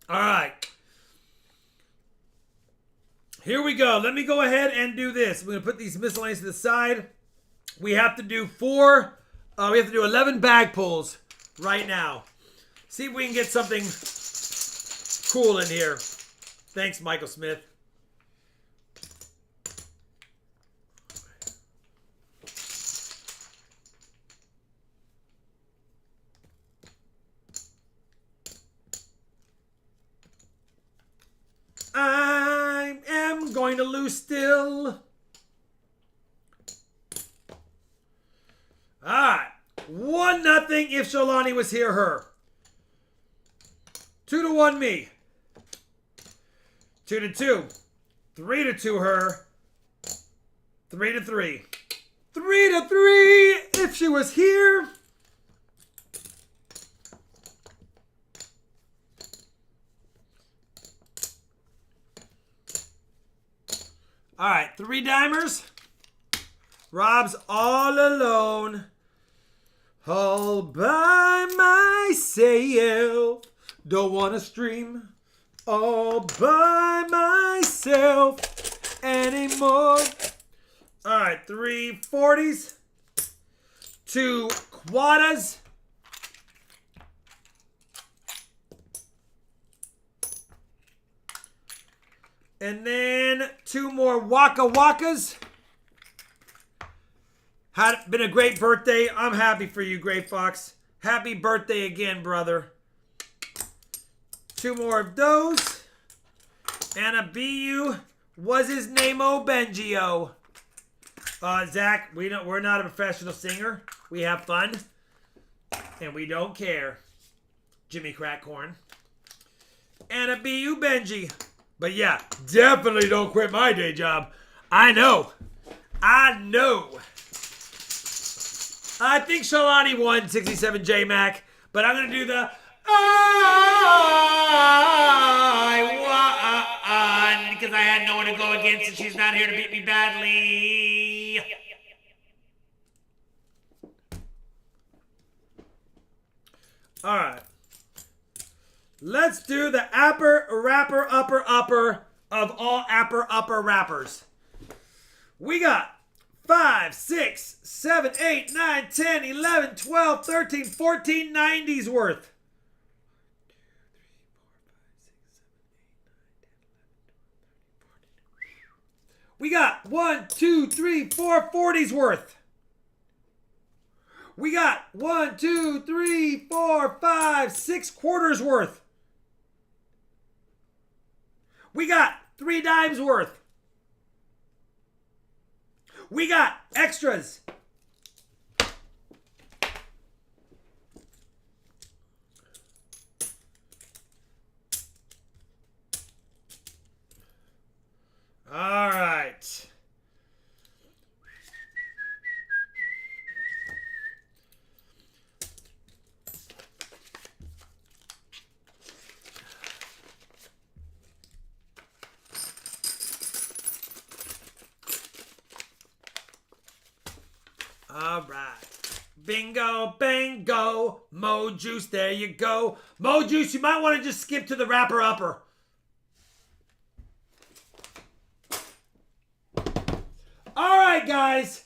All right. Here we go. Let me go ahead and do this. I'm going to put these miscellaneous to the side. We have to do 11 bag pulls right now. See if we can get something cool in here. Thanks, Michael Smith. I am going to lose still. Alright. 1-0 if Sholani was here, her. 2-1 me. 2-2. 3-2 her. 3-3. 3-3 if she was here. All right, 3 dimers. Rob's all alone. All by myself. Don't want to stream all by myself anymore. All right, 3 40s. 2 quadas. And then 2 more Waka Wakas. Had been a great birthday. I'm happy for you, Gray Fox. Happy birthday again, brother. 2 more of those. And a BU. Was his name O Benjio? Zach, we're not a professional singer. We have fun. And we don't care. Jimmy Crackcorn. And a BU Benji. But yeah, definitely don't quit my day job. I know. I think Shalani won 67J Mac, but I'm going to do the I won because I had no one to go against and she's not here to beat me badly. All right. Let's do the upper of all upper rappers. We got 5, 6, 7, 8, 9, 10, 11, 12, 13, 14 90s worth. We got 1, 2, 3, 4 40s worth. We got 1, 2, 3, 4, 5, 6 quarters worth. We got 3 dimes worth. We got extras. All right. All right. Bingo, bango. Mo Juice, there you go. Mo Juice, you might want to just skip to the rapper upper. All right, guys.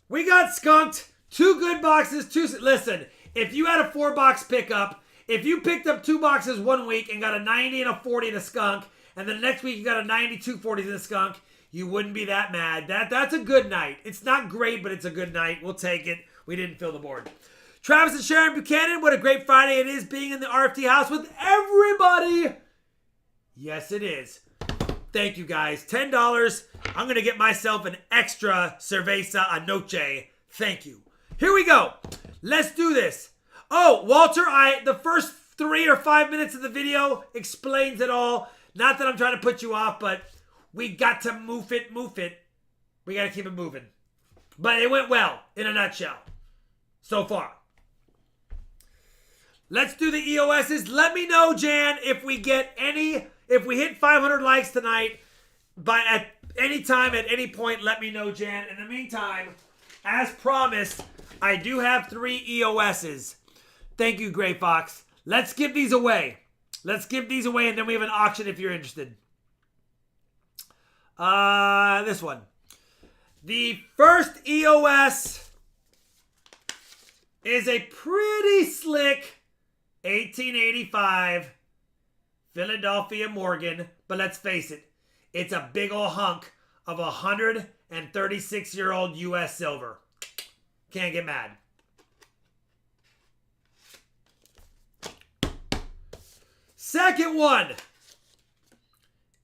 We got skunked. 2 good boxes. Listen, if you had a 4-box pickup, if you picked up 2 boxes one week and got a 90 and a 40 and a skunk, and then the next week you got a 92 40s and a skunk, you wouldn't be that mad. That's a good night. It's not great, but it's a good night. We'll take it. We didn't fill the board. Travis and Sharon Buchanan, what a great Friday it is being in the RFT house with everybody. Yes, it is. Thank you, guys. $10. I'm going to get myself an extra cerveza anoche. Thank you. Here we go. Let's do this. Oh, Walter, the first 3 or 5 minutes of the video explains it all. Not that I'm trying to put you off, but we got to move it. We got to keep it moving. But it went well, in a nutshell, so far. Let's do the EOSs. Let me know, Jan, if we hit 500 likes tonight, at any time, at any point, let me know, Jan. In the meantime, as promised, I do have 3 EOSs. Thank you, Gray Fox. Let's give these away. And then we have an auction if you're interested. This one. The first EOS is a pretty slick 1885 Philadelphia Morgan, but let's face it, it's a big ol' hunk of 136-year-old U.S. silver. Can't get mad. Second one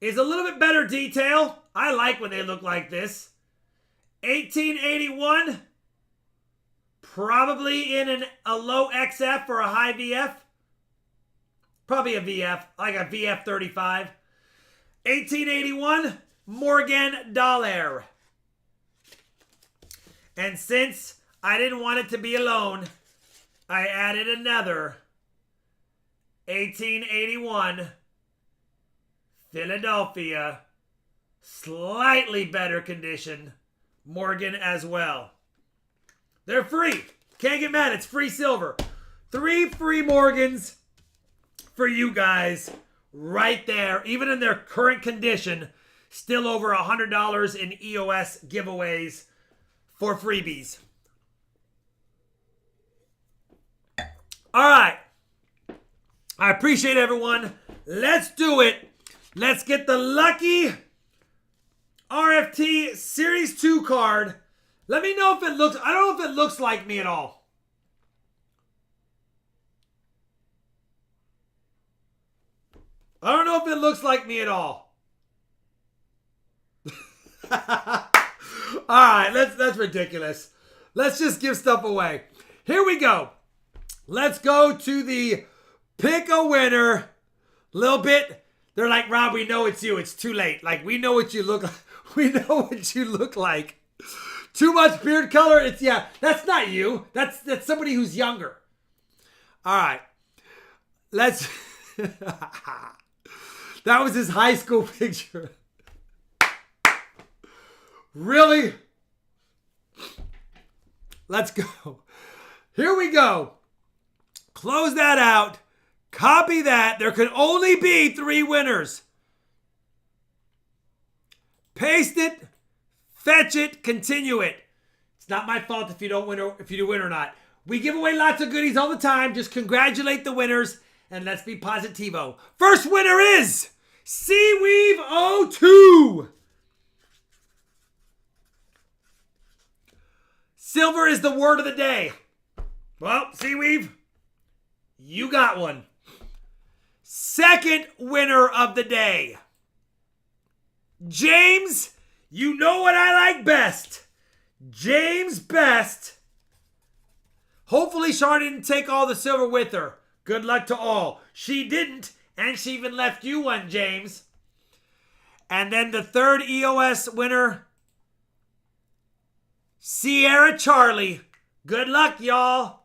is a little bit better detail. I like when they look like this. 1881. Probably in a low XF or a high VF. Probably a VF, like a VF 35. 1881 Morgan Dollar. And since I didn't want it to be alone, I added another 1881 Philadelphia, slightly better condition, Morgan as well. They're free. Can't get mad. It's free silver. 3 free Morgans for you guys right there. Even in their current condition, still over $100 in EOS giveaways for freebies. All right. I appreciate everyone. Let's do it. Let's get the lucky RFT Series 2 card. Let me know if it looks, I don't know if it looks like me at all. I don't know if it looks like me at all. All right, that's ridiculous. Let's just give stuff away. Here we go. Let's go to the pick a winner. Little bit. They're like, Rob, we know it's you. It's too late. Like, we know what you look like. We know what you look like. Too much beard color. It's, yeah, that's not you. That's somebody who's younger. All right. Let's. That was his high school picture. Really? Let's go. Here we go. Close that out. Copy that. There can only be 3 winners. Paste it. Fetch it. Continue it. It's not my fault if you don't win or if you do win or not. We give away lots of goodies all the time. Just congratulate the winners and let's be positivo. First winner is Seaweave02. Silver is the word of the day. Well, Seaweave, you got one. Second winner of the day. James, you know what I like best. James Best. Hopefully Char didn't take all the silver with her. Good luck to all. She didn't, and she even left you one, James. And then the third EOS winner, Sierra Charlie. Good luck, y'all.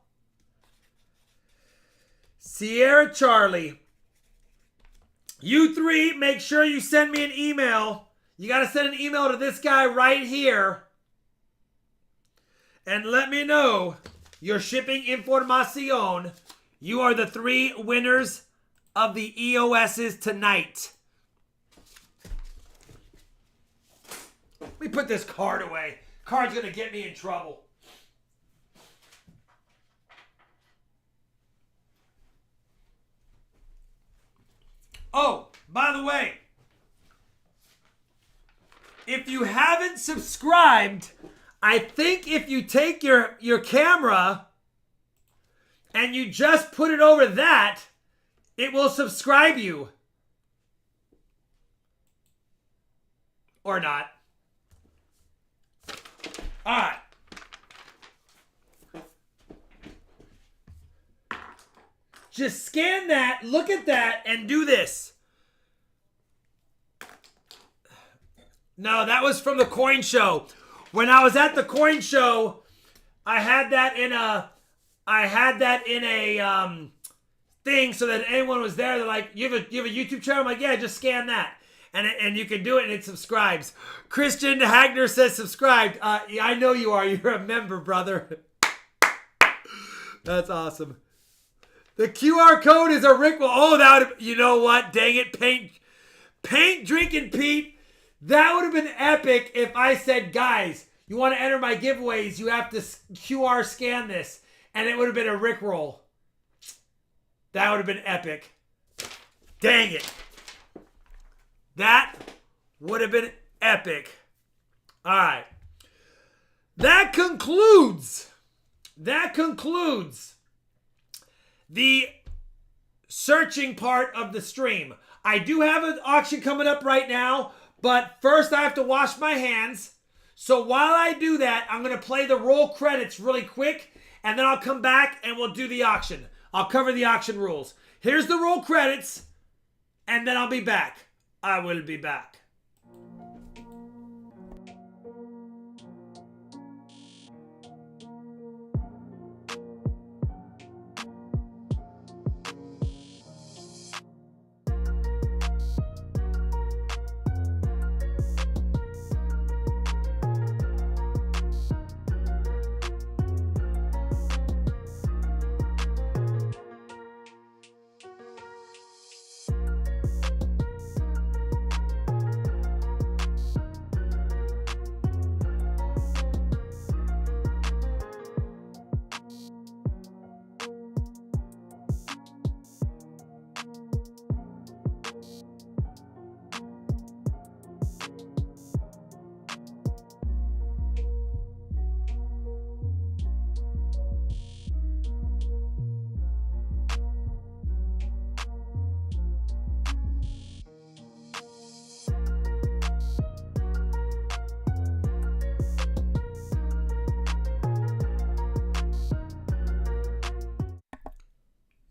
Sierra Charlie. You 3, make sure you send me an email. You got to send an email to this guy right here. And let me know your shipping information. You are the 3 winners of the EOSs tonight. Let me put this card away. Card's going to get me in trouble. Oh, by the way, if you haven't subscribed, I think if you take your camera and you just put it over that, it will subscribe you. Or not. All right. Just scan that, look at that, and do this. No, that was from the coin show. When I was at the coin show, I had that in a thing so that anyone was there. They're like, you have a YouTube channel? I'm like, yeah, just scan that. And you can do it and it subscribes. Christian Hagner says subscribed. Yeah, I know you are. You're a member, brother. That's awesome. The QR code is a Rick. Oh, that would, you know what? Dang it, Paint Drinking Pete. That would have been epic if I said, guys, you want to enter my giveaways, you have to QR scan this. And it would have been a Rickroll. That would have been epic. Dang it. That would have been epic. All right. That concludes the searching part of the stream. I do have an auction coming up right now, but first I have to wash my hands. So while I do that, I'm going to play the roll credits really quick, and then I'll come back and we'll do the auction. I'll cover the auction rules. Here's the roll credits, and then I'll be back. I will be back.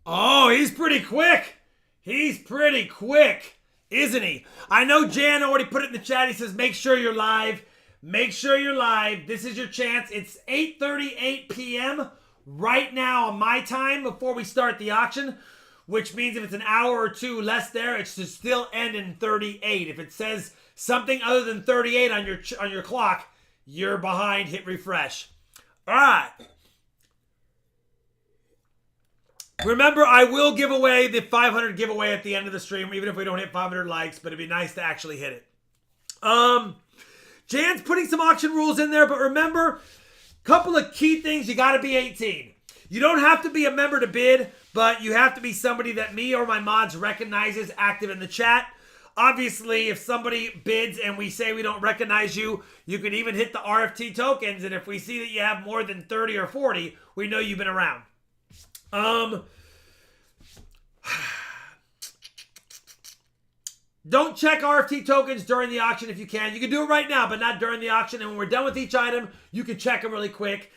Oh, he's pretty quick. He's pretty quick, isn't he? I know Jan already put it in the chat. He says, make sure you're live. Make sure you're live. This is your chance. It's 8:38 p.m. right now on my time before we start the auction, which means if it's an hour or two less there, it should still end in 38. If it says something other than 38 on your clock, you're behind. Hit refresh. All right. Remember, I will give away the 500 giveaway at the end of the stream, even if we don't hit 500 likes, but it'd be nice to actually hit it. Jan's putting some auction rules in there, but remember, couple of key things. You got to be 18. You don't have to be a member to bid, but you have to be somebody that me or my mods recognizes active in the chat. Obviously, if somebody bids and we say we don't recognize you, you can even hit the RFT tokens, and if we see that you have more than 30 or 40, we know you've been around. Don't check RFT tokens during the auction if you can. You can do it right now, but not during the auction. And when we're done with each item, you can check them really quick.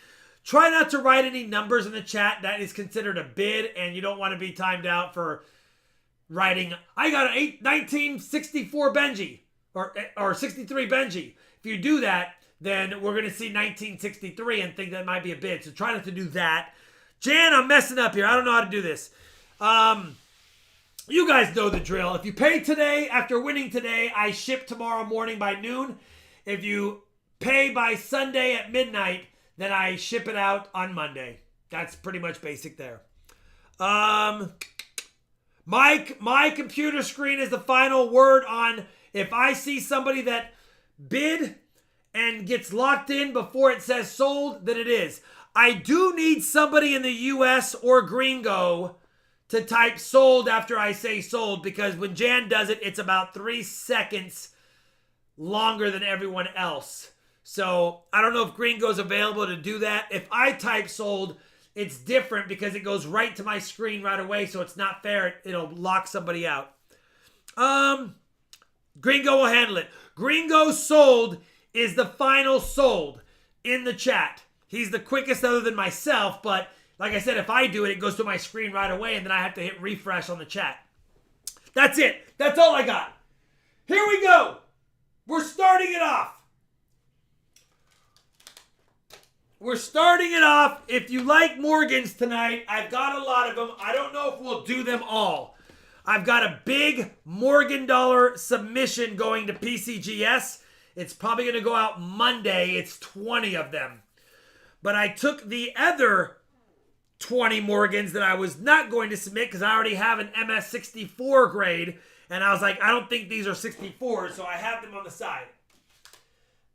Try not to write any numbers in the chat. That is considered a bid, and you don't want to be timed out for writing, I got an 1964 Benji, or 63 Benji. If you do that, then we're going to see 1963 and think that might be a bid. So try not to do that. Jan, I'm messing up here. I don't know how to do this. You guys know the drill. If you pay today, after winning today, I ship tomorrow morning by noon. If you pay by Sunday at midnight, then I ship it out on Monday. That's pretty much basic there. My computer screen is the final word on if I see somebody that bid and gets locked in before it says sold, then it is. I do need somebody in the US or Gringo to type sold after I say sold, because when Jan does it, it's about 3 seconds longer than everyone else. So I don't know if Gringo's available to do that. If I type sold, it's different because it goes right to my screen right away, so it's not fair. It'll lock somebody out. Gringo will handle it. Gringo sold is the final sold in the chat. He's the quickest other than myself, but like I said, if I do it, it goes to my screen right away, and then I have to hit refresh on the chat. That's it. That's all I got. Here we go. We're starting it off. We're starting it off. If you like Morgans tonight, I've got a lot of them. I don't know if we'll do them all. I've got a big Morgan dollar submission going to PCGS. It's probably going to go out Monday. It's 20 of them. But I took the other 20 Morgans that I was not going to submit because I already have an MS64 grade. And I was like, I don't think these are 64s, so I have them on the side.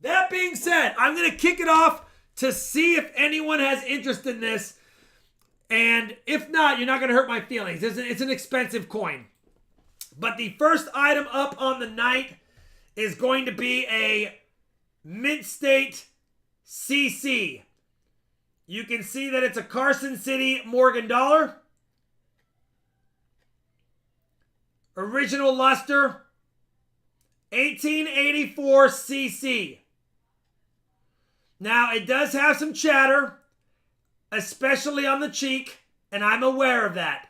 That being said, I'm going to kick it off to see if anyone has interest in this. And if not, you're not going to hurt my feelings. It's an expensive coin. But the first item up on the night is going to be a Mint State CC. You can see that it's a Carson City Morgan dollar. Original luster. 1884 CC. Now, it does have some chatter, especially on the cheek, and I'm aware of that.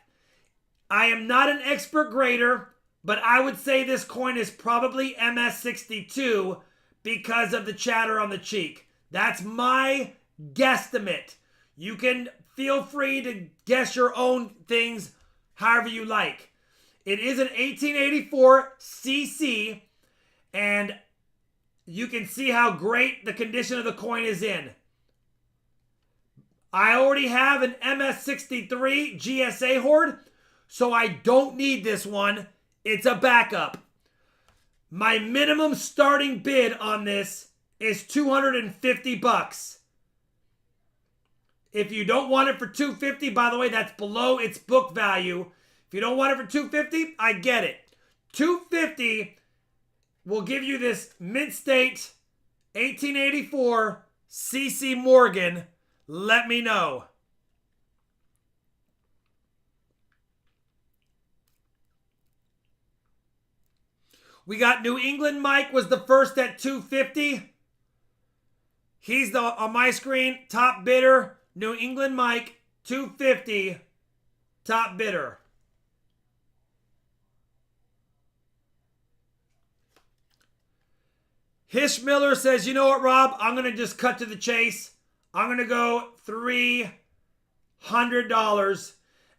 I am not an expert grader, but I would say this coin is probably MS62 because of the chatter on the cheek. That's my guesstimate. You can feel free to guess your own things however you like. It is an 1884 CC, and you can see how great the condition of the coin is in. I already have an MS63 GSA hoard, so I don't need this one. It's a backup. My minimum starting bid on this is $250. If you don't want it for $250, by the way, that's below its book value. If you don't want it for $250, I get it. $250 will give you this Mint State 1884 CC Morgan. Let me know. We got New England Mike was the first at $250. He's on my screen, top bidder. New England Mike, $250. Top bidder. Hish Miller says, you know what, Rob? I'm going to just cut to the chase. I'm going to go $300.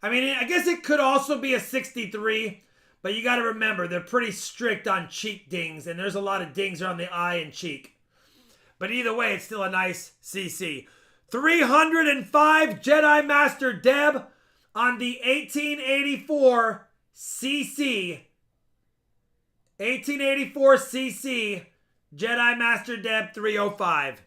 I mean, I guess it could also be a 63, but you got to remember, they're pretty strict on cheek dings, and there's a lot of dings around the eye and cheek. But either way, it's still a nice CC. 305 Jedi Master Deb on the 1884 CC. 1884 CC Jedi Master Deb 305.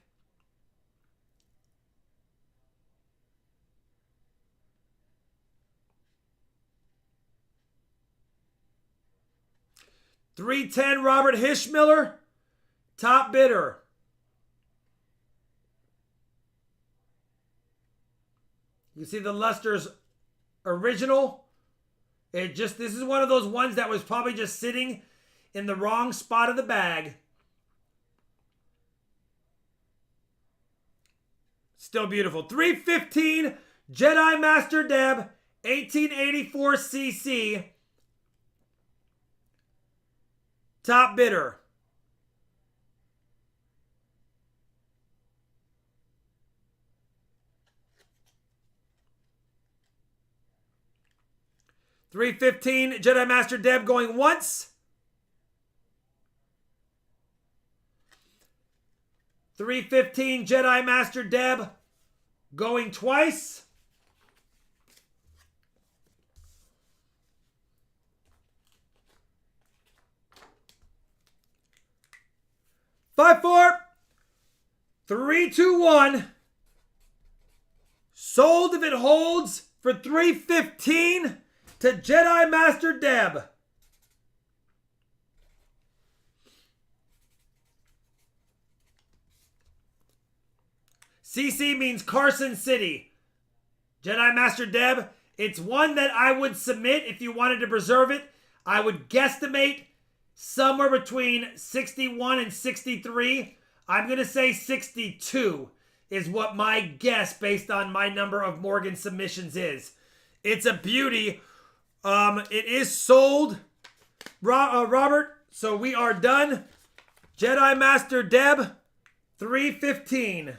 $310 Robert Hishmiller, top bidder. You see the luster's original. This is one of those ones that was probably just sitting in the wrong spot of the bag. Still beautiful. $315 Jedi Master Deb 1884 CC. Top bidder. $315 Jedi Master Deb going once. $315 Jedi Master Deb going twice. Five, four, 3, 2, 1. Sold if it holds for $315 to Jedi Master Deb. CC means Carson City. Jedi Master Deb, it's one that I would submit if you wanted to preserve it. I would guesstimate somewhere between 61 and 63. I'm going to say 62 is what my guess based on my number of Morgan submissions is. It's a beauty. It is sold, Robert. So we are done. Jedi Master Deb, $315.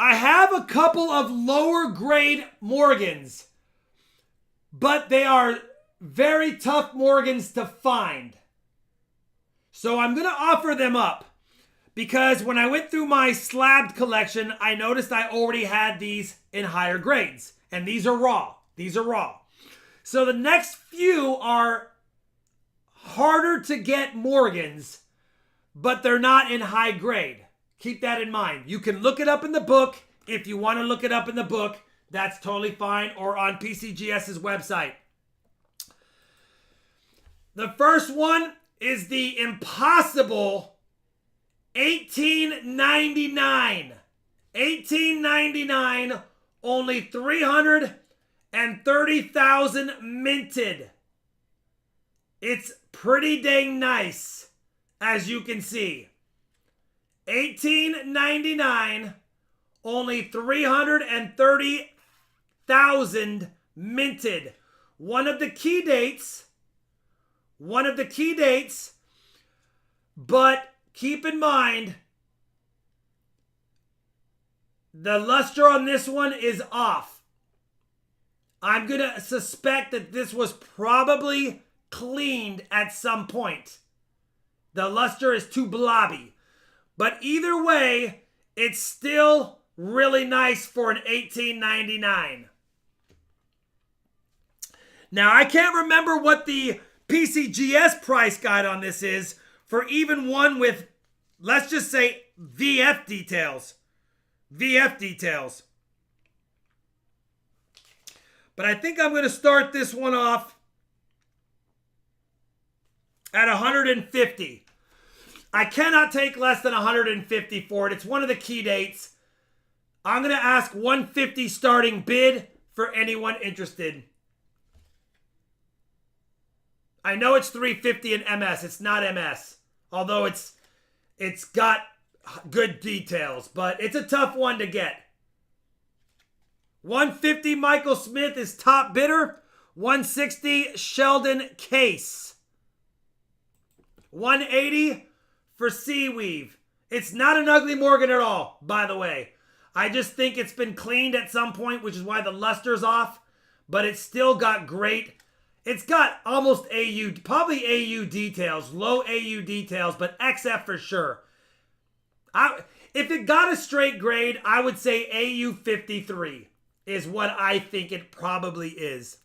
I have a couple of lower grade Morgans, but they are very tough Morgans to find. So I'm going to offer them up because when I went through my slabbed collection, I noticed I already had these in higher grades, and these are raw. These are raw. So the next few are harder to get Morgans, but they're not in high grade. Keep that in mind. You can look it up in the book. If you want to look it up in the book, that's totally fine, or on PCGS's website. The first one is the impossible 1899. 1899, only 330,000 minted. It's pretty dang nice, as you can see. 1899, only 330,000 minted. One of the key dates, but keep in mind, the luster on this one is off. I'm going to suspect that this was probably cleaned at some point. The luster is too blobby. But either way, it's still really nice for an 1899. Now, I can't remember what the PCGS price guide on this is for even one with, let's just say, VF details. VF details. But I think I'm going to start this one off at 150. I cannot take less than 150 for it. It's one of the key dates. I'm going to ask 150 starting bid for anyone interested. I know it's $350 in MS. It's not MS. Although it's got good details, but it's a tough one to get. $150 Michael Smith is top bidder. $160 Sheldon Case. $180 for Seaweave. It's not an ugly Morgan at all, by the way. I just think it's been cleaned at some point, which is why the luster's off. But it's still got great. It's got almost AU, probably AU details, low AU details, but XF for sure. If it got a straight grade, I would say AU 53 is what I think it probably is.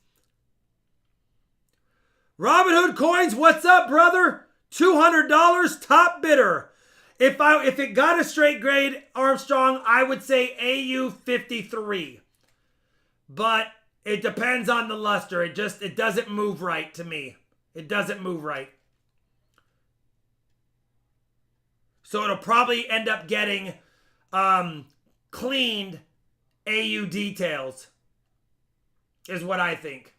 Robin Hood Coins, what's up, brother? $200 top bidder. If it got a straight grade, Armstrong, I would say AU 53. But it depends on the luster. It doesn't move right to me. It doesn't move right. So it'll probably end up getting cleaned AU details, is what I think.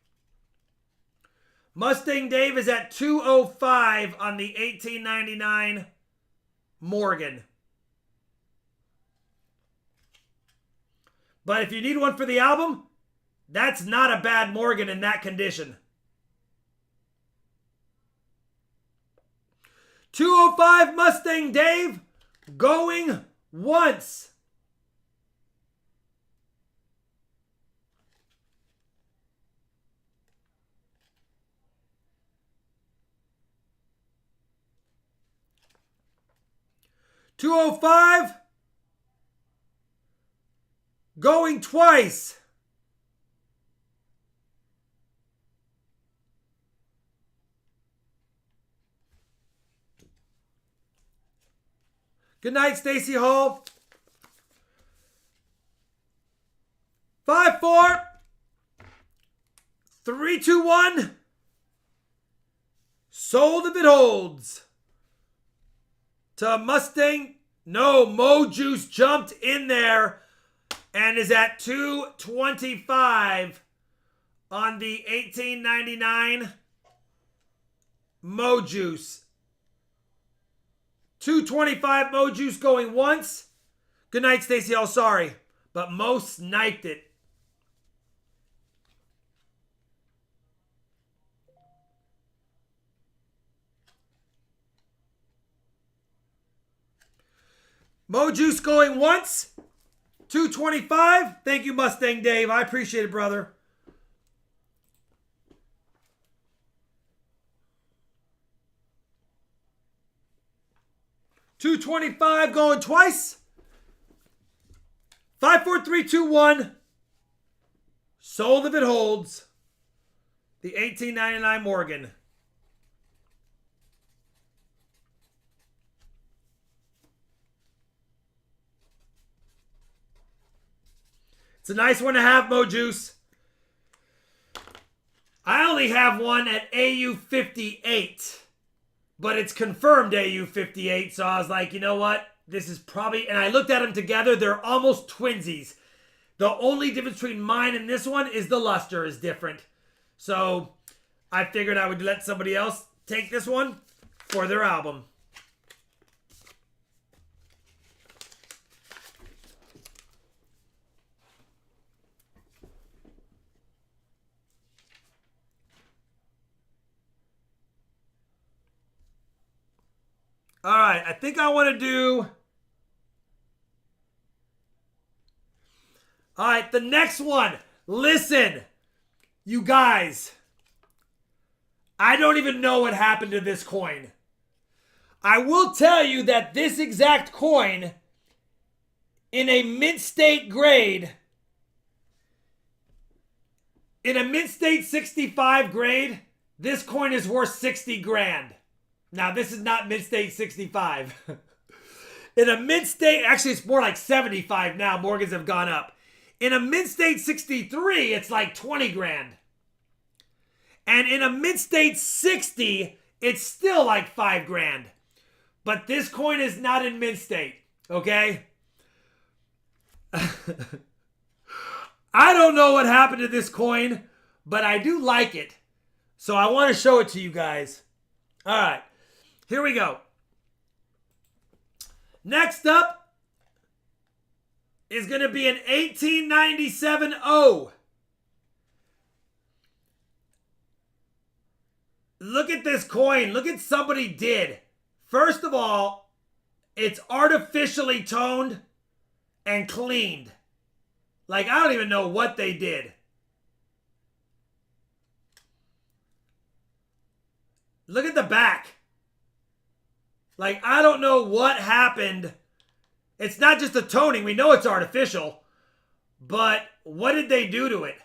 Mustang Dave is at $205 on the 1899 Morgan. But if you need one for the album, that's not a bad Morgan in that condition. $205 Mustang Dave going once. $205 going twice. Good night, Stacy Hall. 5, 4, 3, 2, 1. Sold if it holds. To Mustang. No, Mo Juice jumped in there and is at $225 on the 1899 Mo Juice. $225 Mo Juice going once. Good night, Stacy. Oh, sorry. But Mo sniped it. Mo Juice going once. $225. Thank you, Mustang Dave. I appreciate it, brother. $225 going twice. 5, 4, 3, 2, 1. Sold if it holds. The 1899 Morgan. It's a nice one to have, Mo Juice. I only have one at AU 58. But it's confirmed AU 58, so I was like, you know what? This is probably... And I looked at them together. They're almost twinsies. The only difference between mine and this one is the luster is different. So I figured I would let somebody else take this one for their album. All right, I think I want to do... All right, the next one. Listen, you guys. I don't even know what happened to this coin. I will tell you that this exact coin, in a mint state grade, in a mint state 65 grade, this coin is worth 60 grand. Now, this is not mint state 65. In a mint state, actually, it's more like 75 now. Morgans have gone up. In a mint state 63, it's like 20 grand. And in a mint state 60, it's still like 5 grand. But this coin is not in mint state, okay? I don't know what happened to this coin, but I do like it. So I want to show it to you guys. All right, here we go. Next up is going to be an 1897 O. Look at this coin. Look at somebody did. First of all, it's artificially toned and cleaned. Like, I don't even know what they did. Look at the back. Like, I don't know what happened. It's not just the toning. We know it's artificial. But what did they do to it?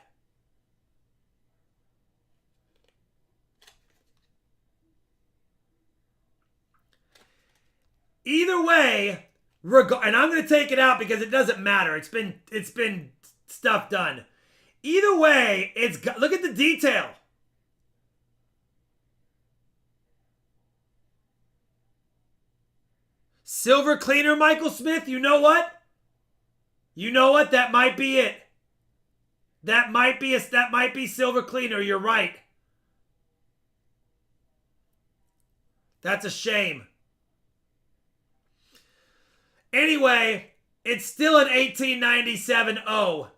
Either way, and I'm going to take it out because it doesn't matter. It's been stuff done. Either way, look at the detail. Silver cleaner, Michael Smith. You know what? You know what? That might be it. That might be silver cleaner. You're right. That's a shame. Anyway, it's still an 1897 O.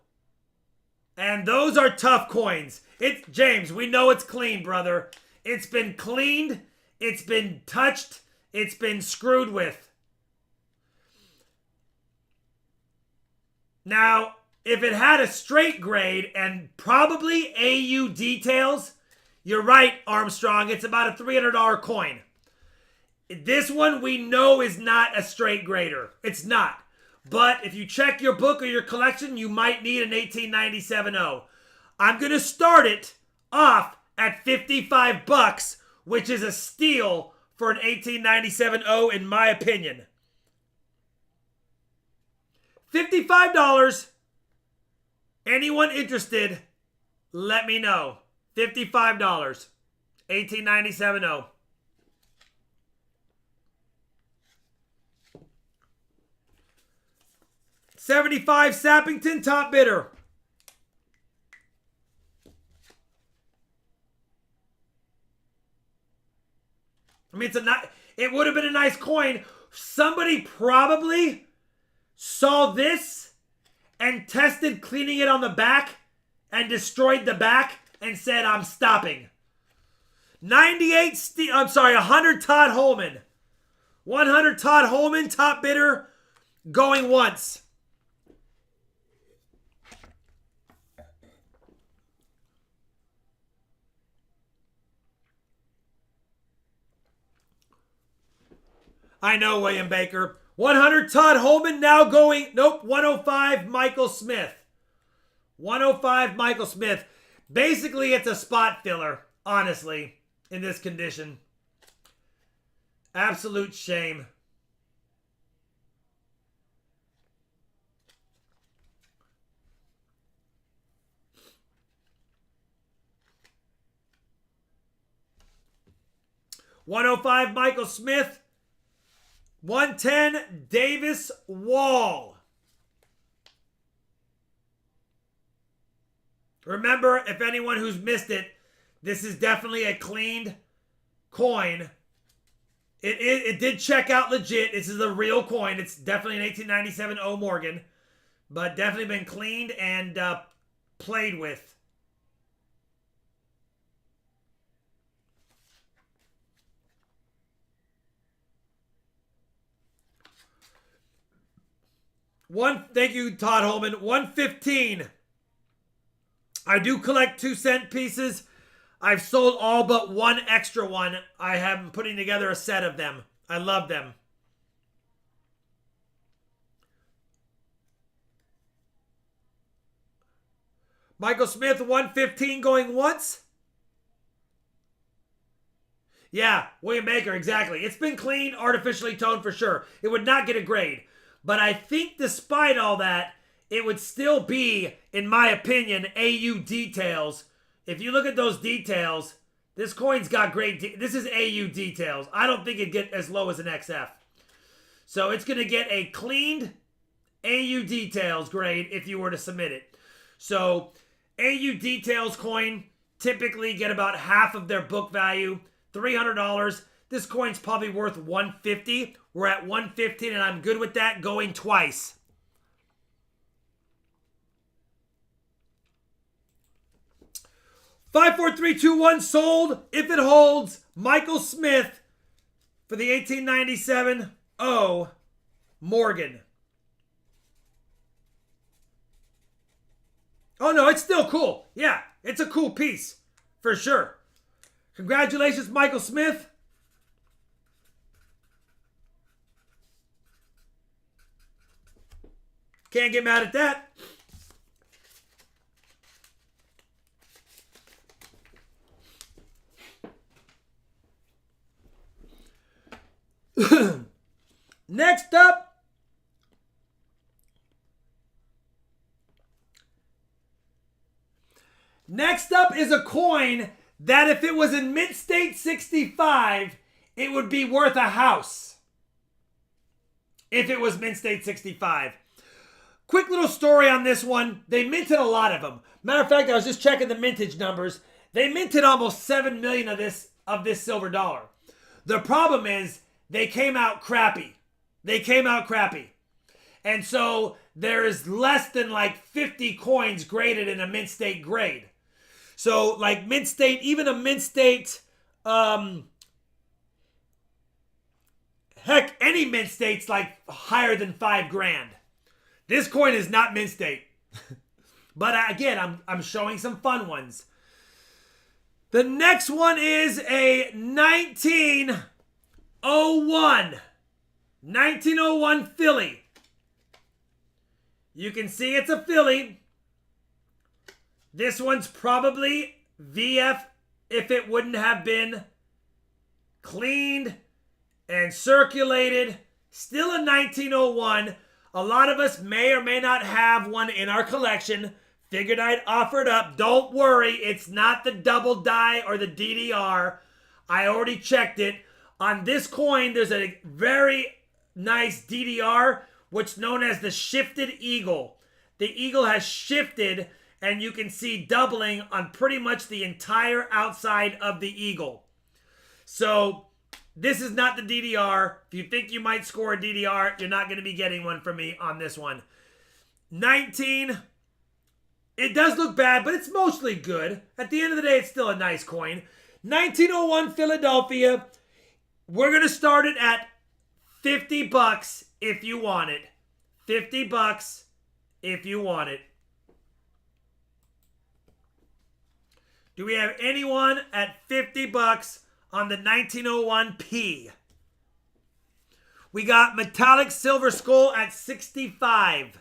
And those are tough coins. It's James, we know it's clean, brother. It's been cleaned, it's been touched, it's been screwed with. Now, if it had a straight grade and probably AU details, you're right, Armstrong, it's about a $300 coin. This one we know is not a straight grader. It's not. But if you check your book or your collection, you might need an 1897 O. I'm going to start it off at $55, which is a steal for an 1897 O in my opinion. $55. Anyone interested, let me know. $55. 1897 O. $75 Sappington, top bidder. I mean, it would have been a nice coin. Somebody probably saw this and tested cleaning it on the back and destroyed the back and said, I'm stopping. 100 Todd Holman. 100 Todd Holman, top bidder, going once. I know, William Baker. 100 Todd Holman now going, nope, 105 Michael Smith. 105 Michael Smith. Basically, it's a spot filler, honestly, in this condition. Absolute shame. $105 Michael Smith. 110 Davis Wall. Remember, if anyone who's missed it, this is definitely a cleaned coin. It did check out legit. This is a real coin. It's definitely an 1897 O Morgan, but definitely been cleaned and played with. Thank you, Todd Holman. 115. I do collect 2-cent pieces. I've sold all but one extra one. I am putting together a set of them. I love them. Michael Smith, 115 going once. Yeah, William Baker, exactly. It's been cleaned, artificially toned for sure. It would not get a grade. But I think despite all that, it would still be, in my opinion, AU details. If you look at those details, this coin's got great... This is AU details. I don't think it'd get as low as an XF. So it's going to get a cleaned AU details grade if you were to submit it. So AU Details coin typically get about half of their book value, $300. This coin's probably worth $150. We're at $115, and I'm good with that going twice. Five, four, three, two, one, sold. If it holds, Michael Smith for the 1897 O Morgan. Oh, no, it's still cool. Yeah, it's a cool piece for sure. Congratulations, Michael Smith. Can't get mad at that. Next up, is a coin that if it was in mint state 65, it would be worth a house. If it was mint state 65. Quick little story on this one. They minted a lot of them. Matter of fact, I was just checking the mintage numbers. They minted almost 7 million of this silver dollar. The problem is they came out crappy. And so there is less than like 50 coins graded in a mint state grade. So like mint state, even a mint state, heck, any mint state's like higher than $5,000. This coin is not mint state. But again, I'm showing some fun ones. The next one is a 1901 Philly. You can see it's a Philly. This one's probably VF if it wouldn't have been cleaned and circulated. Still a 1901. A lot of us may or may not have one in our collection. Figured I'd offer it up. Don't worry, it's not the double die or the DDR. I already checked it. On this coin, there's a very nice DDR, what's known as the shifted eagle. The eagle has shifted, and you can see doubling on pretty much the entire outside of the eagle. So this is not the DDR. If you think you might score a DDR, you're not going to be getting one from me on this one. 19. It does look bad, but it's mostly good. At the end of the day, it's still a nice coin. 1901 Philadelphia. We're going to start it at $50 if you want it. $50 if you want it. Do we have anyone at $50 on the 1901 P? We got metallic silver skull at 65.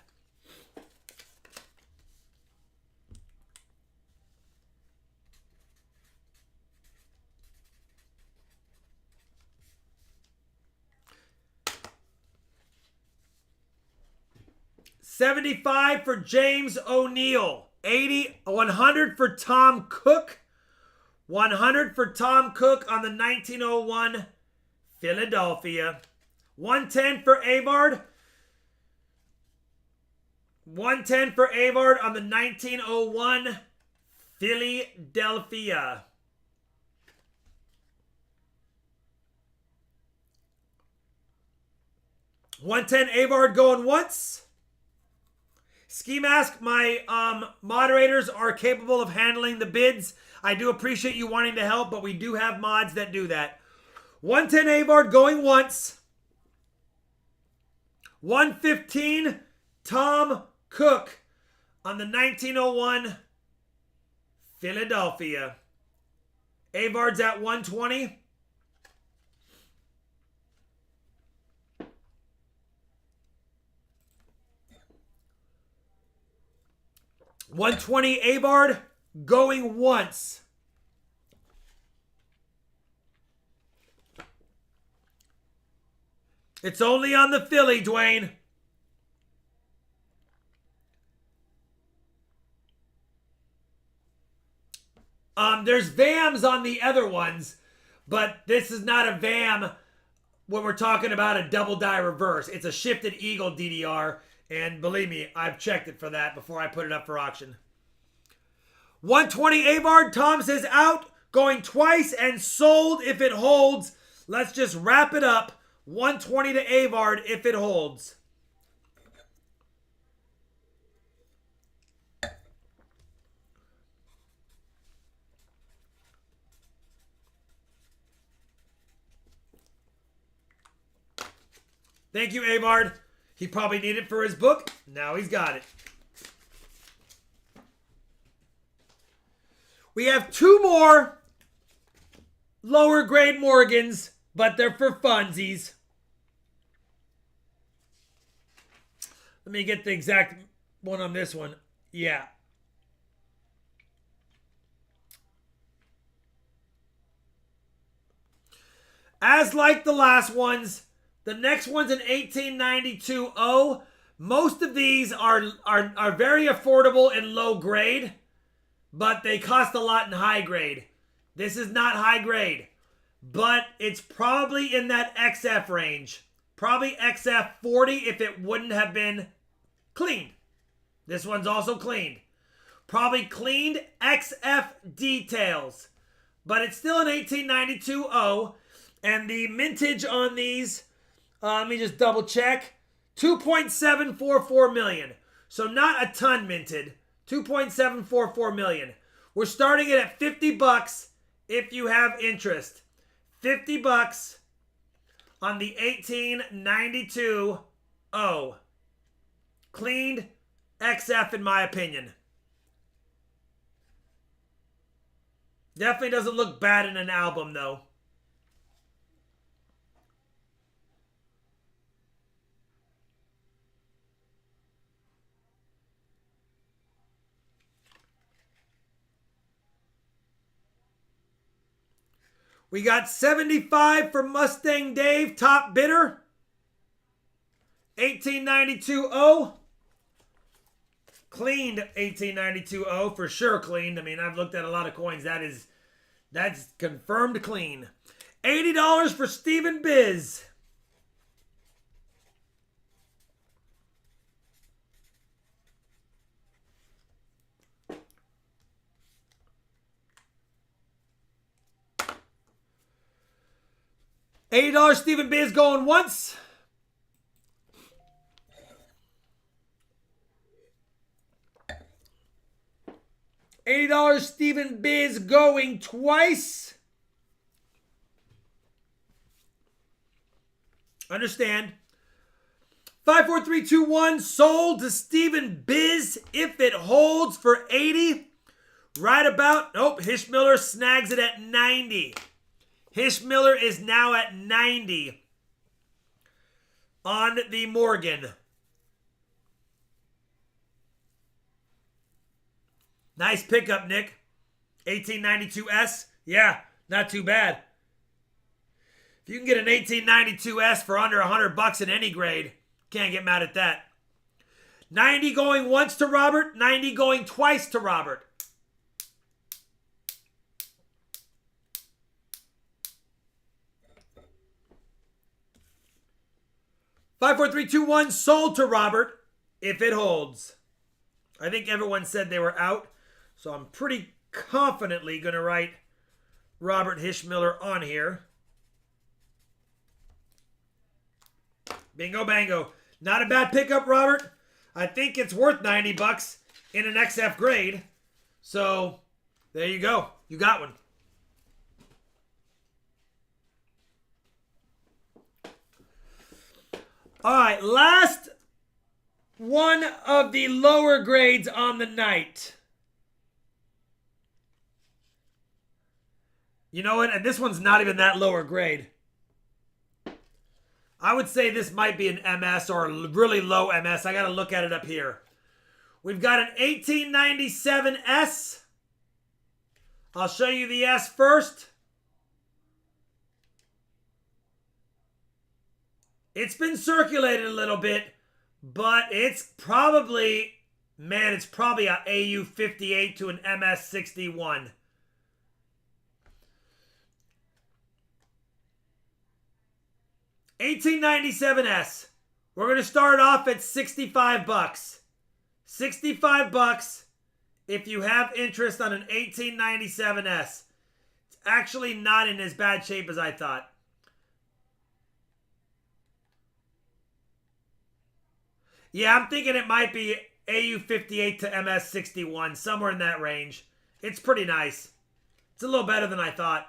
$75 for James O'Neill. 100 for Tom Cook. 100 for Tom Cook on the 1901 Philadelphia. 110 for Avard. 110 for Avard on the 1901 Philadelphia. $110 Avard going once. Ski Mask, my moderators are capable of handling the bids. I do appreciate you wanting to help, but we do have mods that do that. 110 Avard going once. 115 Tom Cook on the 1901 Philadelphia. Avard's at 120. $120 Avard going once. It's only on the Philly, Dwayne. There's VAMs on the other ones, but this is not a VAM when we're talking about a double die reverse. It's a shifted eagle DDR. And believe me, I've checked it for that before I put it up for auction. 120 Avard, Tom says out, going twice and sold if it holds. Let's just wrap it up. 120 to Avard if it holds. Thank you, Avard. He probably needed it for his book. Now he's got it. We have two more lower grade Morgans, but they're for funsies. Let me get the exact one on this one. Yeah. As like the last ones, the next one's an 1892-0. Most of these are very affordable in low grade, but they cost a lot in high grade. This is not high grade, but it's probably in that XF range. Probably XF 40 if it wouldn't have been cleaned. This one's also cleaned. Probably cleaned XF details, but it's still an 1892-0. And the mintage on these, let me just double check. 2.744 million. So not a ton minted. 2.744 million. We're starting it at $50 if you have interest. $50 on the 1892-0. Cleaned XF in my opinion. Definitely doesn't look bad in an album though. We got 75 for Mustang Dave, top bidder. 1892-0. Cleaned 1892-0, for sure cleaned. I mean, I've looked at a lot of coins. That's confirmed clean. $80 for Stephen Biz. $80 Stephen Biz going once. $80 Stephen Biz going twice. Understand. 54321 sold to Stephen Biz if it holds for 80. Right about, nope, Hishmiller snags it at 90. Hishmiller is now at 90 on the Morgan. Nice pickup, Nick. 1892S. Yeah, not too bad. If you can get an 1892S for under $100 in any grade, can't get mad at that. 90 going once to Robert, 90 going twice to Robert. Five, 4, 3, 2, 1 sold to Robert if it holds. I think everyone said they were out, so I'm pretty confidently going to write Robert Hishmiller on here. Bingo bango. Not a bad pickup, Robert. I think it's worth $90 in an XF grade. So there you go. You got one. All right, last one of the lower grades on the night. You know what? And this one's not even that lower grade. I would say this might be an MS or a really low MS. I got to look at it up here. We've got an 1897S. I'll show you the S first. It's been circulated a little bit, but it's probably, man, it's probably an AU58 to an MS61. $1897S. We're going to start off at 65 bucks. 65 bucks if you have interest on an 1897S. It's actually not in as bad shape as I thought. Yeah, I'm thinking it might be AU58 to MS61, somewhere in that range. It's pretty nice. It's a little better than I thought.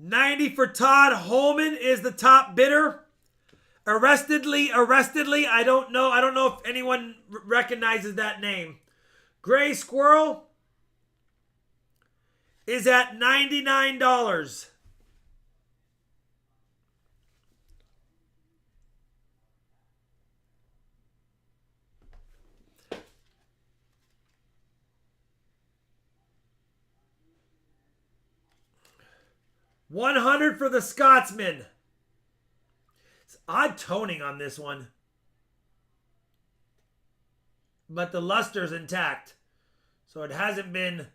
$90 for Todd Holman is the top bidder. Arrestedly. I don't know if anyone recognizes that name. Gray Squirrel is at $99. $100 for the Scotsman. It's odd toning on this one, but the luster's intact, so it hasn't been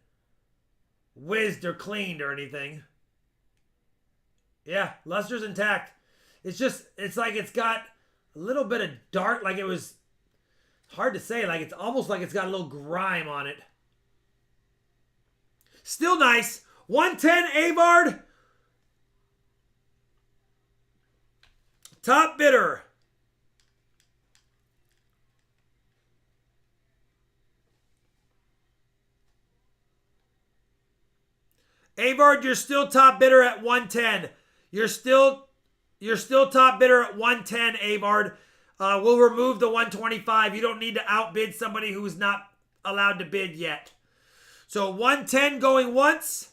whizzed or cleaned or anything. Yeah, luster's intact. It's like it's got a little bit of dark, like it was hard to say, like it's almost like it's got a little grime on it. Still nice. 110 Avard. Top bidder. Avard, you're still top bidder at 110. You're still top bidder at 110, Avard. We'll remove the 125. You don't need to outbid somebody who's not allowed to bid yet. So 110 going once.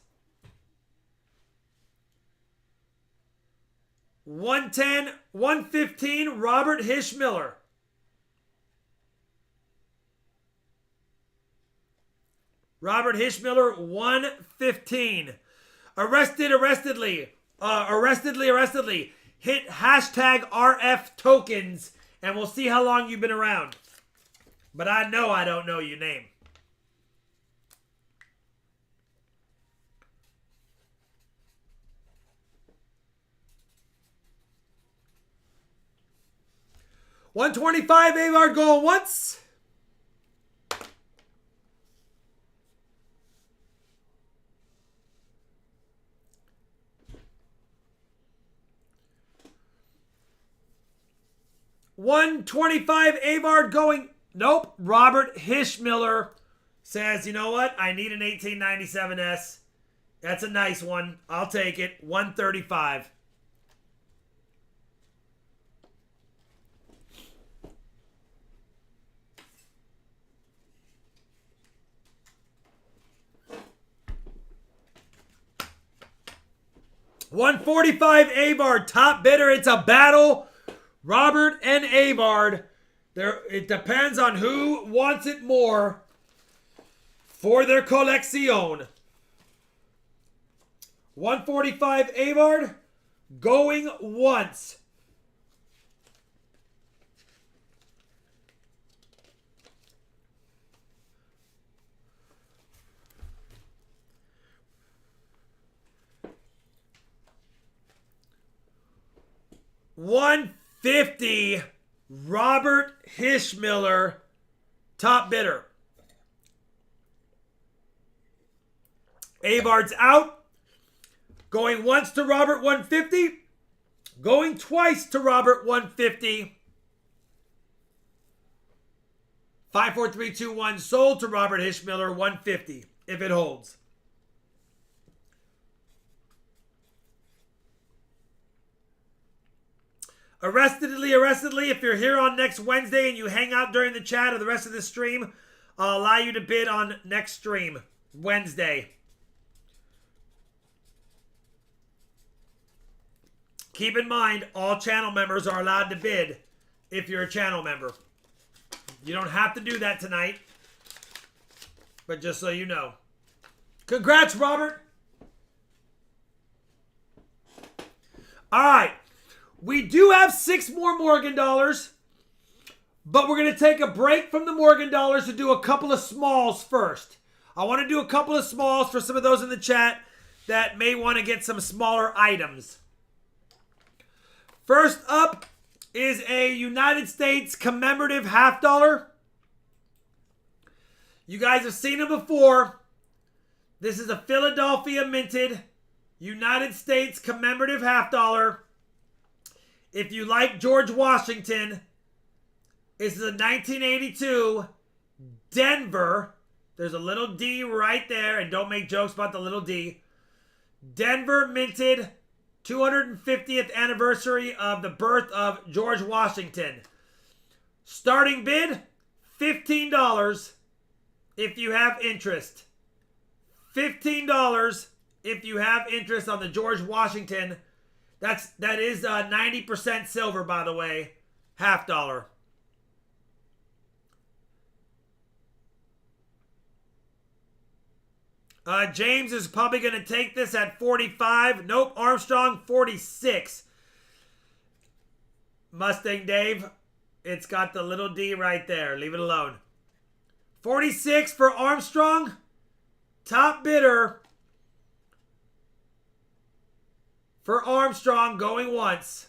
110, 115, Robert Hishmiller. Robert Hishmiller, 115. Arrestedly. Hit hashtag RF tokens, and we'll see how long you've been around. But I know I don't know your name. $125, Avard going once. $125, Avard going. Nope. Robert Hishmiller says, you know what? I need an 1897S. That's a nice one. I'll take it. $135. $145, Avard, top bidder. It's a battle. Robert and Avard. It depends on who wants it more for their collection. $145, Avard, going once. $150, Robert Hishmiller, top bidder. Avard's out. Going once to Robert, 150. Going twice to Robert, 150. 5, 4, 3, 2, 1. Sold to Robert Hishmiller, 150, if it holds. Arrestedly, if you're here on next Wednesday and you hang out during the chat or the rest of the stream, I'll allow you to bid on next stream, Wednesday. Keep in mind, all channel members are allowed to bid if you're a channel member. You don't have to do that tonight, but just so you know. Congrats, Robert. All right. We do have 6 more Morgan dollars But we're going to take a break from the Morgan dollars to do a couple of smalls first. I want to do a couple of smalls for some of those in the chat that may want to get some smaller items. First up is a United States commemorative $50. You guys have seen it before. This is a Philadelphia minted United States commemorative $50. If you like George Washington, this is a 1982 Denver. There's a little D right there, and don't make jokes about the little D. Denver minted 250th anniversary of the birth of George Washington. Starting bid, $15 if you have interest. $15 if you have interest on the George Washington. That is 90% silver, by the way. $50. James is probably going to take this at 45. Nope, Armstrong, 46. Mustang Dave, it's got the little D right there. Leave it alone. 46 for Armstrong. Top bidder for Armstrong going once.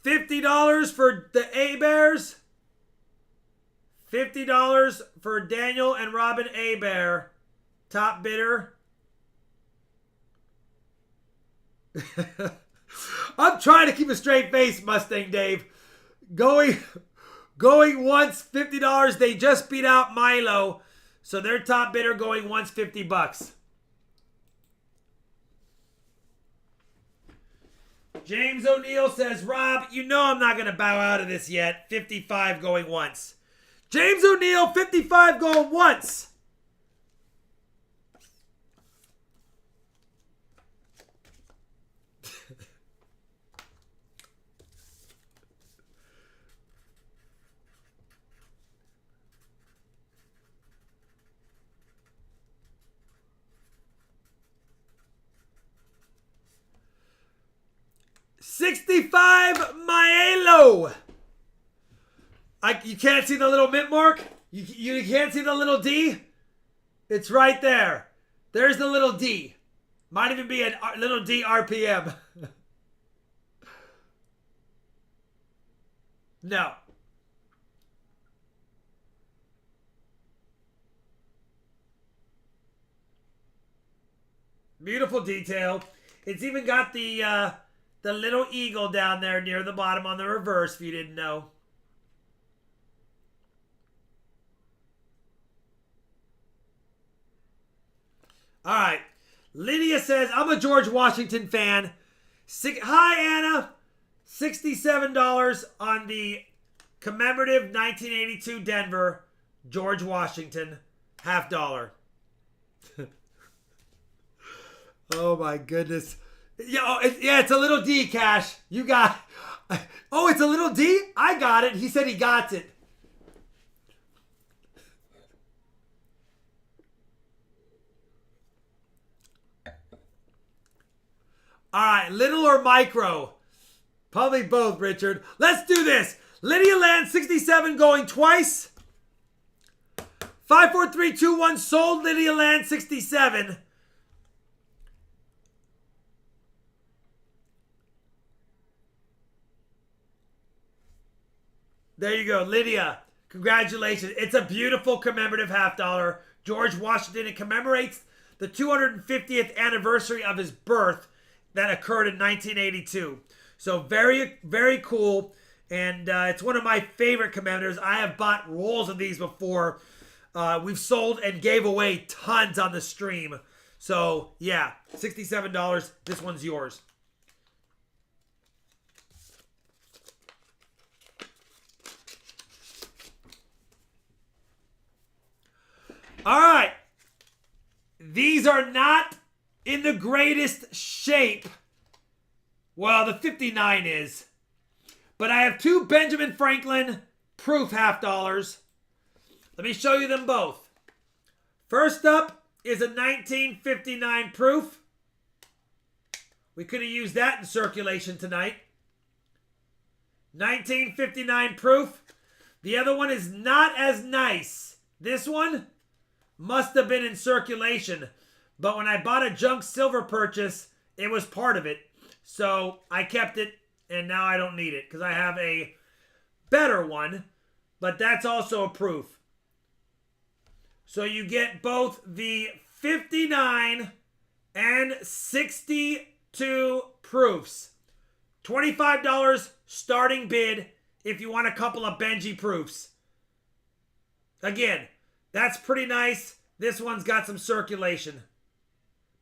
$50 for the A-Bears. $50 for Daniel and Robin A-Bear. Top bidder. I'm trying to keep a straight face, Mustang Dave. Going once, $50. They just beat out Milo. So their top bidder going once, $50. James O'Neill says, Rob, you know I'm not going to bow out of this yet. 55 going once. James O'Neill, 55 going once. $65 Maelo. You can't see the little mint mark? You can't see the little D? It's right there. There's the little D. Might even be a little D RPM. No. Beautiful detail. It's even got the little eagle down there near the bottom on the reverse, if you didn't know. All right. Lydia says, I'm a George Washington fan. Hi, Anna. $67 on the commemorative 1982 Denver George Washington. $50. Oh, my goodness. Yeah, it's a little D, Cash. You got... Oh, it's a little D? I got it. He said he got it. All right, little or micro? Probably both, Richard. Let's do this. Lydia Land, 67 going twice. 54321 sold Lydia Land, 67. There you go, Lydia. Congratulations. It's a beautiful commemorative $50. George Washington. It commemorates the 250th anniversary of his birth that occurred in 1982. So very, very cool. And it's one of my favorite commemoratives. I have bought rolls of these before. We've sold and gave away tons on the stream. So yeah, $67. This one's yours. All right. These are not in the greatest shape. Well, the 59 is. But I have two Benjamin Franklin proof $50. Let me show you them both. First up is a 1959 proof. We could have used that in circulation tonight. 1959 proof. The other one is not as nice. This one must have been in circulation. But when I bought a junk silver purchase, it was part of it. So I kept it, and now I don't need it because I have a better one. But that's also a proof. So you get both the 59 and 62 proofs. $25 starting bid if you want a couple of Benji proofs. Again, that's pretty nice. This one's got some circulation.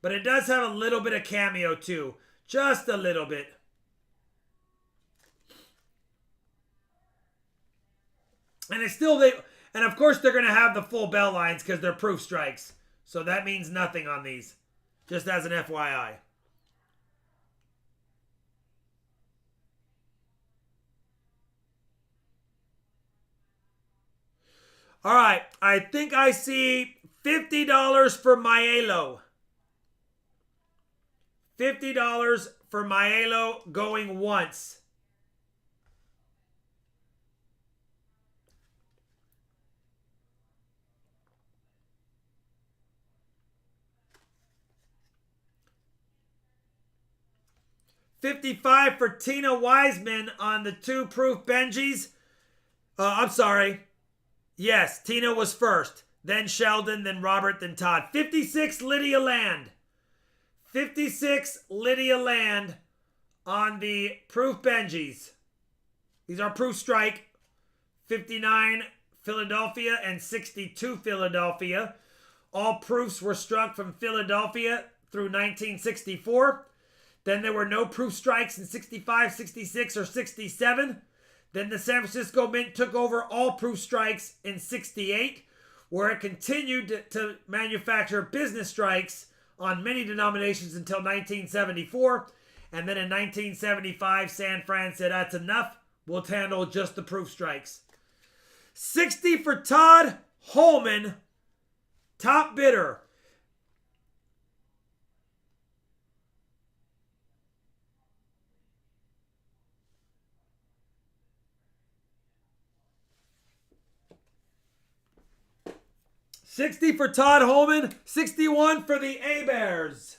But it does have a little bit of cameo too. Just a little bit. And it's still and of course they're going to have the full bell lines because they're proof strikes. So that means nothing on these. Just as an FYI. All right, I think I see $50 for Maelo. $50 for Maelo going once. $55 for Tina Wiseman on the 2 proof Benjis. I'm sorry. Yes, Tina was first. Then Sheldon, then Robert, then Todd. 56 Lydia Land. 56 Lydia Land on the proof Benjis. These are proof strike. 59 Philadelphia and 62 Philadelphia. All proofs were struck from Philadelphia through 1964. Then there were no proof strikes in 65, 66, or 67. Then the San Francisco Mint took over all proof strikes in 68, where it continued to manufacture business strikes on many denominations until 1974. And then in 1975, San Fran said, that's enough. We'll handle just the proof strikes. 60 for Todd Holman, top bidder. $60 for Todd Holman, $61 for the A-Bears.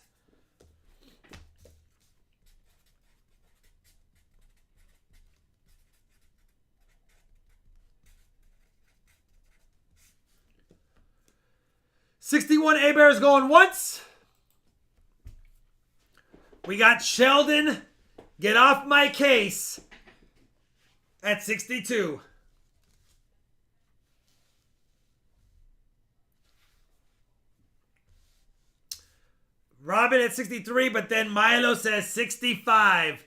$61 A-Bears going once. We got Sheldon, get off my case, at 62. Robin at 63, but then Milo says 65.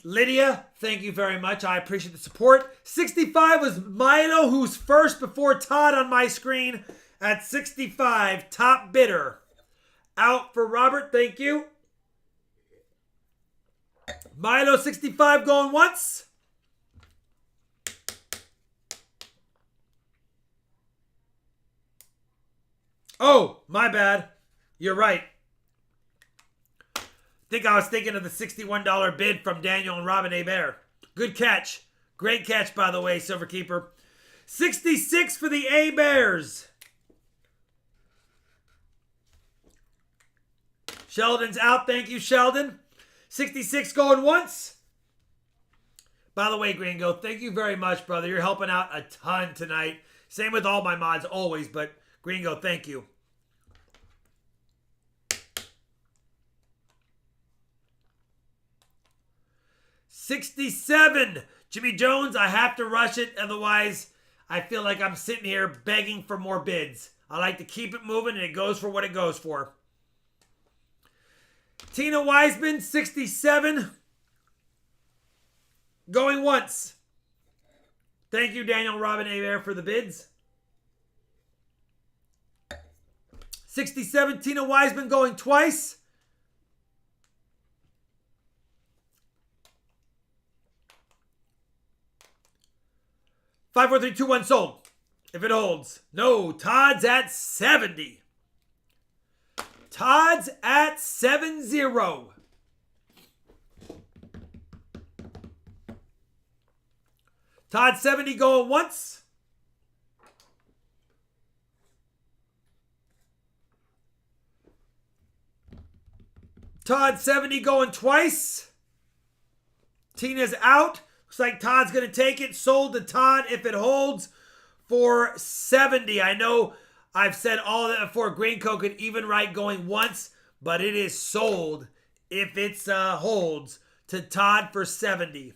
Lydia, thank you very much. I appreciate the support. 65 was Milo, who's first before Todd on my screen at 65. Top bidder. Out for Robert, thank you. Milo 65 going once. Oh, my bad. You're right. I think I was thinking of the $61 bid from Daniel and Robin Hebert. Good catch. Great catch, by the way, Silverkeeper. 66 for the A-Bears. Sheldon's out. Thank you, Sheldon. 66 going once. By the way, Gringo, thank you very much, brother. You're helping out a ton tonight. Same with all my mods always, but Gringo, thank you. $67. Jimmy Jones, I have to rush it. Otherwise, I feel like I'm sitting here begging for more bids. I like to keep it moving, and it goes for what it goes for. Tina Wiseman, 67. Going once. Thank you, Daniel Robin Hebert, for the bids. 67, Tina Wiseman going twice. Five, four, three, two, one, sold. If it holds. No, Todd's at 70. Todd's at 7-0. Todd 70 going once. Todd 70 going twice. Tina's out. Looks like Todd's going to take it. Sold to Todd if it holds for 70. I know I've said all that before. Green Coat could even write going once, but it is sold if it holds to Todd for 70.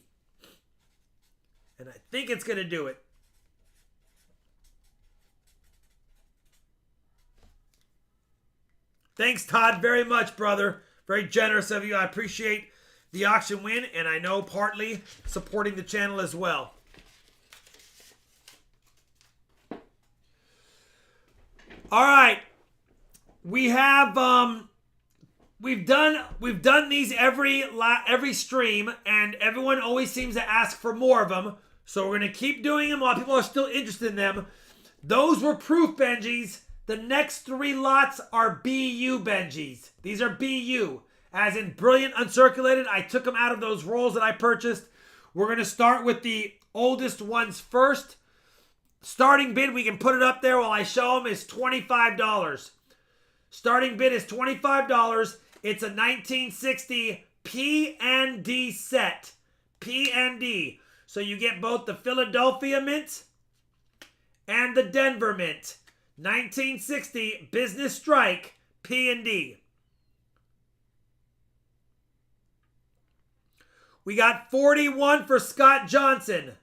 And I think it's going to do it. Thanks, Todd, very much, brother. Very generous of you. I appreciate the auction win, and I know partly supporting the channel as well. All right. We have we've done these every stream, and everyone always seems to ask for more of them. So we're going to keep doing them while people are still interested in them. Those were proof Benjis. The next 3 lots are BU Benjis. These are BU, as in brilliant uncirculated. I took them out of those rolls that I purchased. We're going to start with the oldest ones first. Starting bid, we can put it up there while I show them, is $25. Starting bid is $25. It's a 1960 P&D set. P&D. So you get both the Philadelphia Mint and the Denver Mint. 1960 Business Strike P&D. We got 41 for Scott Johnson.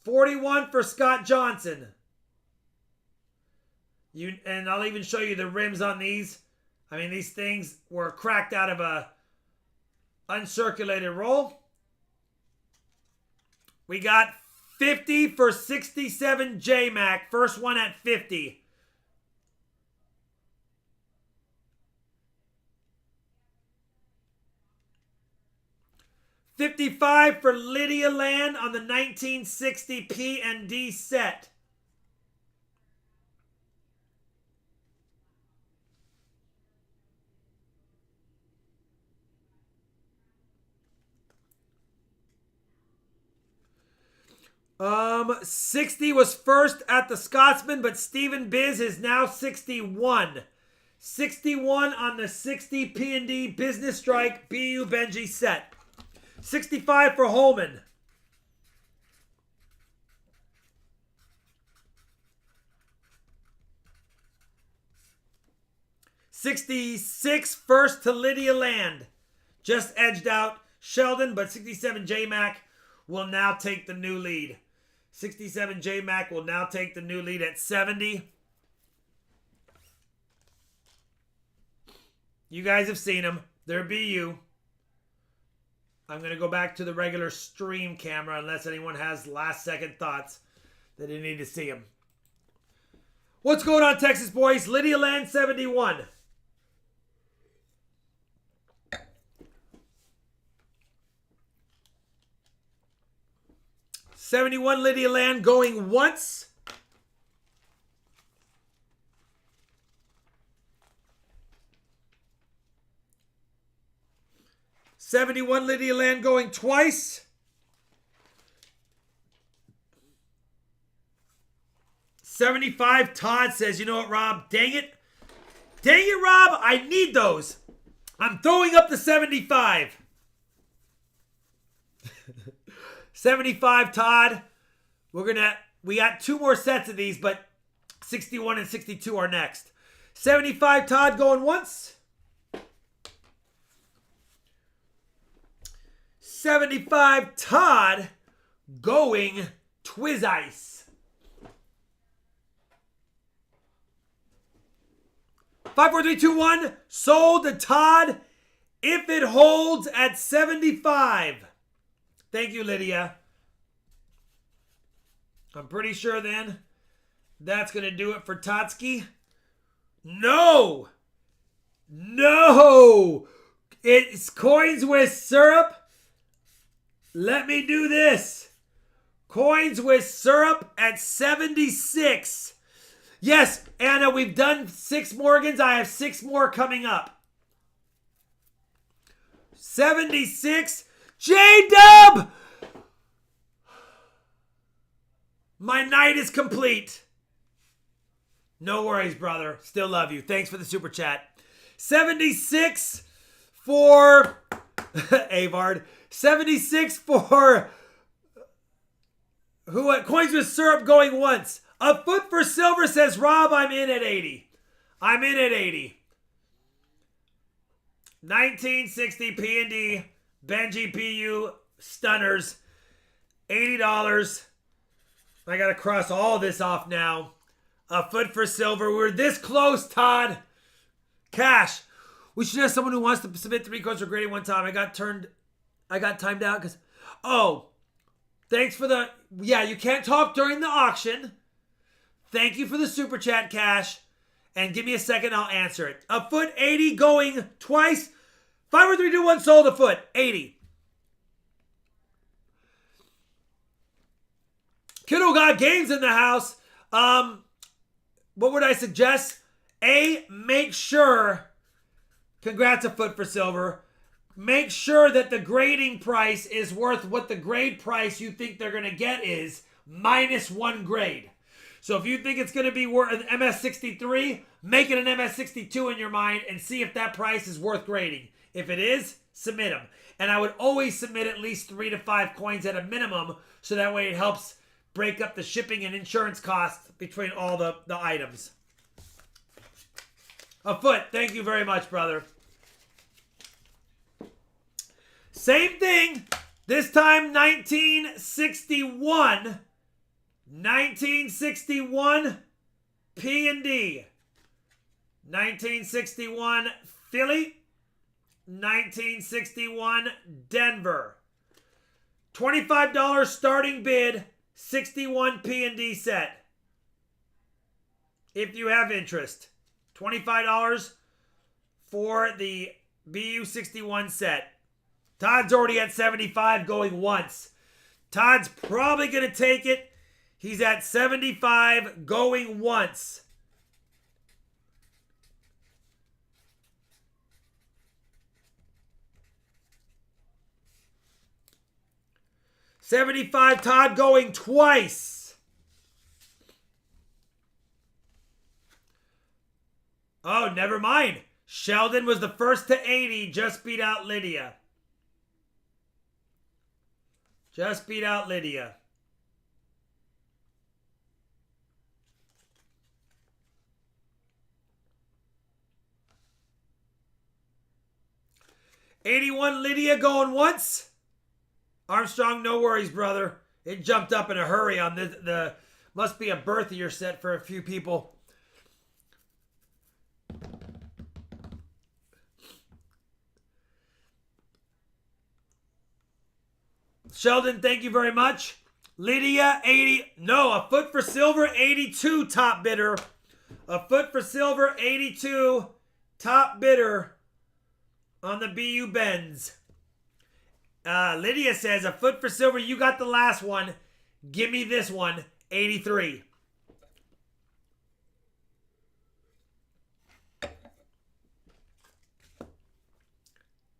41 for Scott Johnson. And I'll even show you the rims on these. I mean, these things were cracked out of a uncirculated roll. We got 50 for 67 J-Mac. First one at 50. $55 for Lydia Land on the 1960 P&D set. $60 was first at the Scotsman, but Stephen Biz is now $61. $61 on the 60 P&D Business Strike BU Benji set. $65 for Holman. $66 first to Lydia Land. Just edged out Sheldon, but 67 J-Mac will now take the new lead. 67 J-Mac will now take the new lead at 70. You guys have seen them. They're BU. I'm going to go back to the regular stream camera unless anyone has last-second thoughts that they need to see them. What's going on, Texas boys? Lydia Land 71. $71 Lydia Land going once. $71 Lydia Land going twice. $75 Todd says, you know what, Rob? Dang it. Dang it, Rob. I need those. I'm throwing up the 75. 75 Todd. We got 2 more sets of these, but 61 and 62 are next. 75 Todd going once. 75 Todd going Twiz Ice. 5, 4, 3, 2, 1. Sold to Todd if it holds at 75. Thank you, Lydia. I'm pretty sure then that's going to do it for Totsky. No! No! It's coins with syrup. Let me do this. Coins with syrup at 76. Yes, Anna, we've done 6 Morgans. I have 6 more coming up. 76. J-Dub! My night is complete. No worries, brother. Still love you. Thanks for the super chat. 76 for Avard. 76 for who? Coins with syrup going once. A foot for silver says Rob. I'm in at 80. I'm in at 80. 1960 P&D Benji PU Stunners. $80. I gotta cross all this off now. A foot for silver. We're this close, Todd. Cash. We should have someone who wants to submit 3 codes for grading one time. I got timed out because... Oh. Thanks for the... Yeah, you can't talk during the auction. Thank you for the super chat, Cash. And give me a second, I'll answer it. A foot, 80 going twice. 5, 4, 3, 2, 1, sold a foot. 80. Kiddo got games in the house. What would I suggest? Make sure, congrats a foot for silver, make sure that the grading price is worth what the grade price you think they're going to get is, minus 1 grade. So if you think it's going to be worth an MS63, make it an MS62 in your mind and see if that price is worth grading. If it is, submit them. And I would always submit at least 3 to 5 coins at a minimum, so that way it helps break up the shipping and insurance costs between all the items. A foot. Thank you very much, brother. Same thing. This time 1961. 1961 P&D. 1961 Philly. 1961 Denver. $25 starting bid. 61 P&D set. If you have interest. $25 for the BU61 set. Todd's already at 75 going once. Todd's probably going to take it. He's at 75 going once. $75, Todd going twice. Oh, never mind. Sheldon was the first to 80, just beat out Lydia. Just beat out Lydia. $81 Lydia going once. Armstrong, no worries, brother. It jumped up in a hurry on the must be a birth year set for a few people. Sheldon, thank you very much. Lydia, 80. No, a foot for silver, 82 top bidder. A foot for silver, 82 top bidder on the BU Benz. Lydia says, a foot for silver, you got the last one. Give me this one, 83.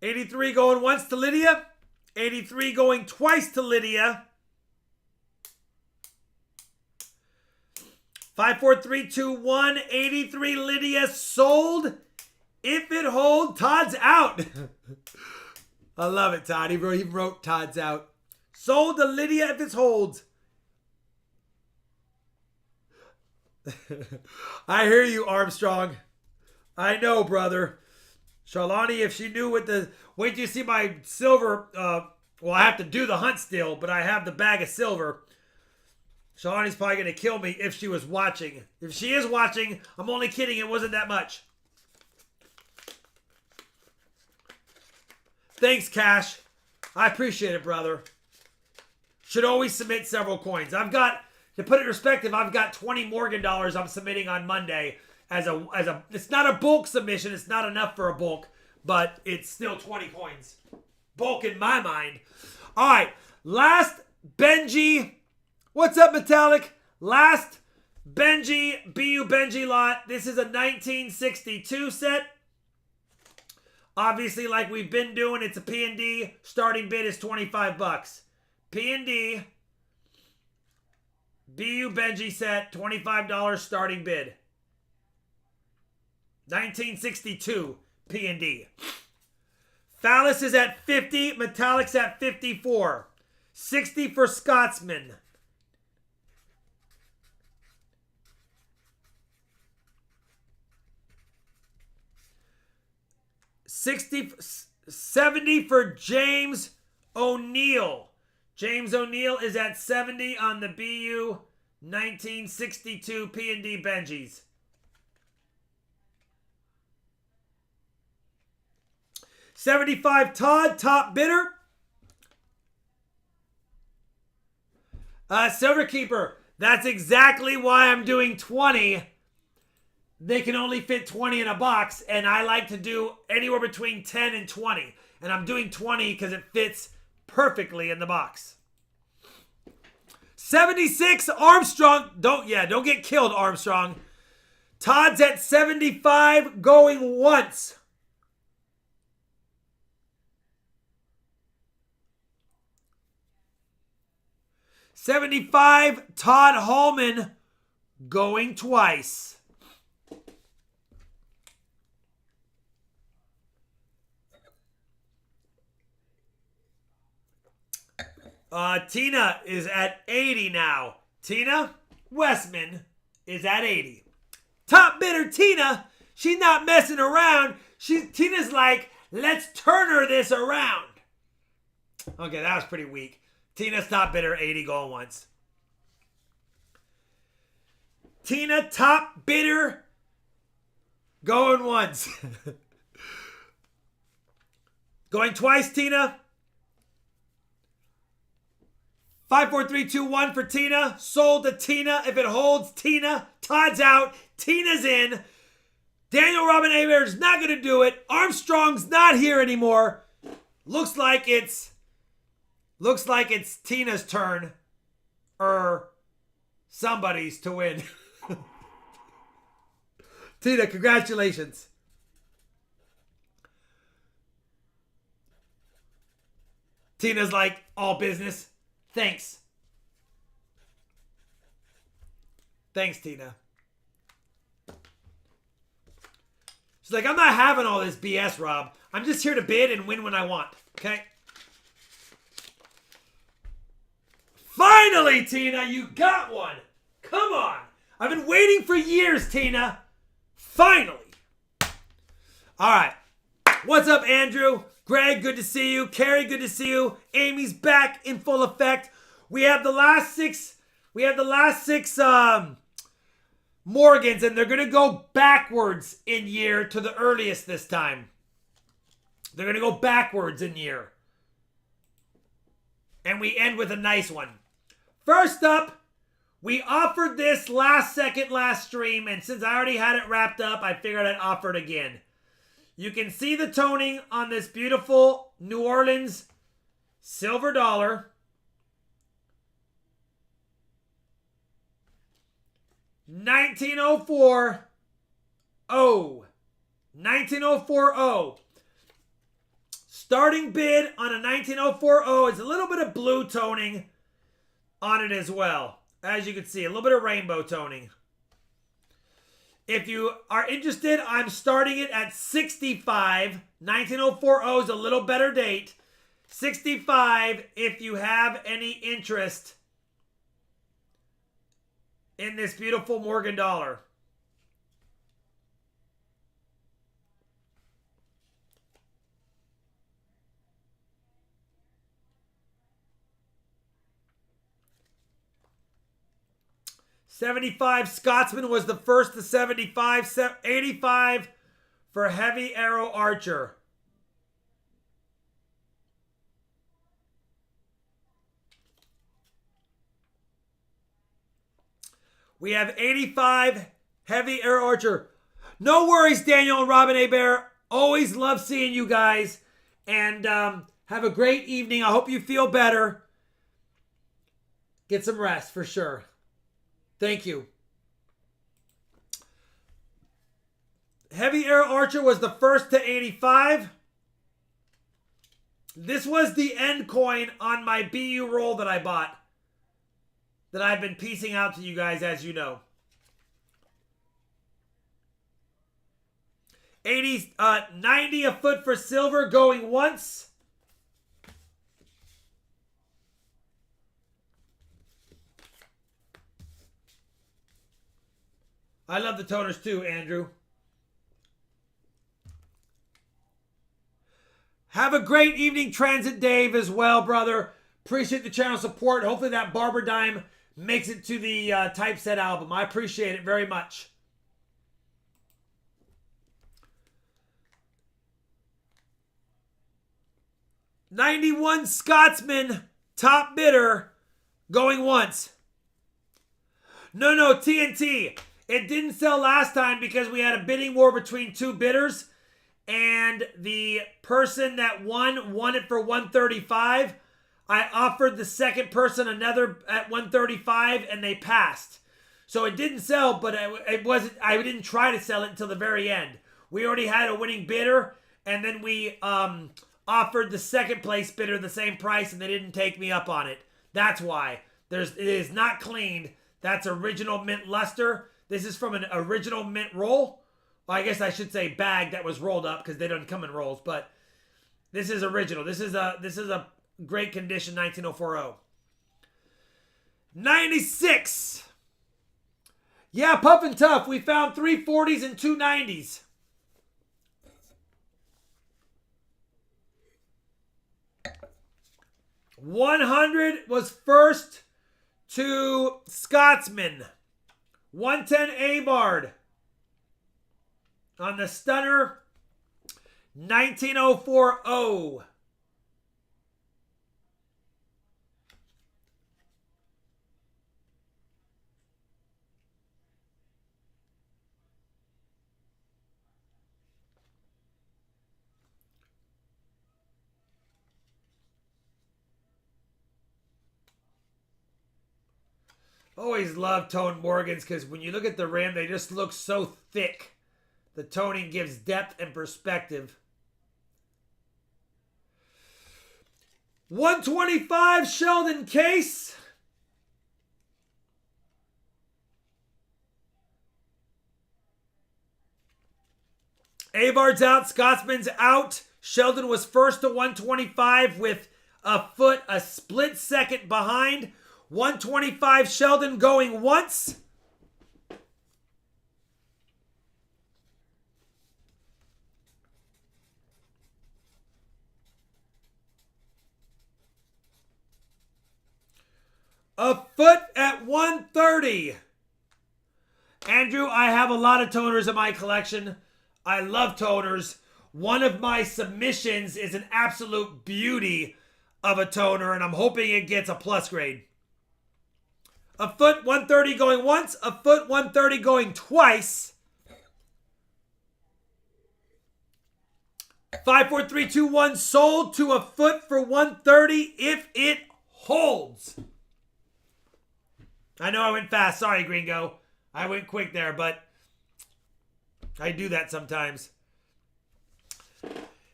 $83 going once to Lydia. $83 going twice to Lydia. 5, 4, 3, 2, 1. $83 Lydia sold. If it hold, Todd's out. I love it, Todd. He wrote Todd's out. Sold to Lydia if it holds. I hear you, Armstrong. I know, brother. Charlani, if she knew what the... Wait till you see my silver... well, I have to do the hunt still, but I have the bag of silver. Charlani's probably going to kill me if she was watching. If she is watching, I'm only kidding. It wasn't that much. Thanks, Cash. I appreciate it, brother. Should always submit several coins. I've got, to put it in perspective, I've got 20 Morgan dollars I'm submitting on Monday as a, it's not a bulk submission. It's not enough for a bulk, but it's still 20 coins. Bulk in my mind. All right. Last Benji. What's up, Metallic? Last Benji, BU Benji lot. This is a 1962 set. Obviously, like we've been doing, it's a P&D. Starting bid is 25 bucks. P&D, BU Benji set, $25 starting bid. 1962 P&D. Phallus is at 50. Metallics at 54. 60 for Scotsman. $70 for James O'Neill. James O'Neill is at 70 on the BU 1962 P&D Benjis. $75 Todd, top bidder. Silverkeeper, that's exactly why I'm doing 20. They can only fit 20 in a box, and I like to do anywhere between 10 and 20. And I'm doing 20 because it fits perfectly in the box. 76 Armstrong. Don't get killed, Armstrong. Todd's at 75 going once. $75 Todd Hallman going twice. Tina is at 80 now. Tina Westman is at 80. Top bidder Tina, she's not messing around. Tina's like, let's turn her this around. Okay, that was pretty weak. Tina's top bidder, 80 going once. Tina, top bidder, going once. Going twice, Tina. 5, 4, 3, 2, 1 for Tina. Sold to Tina. If it holds, Tina. Todd's out. Tina's in. Daniel Robin Abear's not going to do it. Armstrong's not here anymore. Looks like it's Tina's turn. Or somebody's to win. Tina, congratulations. Tina's like, all business. Thanks. Thanks, Tina. She's like, I'm not having all this BS, Rob. I'm just here to bid and win when I want. Okay? Finally, Tina, you got one. Come on. I've been waiting for years, Tina. Finally. All right. What's up, Andrew? Greg, good to see you. Carrie, good to see you. Amy's back in full effect. We have the last six. Morgans, and they're going to go backwards in year to the earliest this time. They're going to go backwards in year. And we end with a nice one. First up, we offered this last stream, and since I already had it wrapped up, I figured I'd offer it again. You can see the toning on this beautiful New Orleans silver dollar. 1904 O. 1904 O. Starting bid on a 1904 O is a little bit of blue toning on it as well. As you can see, a little bit of rainbow toning. If you are interested, I'm starting it at 65. 1904 O is a little better date. 65 if you have any interest in this beautiful Morgan dollar. $75 Scotsman was the first to 75. 85 for Heavy Arrow Archer. We have 85 Heavy Arrow Archer. No worries, Daniel and Robin A. Bear. Always love seeing you guys. And have a great evening. I hope you feel better. Get some rest for sure. Thank you. Heavy Air Archer was the first to 85. This was the end coin on my BU roll that I bought. That I've been piecing out to you guys, as you know. 90 a foot for silver going once. I love the toners too, Andrew. Have a great evening, Transit Dave, as well, brother. Appreciate the channel support. Hopefully that Barber Dime makes it to the Typeset album. I appreciate it very much. $91 Scotsman, top bidder, going once. No, TNT. It didn't sell last time because we had a bidding war between two bidders. And the person that won it for $135. I offered the second person another at $135 and they passed. So it didn't sell, but it wasn't. I didn't try to sell it until the very end. We already had a winning bidder, and then we offered the second place bidder the same price, and they didn't take me up on it. That's why. It is not cleaned. That's original mint luster. This is from an original mint roll. Well, I guess I should say bag that was rolled up because they don't come in rolls. But this is original. This is a great condition 19040. 96. Yeah, Puff and Tough. We found 340s and 290s. $100 was first to Scotsman. 110 A-Bard. On the Stunner, 19040. Always love toned Morgans because when you look at the rim, they just look so thick. The toning gives depth and perspective. 125 Sheldon Case. Avard's out. Scotsman's out. Sheldon was first to 125 with a split second behind. 125 Sheldon going once. A foot at 130. Andrew, I have a lot of toners in my collection. I love toners. One of my submissions is an absolute beauty of a toner, and I'm hoping it gets a plus grade. A foot 130 going once, a foot 130 going twice. 5, 4, 3, 2, 1 sold to a foot for 130 if it holds. I know I went fast. Sorry, Gringo. I went quick there, but I do that sometimes.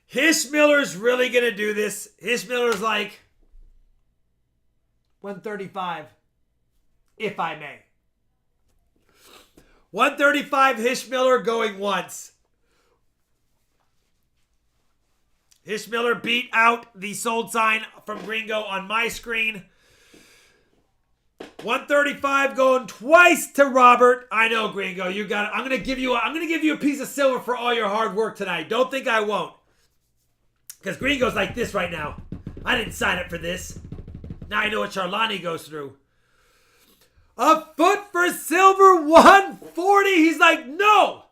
Hishmiller's really going to do this. Hishmiller's like 135, if I may. 135 Hishmiller going once. Hishmiller beat out the sold sign from Gringo on my screen. 135 going twice to Robert. I know, Gringo, you got it. I'm gonna give you a piece of silver for all your hard work tonight. Don't think I won't. Because Gringo's like this right now. I didn't sign up for this. Now I know what Charlani goes through. A foot for silver 140. He's like, no,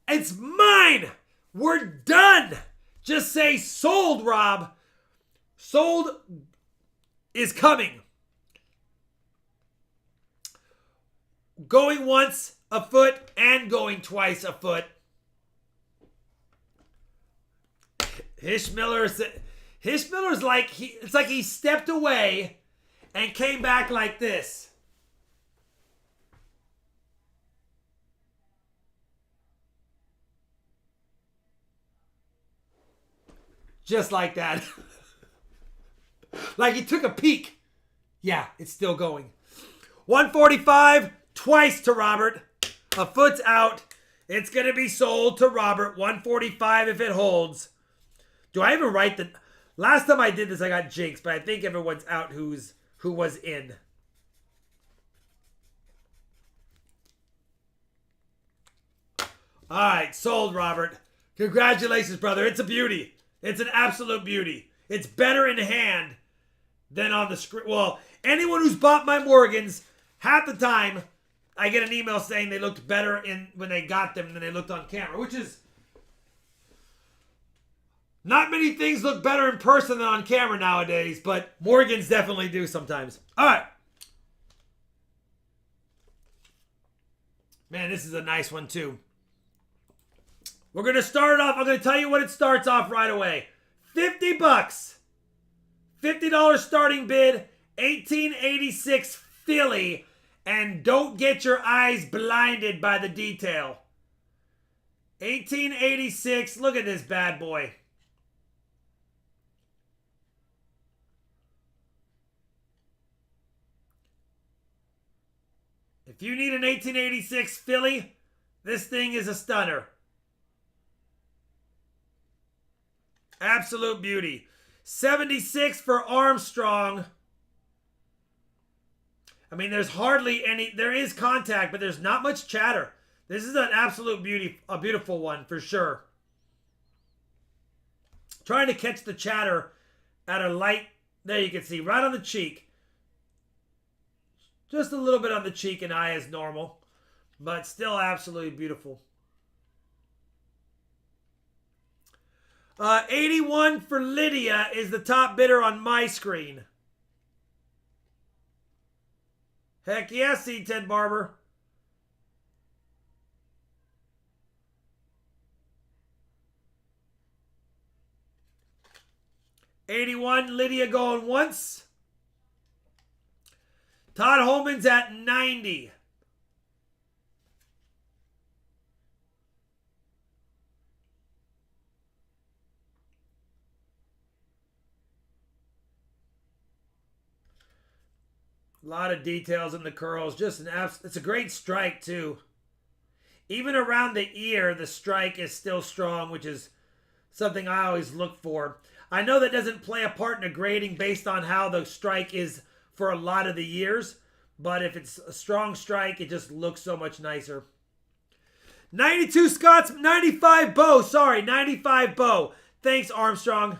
it's mine. We're done. Just say sold, Rob. Sold is coming. Going once a foot and going twice a foot. Hishmiller's like it's like he stepped away and came back like this. Just like that. Like he took a peek. Yeah, it's still going. 145, twice to Robert. A foot's out. It's going to be sold to Robert. 145 if it holds. Do I even write the... Last time I did this, I got jinxed, but I think everyone's out who was in. All right, sold, Robert. Congratulations, brother. It's a beauty. It's an absolute beauty. It's better in hand than on the screen. Well, anyone who's bought my Morgans, half the time, I get an email saying they looked better when they got them than they looked on camera, which is... Not many things look better in person than on camera nowadays, but Morgans definitely do sometimes. All right. Man, this is a nice one, too. We're going to start off. I'm going to tell you what it starts off right away. $50. $50 starting bid. 1886 Philly. And don't get your eyes blinded by the detail. 1886. Look at this bad boy. If you need an 1886 Philly, this thing is a stunner. Absolute beauty. 76 for Armstrong. I mean, there's hardly any... There is contact, but there's not much chatter. This is an absolute beauty. A beautiful one, for sure. Trying to catch the chatter at a light... There you can see, right on the cheek. Just a little bit on the cheek and eye as normal. But still absolutely beautiful. 81 for Lydia is the top bidder on my screen. Heck yes, C10 Barber. $81, Lydia going once. Todd Holman's at 90. A lot of details in the curls. Just it's a great strike too. Even around the ear, the strike is still strong, which is something I always look for. I know that doesn't play a part in a grading based on how the strike is for a lot of the years, but if it's a strong strike, it just looks so much nicer. 92 Scots, 95 Bo. Sorry, 95 Bo. Thanks, Armstrong.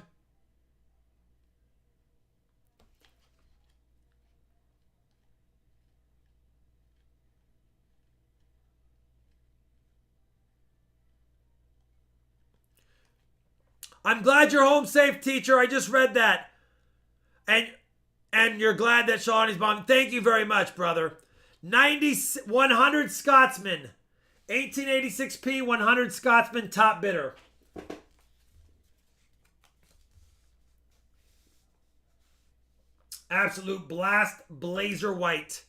I'm glad you're home safe, teacher. I just read that. And you're glad that Sean is bombing. Thank you very much, brother. 100 Scotsman. 1886p, 100 Scotsman, top bidder. Absolute blast, blazer white.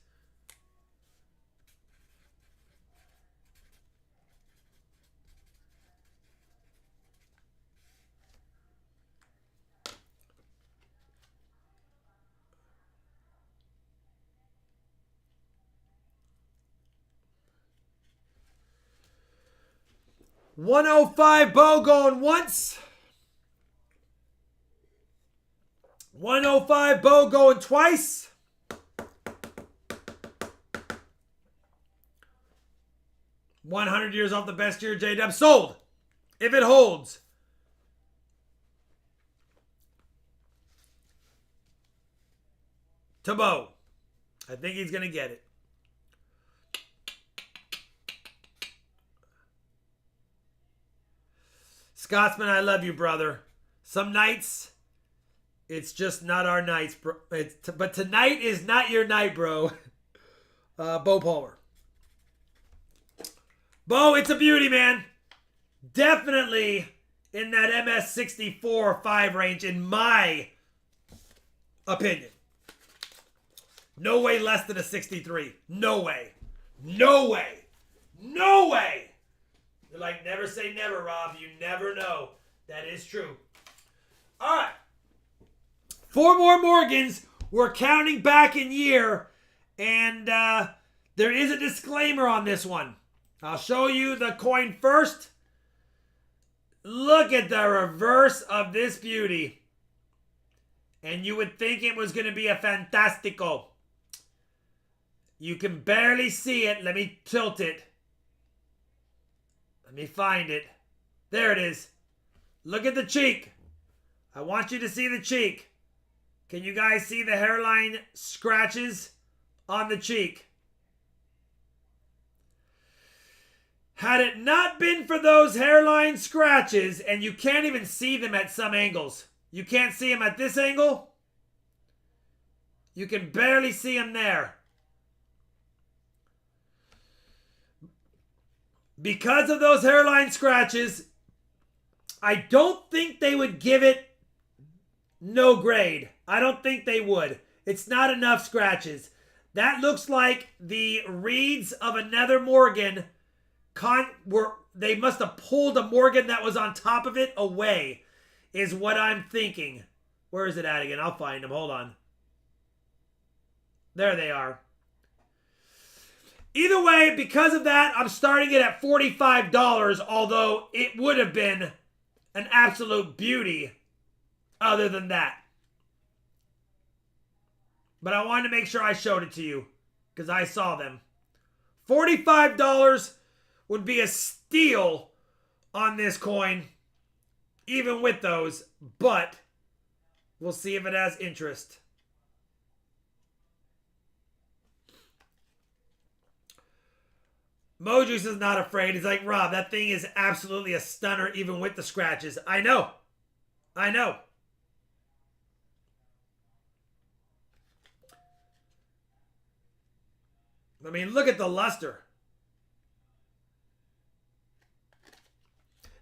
$105 Bo going once. $105 Bo going twice. $100 years off the best year, J-Dub. Sold. If it holds. To Bo. I think he's going to get it. Scotsman, I love you, brother. Some nights, it's just not our nights, bro. But tonight is not your night, bro. Bo Palmer. Bo, it's a beauty, man. Definitely in that MS64 or 5 range, in my opinion. No way less than a 63. No way. No way. No way. You're like, never say never, Rob. You never know. That is true. All right. 4 more Morgans. We're counting back in year. And there is a disclaimer on this one. I'll show you the coin first. Look at the reverse of this beauty. And you would think it was going to be a Fantastico. You can barely see it. Let me tilt it. Let me find it. There it is. Look at the cheek. I want you to see the cheek. Can you guys see the hairline scratches on the cheek? Had it not been for those hairline scratches, and you can't even see them at some angles. You can't see them at this angle. You can barely see them there. Because of those hairline scratches, I don't think they would give it no grade. I don't think they would. It's not enough scratches. That looks like the reeds of another Morgan. They must have pulled a Morgan that was on top of it away, is what I'm thinking. Where is it at again? I'll find them. Hold on. There they are. Either way, because of that, I'm starting it at $45, although it would have been an absolute beauty other than that. But I wanted to make sure I showed it to you because I saw them. $45 would be a steal on this coin, even with those, but we'll see if it has interest. Mojuice is not afraid. He's like, Rob, that thing is absolutely a stunner even with the scratches. I know. I know. I mean, look at the luster.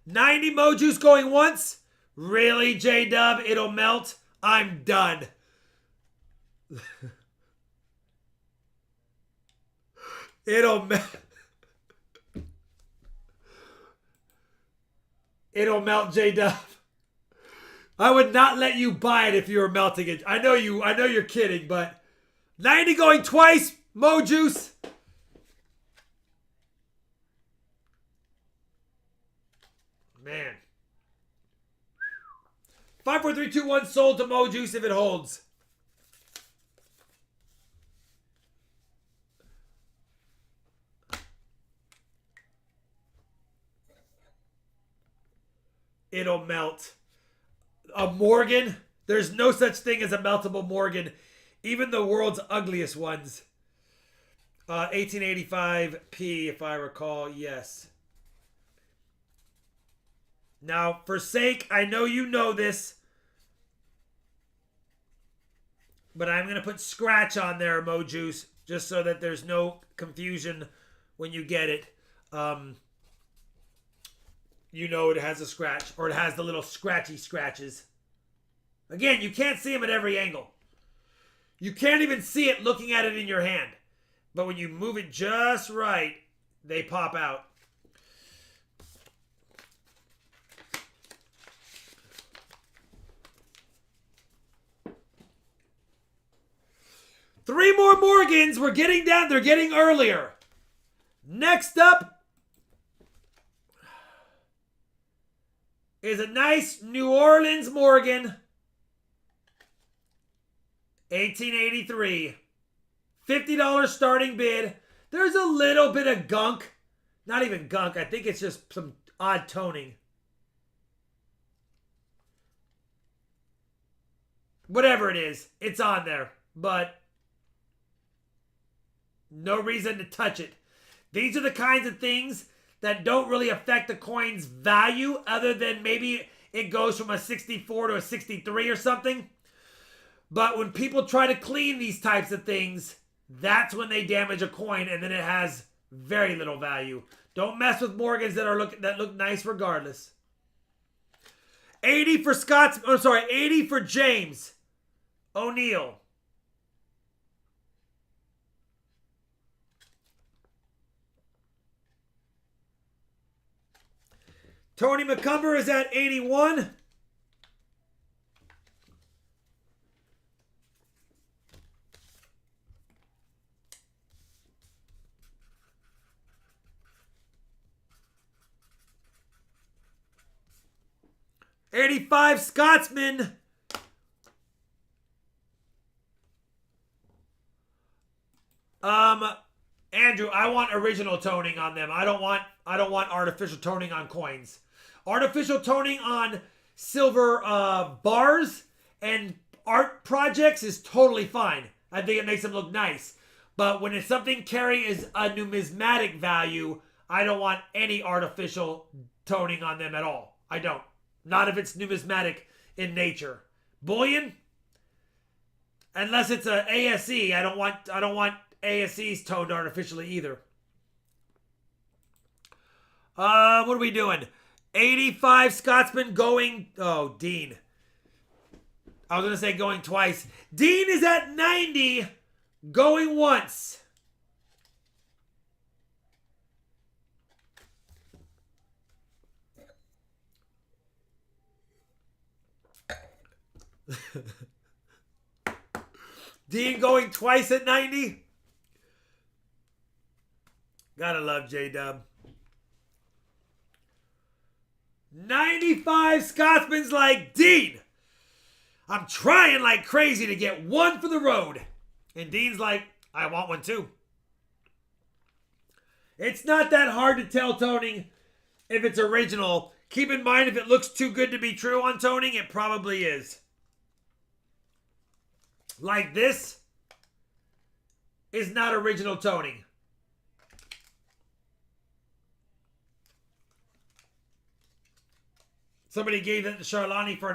90 Mojuice going once. Really, J-Dub? It'll melt. I'm done. It'll melt. It'll melt, J-Dub. I would not let you buy it if you were melting it. I know you're kidding, but 90 going twice, Mojuice. Man. 5, 4, 3, 2, 1 sold to Mojuice if it holds. It'll melt. A Morgan? There's no such thing as a meltable Morgan. Even the world's ugliest ones. 1885p, if I recall. Yes. Now, for sake, I know you know this, but I'm going to put scratch on there, Mojuice, just so that there's no confusion when you get it. You know it has a scratch, or it has the little scratchy scratches. Again, you can't see them at every angle. You can't even see it looking at it in your hand. But when you move it just right, they pop out. Three more Morgans. We're getting down. They're getting earlier. Next up is a nice New Orleans Morgan. 1883. $50 starting bid. There's a little bit of gunk. Not even gunk. I think it's just some odd toning. Whatever it is, it's on there. But no reason to touch it. These are the kinds of things that don't really affect the coin's value other than maybe it goes from a 64 to a 63 or something. But when people try to clean these types of things, that's when they damage a coin and then it has very little value. Don't mess with Morgans that look nice regardless. 80 for Scott's, 80 for James O'Neill. Tony McCumber is at 81. 85 Scotsman. Andrew, I want original toning on them. I don't want artificial toning on coins. Artificial toning on silver bars and art projects is totally fine. I think it makes them look nice. But when it's something carries a numismatic value, I don't want any artificial toning on them at all. I don't. Not if it's numismatic in nature. Bullion, unless it's a ASE, I don't want ASEs toned artificially either. What are we doing? 85 Scotsman going... Oh, Dean. I was going to say going twice. Dean is at 90, going once. Dean going twice at 90. Gotta love J-Dub. 95 Scotsman's like, Dean, I'm trying like crazy to get one for the road. And Dean's like, I want one too. It's not that hard to tell toning if it's original. Keep in mind, if it looks too good to be true on toning, it probably is. Like this is not original toning. Somebody gave it to Charlani for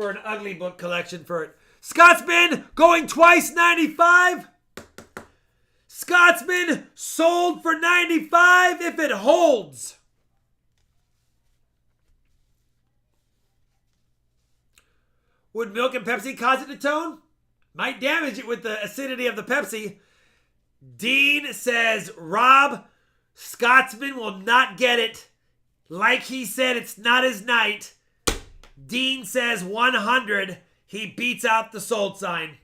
an ugly book collection for it. Scotsman going twice, 95. Scotsman sold for 95 if it holds. Would milk and Pepsi cause it to tone? Might damage it with the acidity of the Pepsi. Dean says, Rob, Scotsman will not get it. Like he said, it's not his night. Dean says 100. He beats out the sold sign.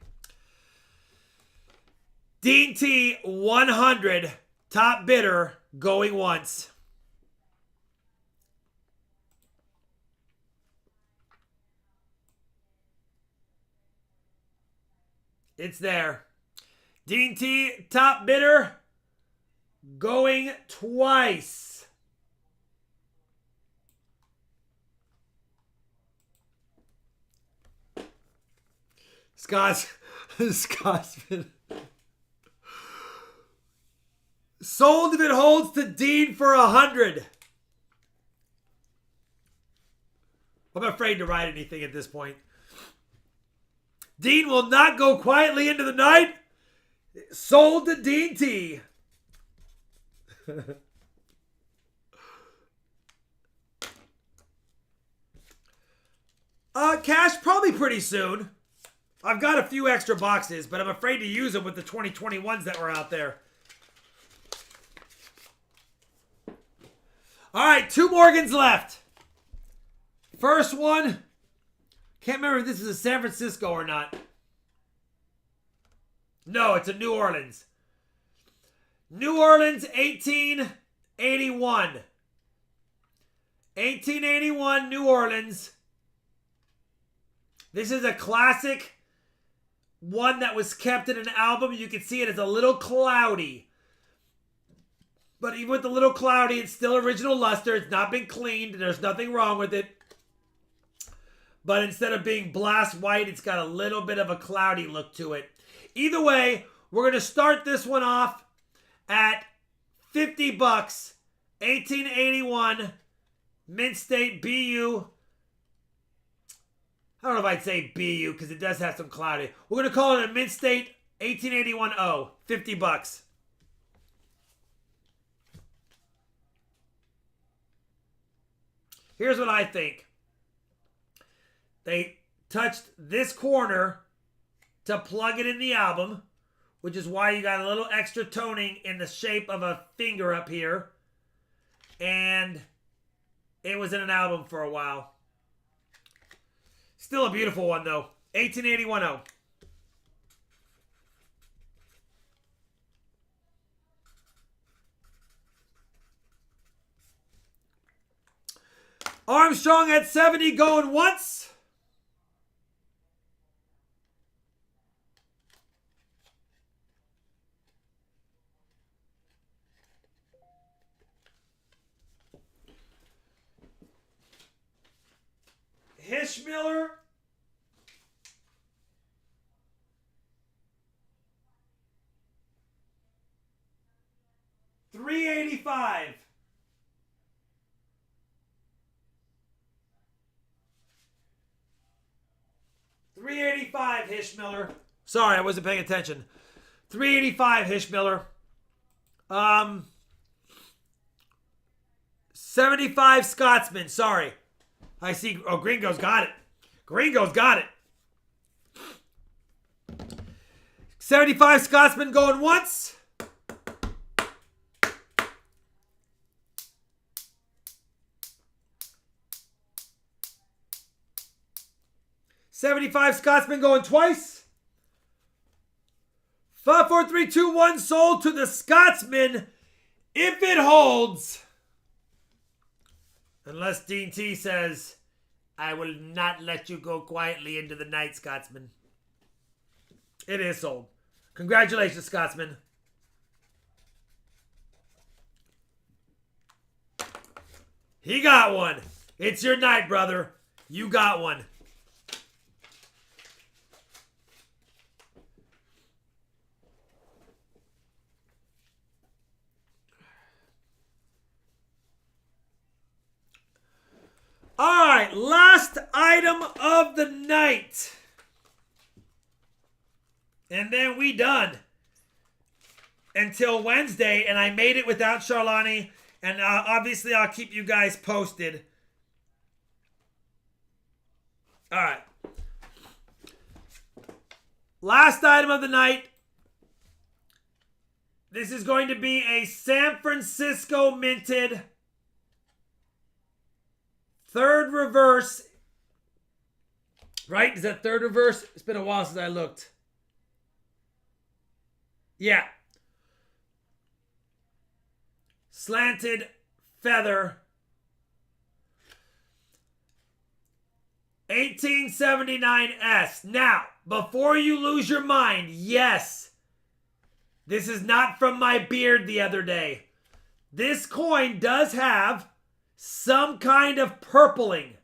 Dean T, 100. Top bidder, going once. It's there. Dean T, top bidder, going twice. Scotsman. Sold if it holds to Dean for 100. I'm afraid to write anything at this point. Dean will not go quietly into the night. Sold to Dean T. Cash probably pretty soon. I've got a few extra boxes, but I'm afraid to use them with the 2021s that were out there. All right, 2 Morgans left. First one. Can't remember if this is a San Francisco or not. No, it's a New Orleans. New Orleans, 1881. 1881, New Orleans. This is a classic one that was kept in an album. You can see it is a little cloudy. But even with the little cloudy, it's still original luster. It's not been cleaned. There's nothing wrong with it. But instead of being blast white, it's got a little bit of a cloudy look to it. Either way, we're going to start this one off at $50. 1881 Mint State BU. I don't know if I'd say BU because it does have some cloudy. We're going to call it a Mint State 1881-0. $50. Here's what I think. They touched this corner to plug it in the album, which is why you got a little extra toning in the shape of a finger up here. And it was in an album for a while. Still a beautiful one, though. 1881-0. Armstrong at 70 going once. Hishmiller. $385. $385, Hishmiller. Sorry, I wasn't paying attention. $385, Hishmiller. 75 Scotsman. Sorry. I see. Oh, Gringo's got it. Gringo's got it. 75 Scotsman going once. $75 Scotsman going twice. 5, 4, 3, 2, 1 sold to the Scotsman if it holds. Unless Dean T says, I will not let you go quietly into the night, Scotsman. It is sold. Congratulations, Scotsman. He got one. It's your night, brother. You got one. All right, last item of the night. And then we done. Until Wednesday, and I made it without Charlani. And obviously, I'll keep you guys posted. All right. Last item of the night. This is going to be a San Francisco minted third reverse. Right? Is that third reverse? It's been a while since I looked. Yeah. Slanted feather. 1879S. Now, before you lose your mind, yes, this is not from my beard the other day. This coin does have some kind of purpling,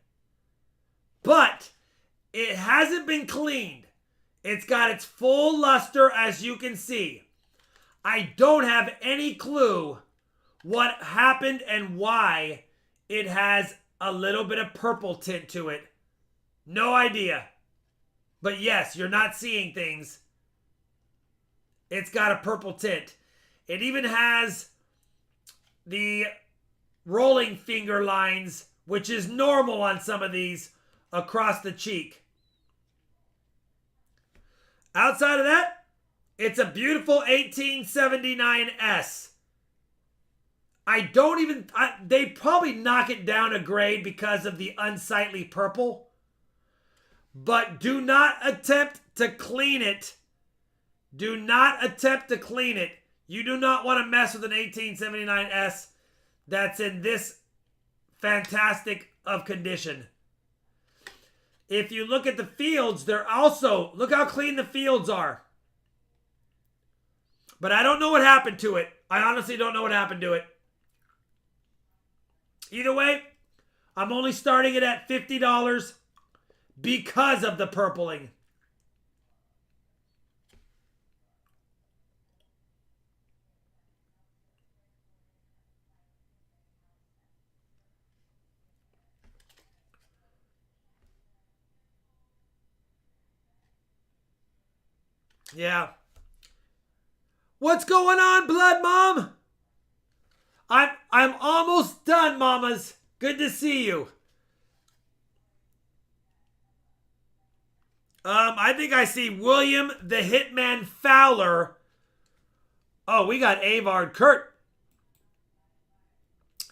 but it hasn't been cleaned. It's got its full luster, as you can see. I don't have any clue what happened and why it has a little bit of purple tint to it. No idea. But yes, you're not seeing things. It's got a purple tint. It even has the rolling finger lines, which is normal on some of these, across the cheek. Outside of that, it's a beautiful 1879S. They probably knock it down a grade because of the unsightly purple. But do not attempt to clean it. Do not attempt to clean it. You do not want to mess with an 1879S that's in this fantastic of condition. If you look at the fields, they're also, look how clean the fields are. But I don't know what happened to it. I honestly don't know what happened to it. Either way, I'm only starting it at $50 because of the purpling. Yeah. What's going on, Blood Mom? I'm almost done, mamas. Good to see you. I think I see William the Hitman Fowler. Oh, we got Avard Kurt.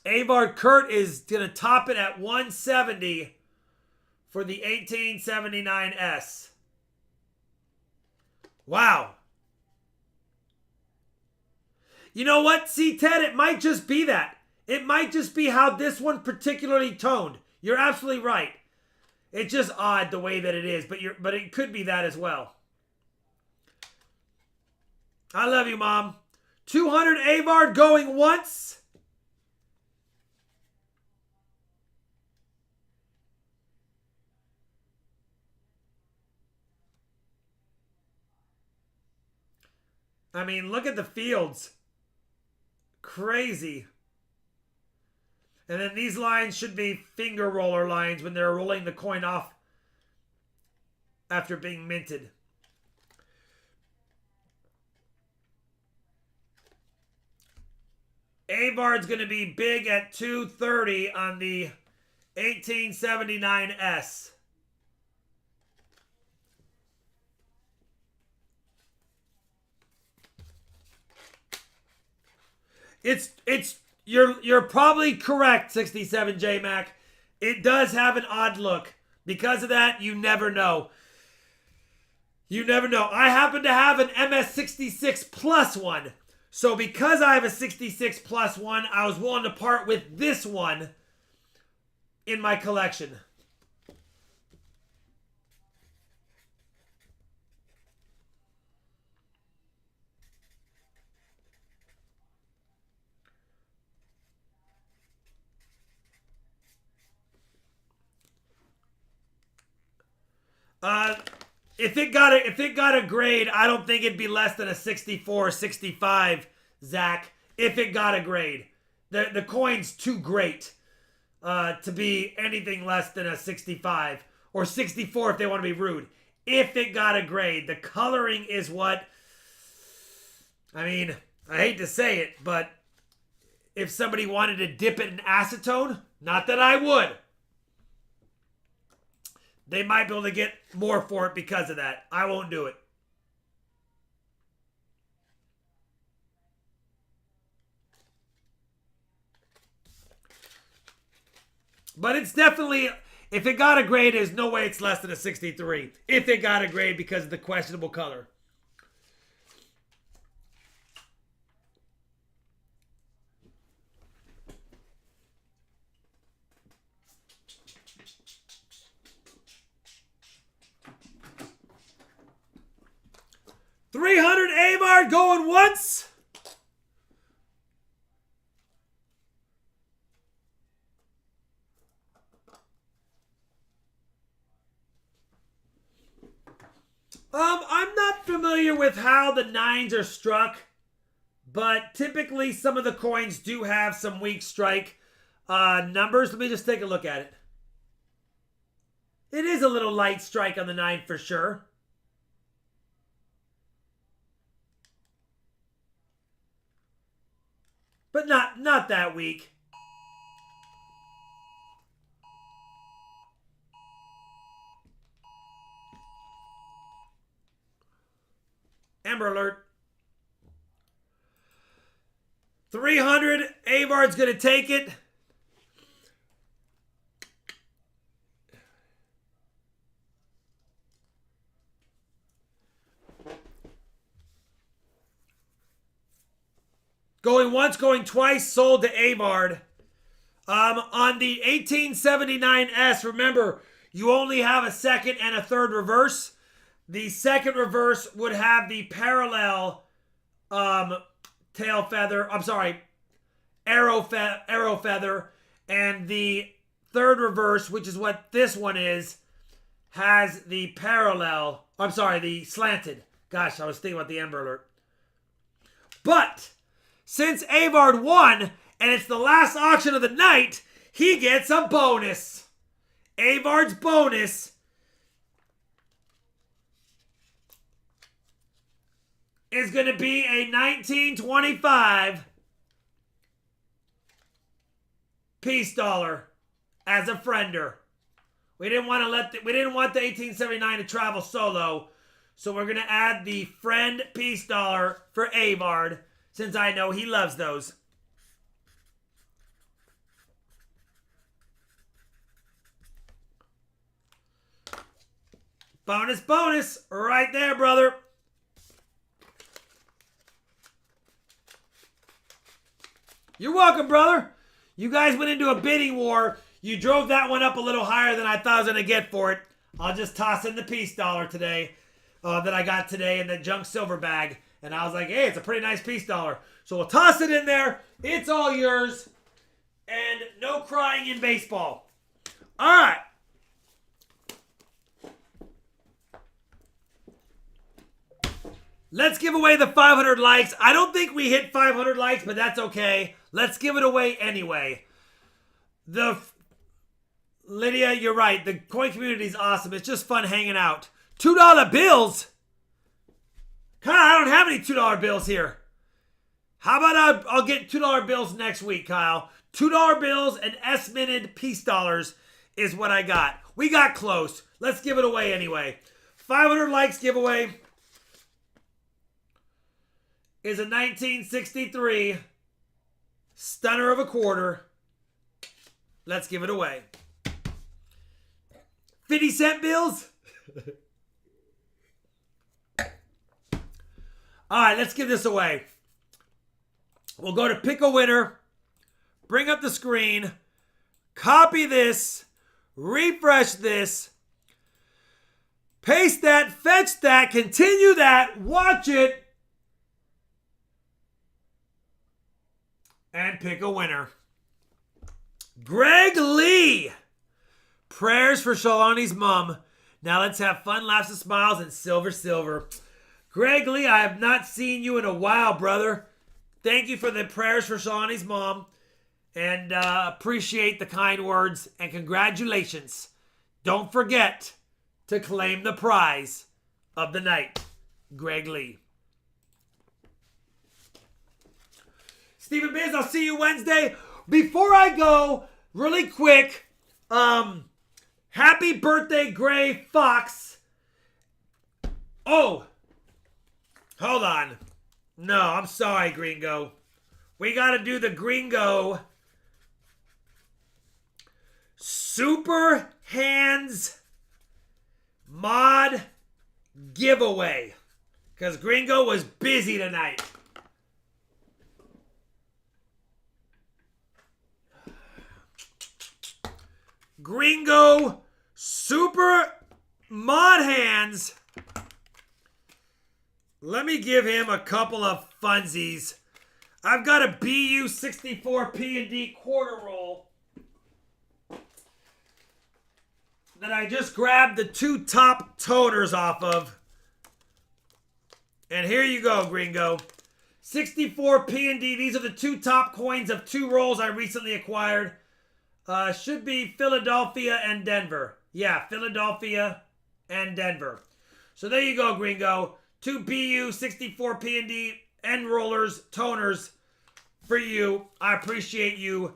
Avard Kurt is going to top it at 170 for the 1879S. Wow. You know what? See, Ted, it might just be that. It might just be how this one particularly toned. You're absolutely right. It's just odd the way that it is, but it could be that as well. I love you, Mom. 200 Avard going once. I mean, look at the fields. Crazy. And then these lines should be finger roller lines when they're rolling the coin off after being minted. Avard's going to be big at 230 on the 1879S. You're probably correct, 67 J Mac. It does have an odd look. Because of that, you never know. You never know. I happen to have an MS66 plus one. So because I have a 66 plus one, I was willing to part with this one in my collection. If it got a grade, I don't think it'd be less than a 64 or 65, Zach. If it got a grade. The coin's too great to be anything less than a 65 or 64 if they want to be rude. If it got a grade, the coloring is what, I mean, I hate to say it, but if somebody wanted to dip it in acetone, not that I would, they might be able to get more for it because of that. I won't do it. But it's definitely, if it got a grade, there's no way it's less than a 63. If it got a grade because of the questionable color. $300 Avard going once. I'm not familiar with how the nines are struck, but typically some of the coins do have some weak strike numbers. Let me just take a look at it. It is a little light strike on the 9 for sure. But not that weak. Amber alert. 300. Avard's going to take it. Going once, going twice, sold to Avard. On the 1879S, remember, you only have a second and a third reverse. The second reverse would have the parallel tail feather. I'm sorry, arrow feather. And the third reverse, which is what this one is, has the parallel. I'm sorry, the slanted. Gosh, I was thinking about the Amber Alert. But since Avard won, and it's the last auction of the night, he gets a bonus. Avard's bonus is going to be a 1925 peace dollar as a friender. We didn't want the 1879 to travel solo, so we're going to add the friend peace dollar for Avard, since I know he loves those. Bonus, right there, brother. You're welcome, brother. You guys went into a bidding war. You drove that one up a little higher than I thought I was going to get for it. I'll just toss in the peace dollar today that I got today in the junk silver bag. And I was like, hey, it's a pretty nice peace dollar. So we'll toss it in there. It's all yours. And no crying in baseball. All right. Let's give away the 500 likes. I don't think we hit 500 likes, but that's okay. Let's give it away anyway. Lydia, you're right. The coin community is awesome. It's just fun hanging out. $2 bills? Kyle, I don't have any $2 bills here. How about I'll get $2 bills next week, Kyle? $2 bills and S-minted peace dollars is what I got. We got close. Let's give it away anyway. 500 likes giveaway is a 1963 stunner of a quarter. Let's give it away. 50-cent bills? All right, let's give this away. We'll go to pick a winner, bring up the screen, copy this, refresh this, paste that, fetch that, continue that, watch it, and pick a winner. Greg Lee. Prayers for Shalani's mom. Now let's have fun, laughs, and smiles, and silver. Greg Lee, I have not seen you in a while, brother. Thank you for the prayers for Shalani's mom. And appreciate the kind words. And congratulations. Don't forget to claim the prize of the night. Greg Lee. Stephen Biz, I'll see you Wednesday. Before I go, really quick, happy birthday, Gray Fox. Oh, hold on. No, I'm sorry, Gringo. We got to do the Gringo Super Hands Mod giveaway. Because Gringo was busy tonight. Gringo Super Mod Hands. Let me give him a couple of funsies. I've got a BU 64 P&D quarter roll that I just grabbed the two top toners off of. And here you go, Gringo. 64 P&D. These are the two top coins of two rolls I recently acquired. Should be Philadelphia and Denver. Yeah, Philadelphia and Denver. So there you go, Gringo. Two BU 64 P&D end rollers, toners for you. I appreciate you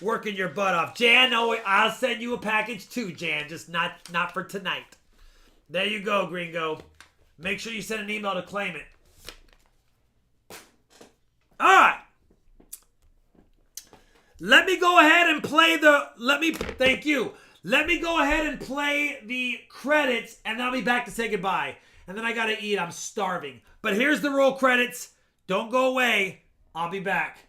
working your butt off. Jan, I'll send you a package too, Jan. Just not for tonight. There you go, Gringo. Make sure you send an email to claim it. All right. Let me go ahead and play thank you. Let me go ahead and play the credits, and then I'll be back to say goodbye. And then I gotta eat, I'm starving. But here's the roll credits. Don't go away. I'll be back.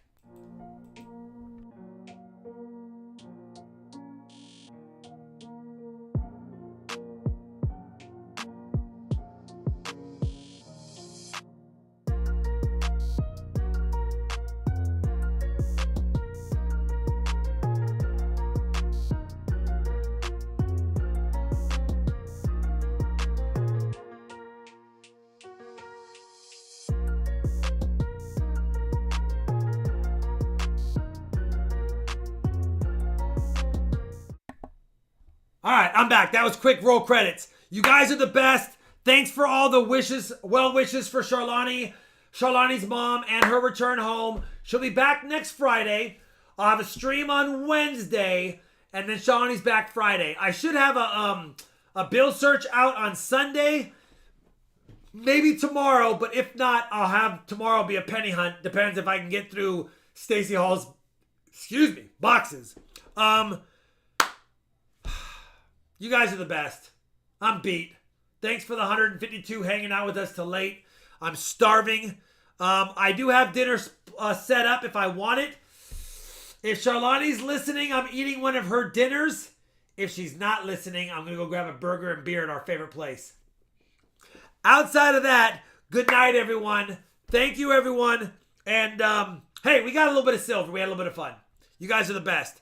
All right, I'm back. That was quick roll credits. You guys are the best. Thanks for all the wishes, well wishes for Sharlani's mom and her return home. She'll be back next Friday. I'll have a stream on Wednesday, and then Sharlani's back Friday. I should have a bill search out on Sunday, maybe tomorrow, but if not, I'll have tomorrow be a penny hunt. Depends if I can get through Stacy Hall's, boxes. You guys are the best. I'm beat. Thanks for the 152 hanging out with us till late. I'm starving. I do have dinner set up if I want it. If Charlotte's listening, I'm eating one of her dinners. If she's not listening, I'm going to go grab a burger and beer at our favorite place. Outside of that, good night, everyone. Thank you, everyone. And, hey, we got a little bit of silver. We had a little bit of fun. You guys are the best.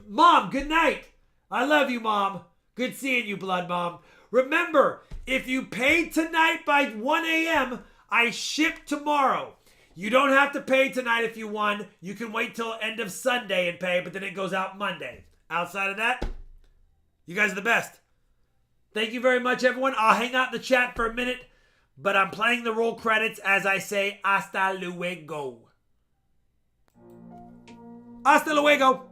Mom, good night. I love you, Mom. Good seeing you, Blood Mom. Remember, if you pay tonight by 1 a.m., I ship tomorrow. You don't have to pay tonight if you won. You can wait till end of Sunday and pay, but then it goes out Monday. Outside of that, you guys are the best. Thank you very much, everyone. I'll hang out in the chat for a minute, but I'm playing the roll credits as I say hasta luego. Hasta luego.